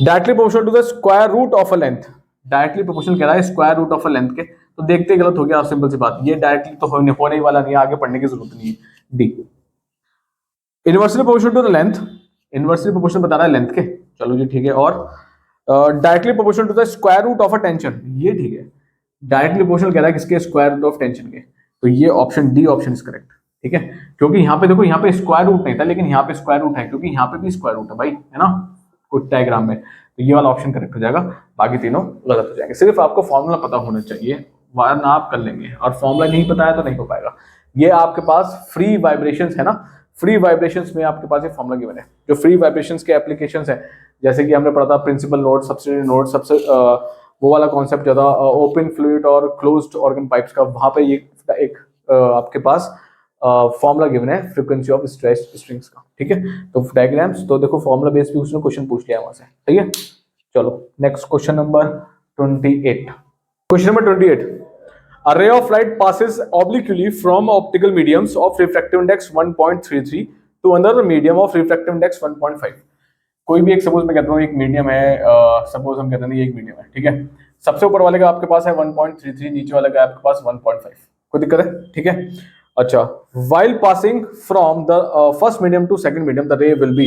directly proportional to the square root of a length, directly proportional कह रहा है square root of a length के, तो देखते ही गलत हो गया, सिंपल सी बात, ये डायरेक्टली तो होने ही वाला नहीं है, आगे पढ़ने की जरूरत नहीं है। D inversely proportional to the length, inversely proportional बता रहा है लेंथ के, चलो जी ठीक है। और directly proportional to the square root of a tension, ये ठीक है, डायरेक्टली प्रोपोर्शनल कह रहा है किसके, स्क्वायर रूट ऑफ टेंशन के, तो ये option D option is correct, ठीक है। क्योंकि यहाँ पे देखो, यहाँ पे स्क्वायर रूट नहीं था, लेकिन यहाँ पे स्क्वायर रूट है, क्योंकि यहाँ पे भी स्क्वायर रूट है भाई, है ना, कुछ डायग्राम में, तो ये वाला ऑप्शन करेक्ट हो जाएगा, बाकी तीनों गलत हो जाएंगे। सिर्फ आपको फॉर्मूला पता होना चाहिए, वरना आप कर लेंगे, और फॉर्मूला नहीं पता है तो नहीं हो पाएगा। ये आपके पास फ्री वाइब्रेशंस है ना, फ्री वाइब्रेशंस में आपके पास ये फॉर्मूला गिवन है, जो फ्री वाइब्रेशंस के एप्लीकेशंस है, जैसे कि हमने पढ़ा था प्रिंसिपल नोड, सब्सिडियरी नोड, सबसे वो वाला कॉन्सेप्ट ज्यादा ओपन फ्लूइड और क्लोज्ड ऑर्गन पाइप्स का, वहां पे ये एक आपके पास फॉर्मूला गिवन है फ्रीक्वेंसी ऑफ स्ट्रेच स्ट्रिंग्स का, ठीक है। तो डायग्राम्स तो देखो, फॉर्मूला बेस भी उसने क्वेश्चन पूछ लिया वहां से, ठीक है। चलो next question number 28। Question number 28, a ray of light passes obliquely from optical mediums of refractive index 1.33 to another medium of refractive index 1.5। कोई भी एक, सपोज मैं कहता हूँ एक मीडियम है, सपोज हम कहते हैं ये एक मीडियम है, ठीक है। सबसे ऊपर वाले का आपके पास है 1.33, नीचे वाले का आपके पास 1.5, कोई दिक्कत है, ठीक है। अच्छा, while passing from the first medium to second medium the ray will be,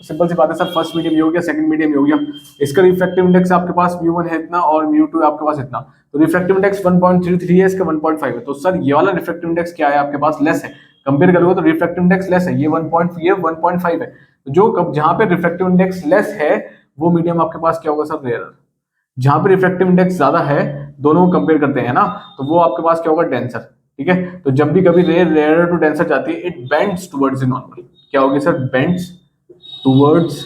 simple सी बात है सर, फर्स्ट मीडियम ये हो गया, सेकंड मीडियम ये हो गया, इसका रिफ्रैक्टिव इंडेक्स आपके पास म्यू1 है इतना और म्यू2 आपके पास इतना, तो रिफ्रैक्टिव इंडेक्स 1.33 है, इसका 1.5 है, तो सर ये वाला रिफ्रैक्टिव इंडेक्स क्या है आपके पास, लेस है, कंपेयर करोगे तो रिफ्रैक्टिव इंडेक्स लेस है, ये 1.5 है, तो जो जहां पे रिफ्रैक्टिव इंडेक्स लेस है वो मीडियम आपके पास क्या होगा सर, रेयर। जहां पे रिफ्रैक्टिव इंडेक्स ज्यादा है, दोनों को कंपेयर करते हैं ना, तो वो आपके पास क्या होगा, डेंसर, ठीक है। तो जब भी कभी रेयर टू डेंसर जाती है, it bends towards the normal, क्या होगी sir, bends towards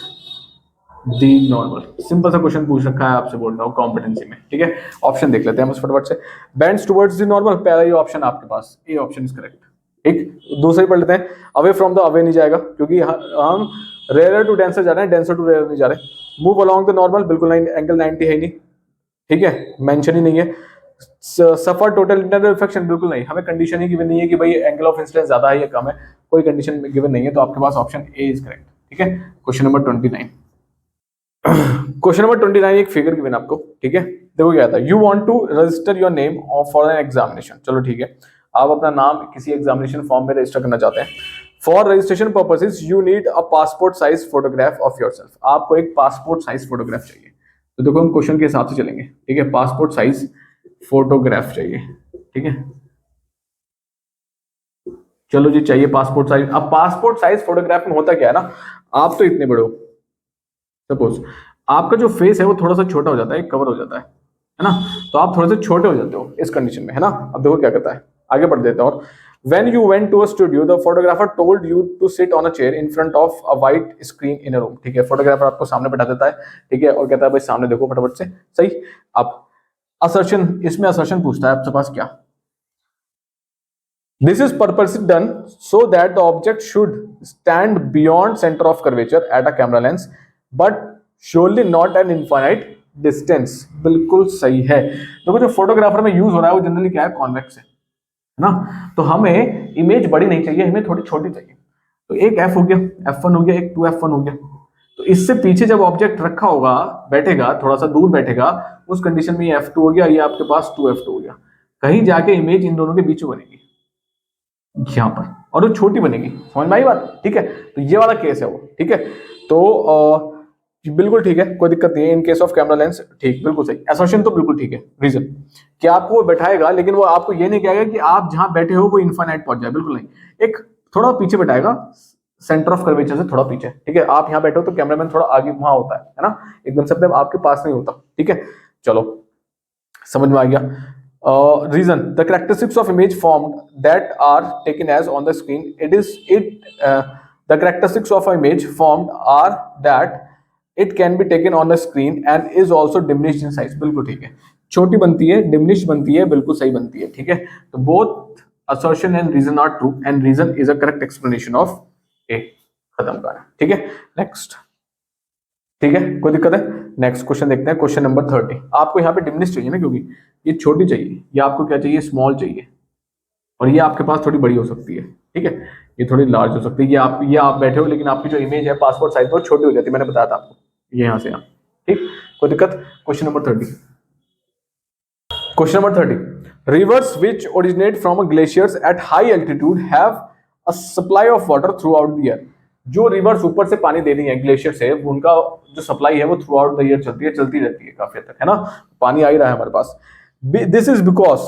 the normal. Simple सा क्वेश्चन पूछ रखा है आपसे, बोल रहा हूँ कॉम्पिटेंसी में, ठीक है। ऑप्शन देख लेते हैं बस फटाफट से, बेंड्स टुवर्ड्स द नॉर्मल, पहला ये ऑप्शन आपके पास, ए ऑप्शन इज करेक्ट, ठीक। दूसरे पढ़ लेते हैं, अवे फ्रॉम द, अवे नहीं जाएगा, क्योंकि हम रेयर टू डेंसर जा रहे हैं, डेंसर टू रेयर नहीं जा रहे। मूव अलोंग द नॉर्मल, बिल्कुल नहीं, एंगल 90 है ही नहीं, ठीक है, मेंशन ही नहीं है। सफर टोटल इंटरनल रिफ्लेक्शन, बिल्कुल नहीं, हमें कंडीशन ही गिवन नहीं है कि भाई एंगल ऑफ इंसिडेंस ज्यादा है या कम है, कोई कंडीशन गिवन नहीं है, तो आपके पास ऑप्शन ए इज करेक्ट, ठीक है। क्वेश्चन नंबर 29, क्वेश्चन नंबर 29 एक फिगर गिवन आपको, ठीक है। देखो क्या था, you want to register your name for an examination, चलो ठीक है, आप अपना नाम किसी एग्जामिनेशन फॉर्म में रजिस्टर करना चाहते हैं। For registration purposes you need a passport size photograph of yourself, आपको एक पासपोर्ट साइज फोटोग्राफ चाहिए। तो देखो हम क्वेश्चन के हिसाब से चलेंगे, ठीक है, पासपोर्ट साइज फोटोग्राफ चाहिए, ठीक है, चलो जी चाहिए पासपोर्ट साइज। अब पासपोर्ट साइज फोटोग्राफ में होता क्या है ना, आप तो इतने बड़े हो, सपोज आपका जो फेस है वो थोड़ा सा छोटा हो जाता है, कवर हो जाता है ना, तो आप थोड़े से छोटे हो जाते हो इस कंडीशन में, है ना। अब देखो क्या करता है, आगे बढ़ देता हूं। When you went to a studio, the photographer told you to sit on a chair in front of a white screen in a room, ठीक है, फोटोग्राफर आपको सामने बैठा देता है, ठीक है, और कहता है भाई सामने देखो फटाफट से, सही। अब असर्शन, इसमें असर्शन पूछता है आपके पास क्या, this is purposely done so that the object should stand beyond center of curvature at a camera lens but surely not an infinite distance, बिल्कुल सही है। देखो जो फोटोग्राफर में यूज हो रहा है वो जनरली क्या है, कॉन्वेक्स है ना, तो हमें इमेज बड़ी नहीं चाहिए, हमें थोड़ी छोटी चाहिए, तो एक f हो गया, f1 हो गया, एक 2f1 हो गया, तो इससे पीछे जब ऑब्जेक्ट रखा होगा, बैठेगा, थोड़ा सा दूर बैठेगा, उस कंडीशन में ये f2 हो गया, ये आपके पास 2f2 हो गया, कहीं जाके इमेज इन दोनों के बीच में बनेगी यहां पर, और वो छोटी बनेगी, समझ में आई बात, ठीक है। तो ये वाला केस है वो, ठीक है, तो बिल्कुल ठीक है, कोई दिक्कत नहीं है in case of camera lens, ठीक, बिल्कुल सही, एसोसिएशन तो बिल्कुल ठीक है। रीजन कि आपको वो बैठाएगा, लेकिन वो आपको ये नहीं कहेगा कि आप जहां बैठे हो वो इनफाइनाइट पहुंच जाए, बिल्कुल नहीं, एक थोड़ा पीछे बैठाएगा, सेंटर ऑफ कर्वेचर से थोड़ा पीछे, ठीक है। आप यहाँ बैठे हो तो कैमरामैन थोड़ा आगे वहां होता है ना, एकदम से आपके पास नहीं होता, ठीक है। चलो समझ में आ गया। Reason, the characteristics of image formed that are taken as on the screen, the characteristics of an image formed are that it can be taken on the screen and is also diminished in size, बिल्कुल ठीक है, छोटी बनती है, diminished बनती है, बिल्कुल सही बनती है, ठीक है। तो both assertion and reason are true and reason is a correct explanation of A, खत्म का, ठीक है। नेक्स्ट, ठीक है, कोई दिक्कत है, नेक्स्ट क्वेश्चन देखते हैं, क्वेश्चन नंबर 30। आपको यहाँ पे डिमिनिश चाहिए ना, क्योंकि ये छोटी चाहिए, ये आपको क्या चाहिए, स्मॉल चाहिए, और ये आपके पास थोड़ी बड़ी हो सकती है, ठीक है, ये थोड़ी लार्ज हो सकती है, ये आप बैठे हो, लेकिन आपकी जो इमेज है पासपोर्ट साइज वो छोटी हो जाती है, मैंने बताया था आपको, ये यहाँ से यहाँ, ठीक, कोई दिक्कत। Question number 30, question number 30, reverse which originate from glaciers at high altitude have a supply of water through out the year. जो रिवर्स ऊपर से पानी दे रही है ग्लेशियर से, उनका जो सप्लाई है वो थ्रू आउट द ईयर चलती रहती है काफी हद तक, है ना, पानी आ ही रहा है हमारे पास। दिस इज बिकॉज,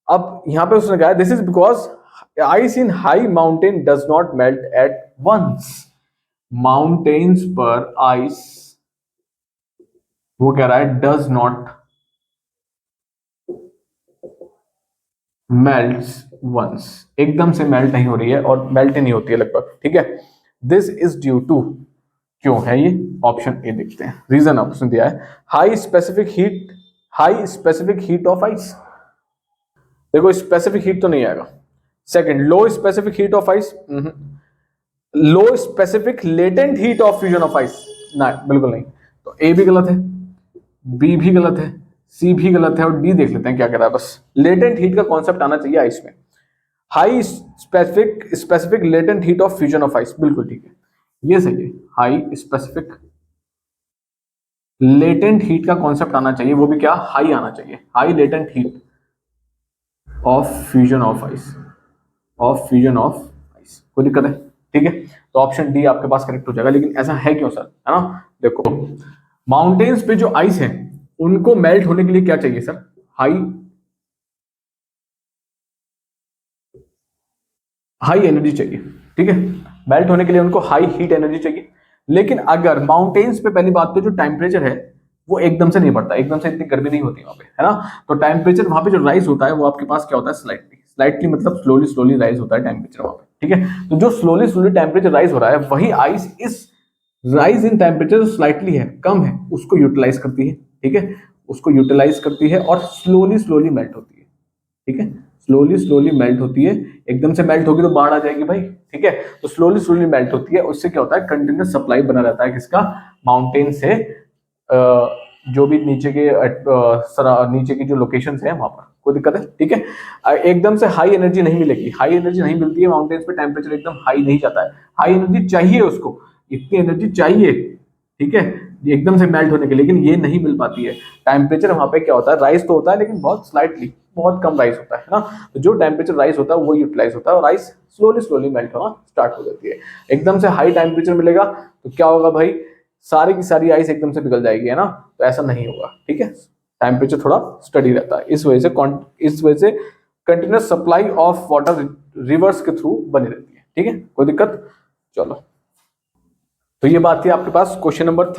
अब यहां पे उसने कहा this is because ice in high mountain does not melt at once. Mountains पर आइस, वो कह रहा है डज नॉट मेल्ट्स वंस, एकदम से मेल्ट नहीं हो रही है और मेल्ट नहीं होती है लगभग, ठीक है। दिस इज ड्यू टू, क्यों है ये, ऑप्शन ए देखते हैं। रीजन ऑप्शन दिया है high specific heat of ice. देखो स्पेसिफिक हीट तो नहीं आएगा। Second, low specific heat of ice, low specific latent heat of fusion of ice, ना बिल्कुल नहीं। तो ए भी गलत है, बी भी गलत है, सी भी गलत है और डी देख लेते हैं क्या कह रहा है। बस लेटेंट हीट का कॉन्सेप्ट आना चाहिए आइस में। High specific latent heat of fusion of ice, बिल्कुल ठीक है, ये सही है। हाई स्पेसिफिक लेटेंट हीट का कॉन्सेप्ट आना चाहिए, वो भी क्या, हाई आना चाहिए। High latent heat of fusion of ice, कोई दिक्कत है, ठीक है। तो ऑप्शन डी आपके पास करेक्ट हो जाएगा। लेकिन ऐसा है क्यों सर, है ना। देखो माउंटेन्स पे जो आइस है उनको मेल्ट होने के लिए क्या चाहिए सर, हाई एनर्जी चाहिए, ठीक है। मेल्ट होने के लिए उनको हाई हीट एनर्जी चाहिए। लेकिन अगर माउंटेन्स पे, पहली बात तो जो टेम्परेचर है वो एकदम से नहीं बढ़ता, एकदम से इतनी गर्मी नहीं होती वहां पे, है ना। तो टेम्परेचर वहां पे जो राइज होता है वो आपके पास क्या होता है, स्लाइटली मतलब स्लोली राइज होता है टेम्परेचर वहां पे, ठीक है। तो जो स्लोली टेम्परेचर राइज हो रहा है, वही आइस इस राइज इन टेम्परेचर जो स्लाइटली है, कम है, उसको यूटिलाइज करती है, ठीक है, उसको यूटिलाइज करती है और स्लोली मेल्ट होती है, ठीक है। स्लोली मेल्ट होती है, एकदम से मेल्ट होगी तो बाढ़ आ जाएगी भाई, ठीक है। तो स्लोली मेल्ट होती है, उससे क्या होता है, कंटिन्यूस सप्लाई बना रहता है किसका, माउंटेन से, जो भी नीचे की जो लोकेशंस है वहां पर, कोई दिक्कत है, ठीक है। एकदम से हाई एनर्जी नहीं मिलेगी, हाई एनर्जी नहीं मिलती है माउंटेन्स पे, टेम्परेचर एकदम हाई नहीं जाता है, हाई एनर्जी चाहिए उसको, इतनी एनर्जी चाहिए, ठीक है, एकदम से मेल्ट होने के, लेकिन ये नहीं मिल पाती है। टेम्परेचर वहां पे क्या होता है, राइज तो होता है लेकिन बहुत स्लाइटली, बहुत कम राइज होता है ना। तो जो टेम्परेचर राइज होता है वो यूटिलाइज होता है और आइस स्लोली मेल्ट होना स्टार्ट हो जाती है। एकदम से हाई टेम्परेचर मिलेगा तो क्या होगा भाई, सारी की सारी आइस एकदम से पिघल जाएगी, है ना। तो ऐसा नहीं होगा, ठीक है। टेम्परेचर थोड़ा स्टडी रहता है, इस वजह से continuous supply of water reverse के थ्रू बनी रहती है, ठीक है, कोई दिक्कत। चलो, तो ये बात थी आपके पास क्वेश्चन नंबर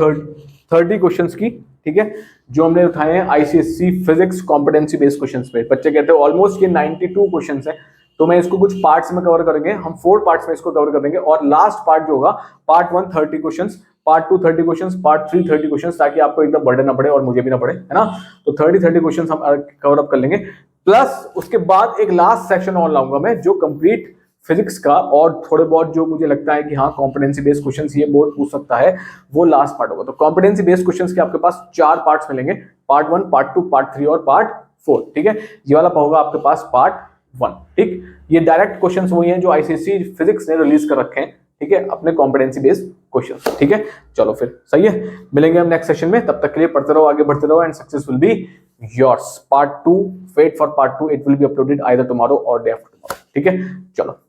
30 क्वेश्चंस की, ठीक है, जो हमने उठाए हैं ICSC physics competency based questions पे। बच्चे कहते हैं ऑलमोस्ट ये 92 क्वेश्चंस हैं, तो मैं इसको कुछ पार्ट्स में कवर करेंगे, हम 4 पार्ट्स में इसको कवर करेंगे और लास्ट पार्ट जो होगा, part 1 30 questions, part 2 30 questions, part 3 30 questions, ताकि आपको एकदम बर्डन ना पड़े और मुझे भी ना पड़े, है ना। तो 30 क्वेश्चंस हम कवर अप कर लेंगे, प्लस उसके बाद एक लास्ट सेक्शन और लाऊंगा मैं, जो कंप्लीट फिजिक्स का और थोड़े बहुत जो मुझे लगता है कि हाँ कॉम्पिटेंसी बेस्ड क्वेश्चंस ये बोर्ड पूछ सकता है, वो लास्ट पार्ट होगा। तो कॉम्पिटेंसी बेस्ड क्वेश्चंस के आपके पास 4 पार्ट्स मिलेंगे, पार्ट 1, पार्ट 2, पार्ट 3 और पार्ट 4, ठीक है। ये वाला होगा आपके पास पार्ट 1, ठीक। ये डायरेक्ट क्वेश्चंस वही हैं जो आईसीएससी फिजिक्स ने रिलीज कर रखे हैं, ठीक है, अपने कॉम्पिटेंसी बेस्ड क्वेश्चंस, ठीक है। चलो फिर सही है, मिलेंगे हम नेक्स्ट सेशन में, तब तक के लिए पढ़ते रहो, आगे बढ़ते रहो, and success will be yours. Part 2, wait for part 2, it will be uploaded either tomorrow और डे आफ्टर टुमारो, ठीक है। चलो।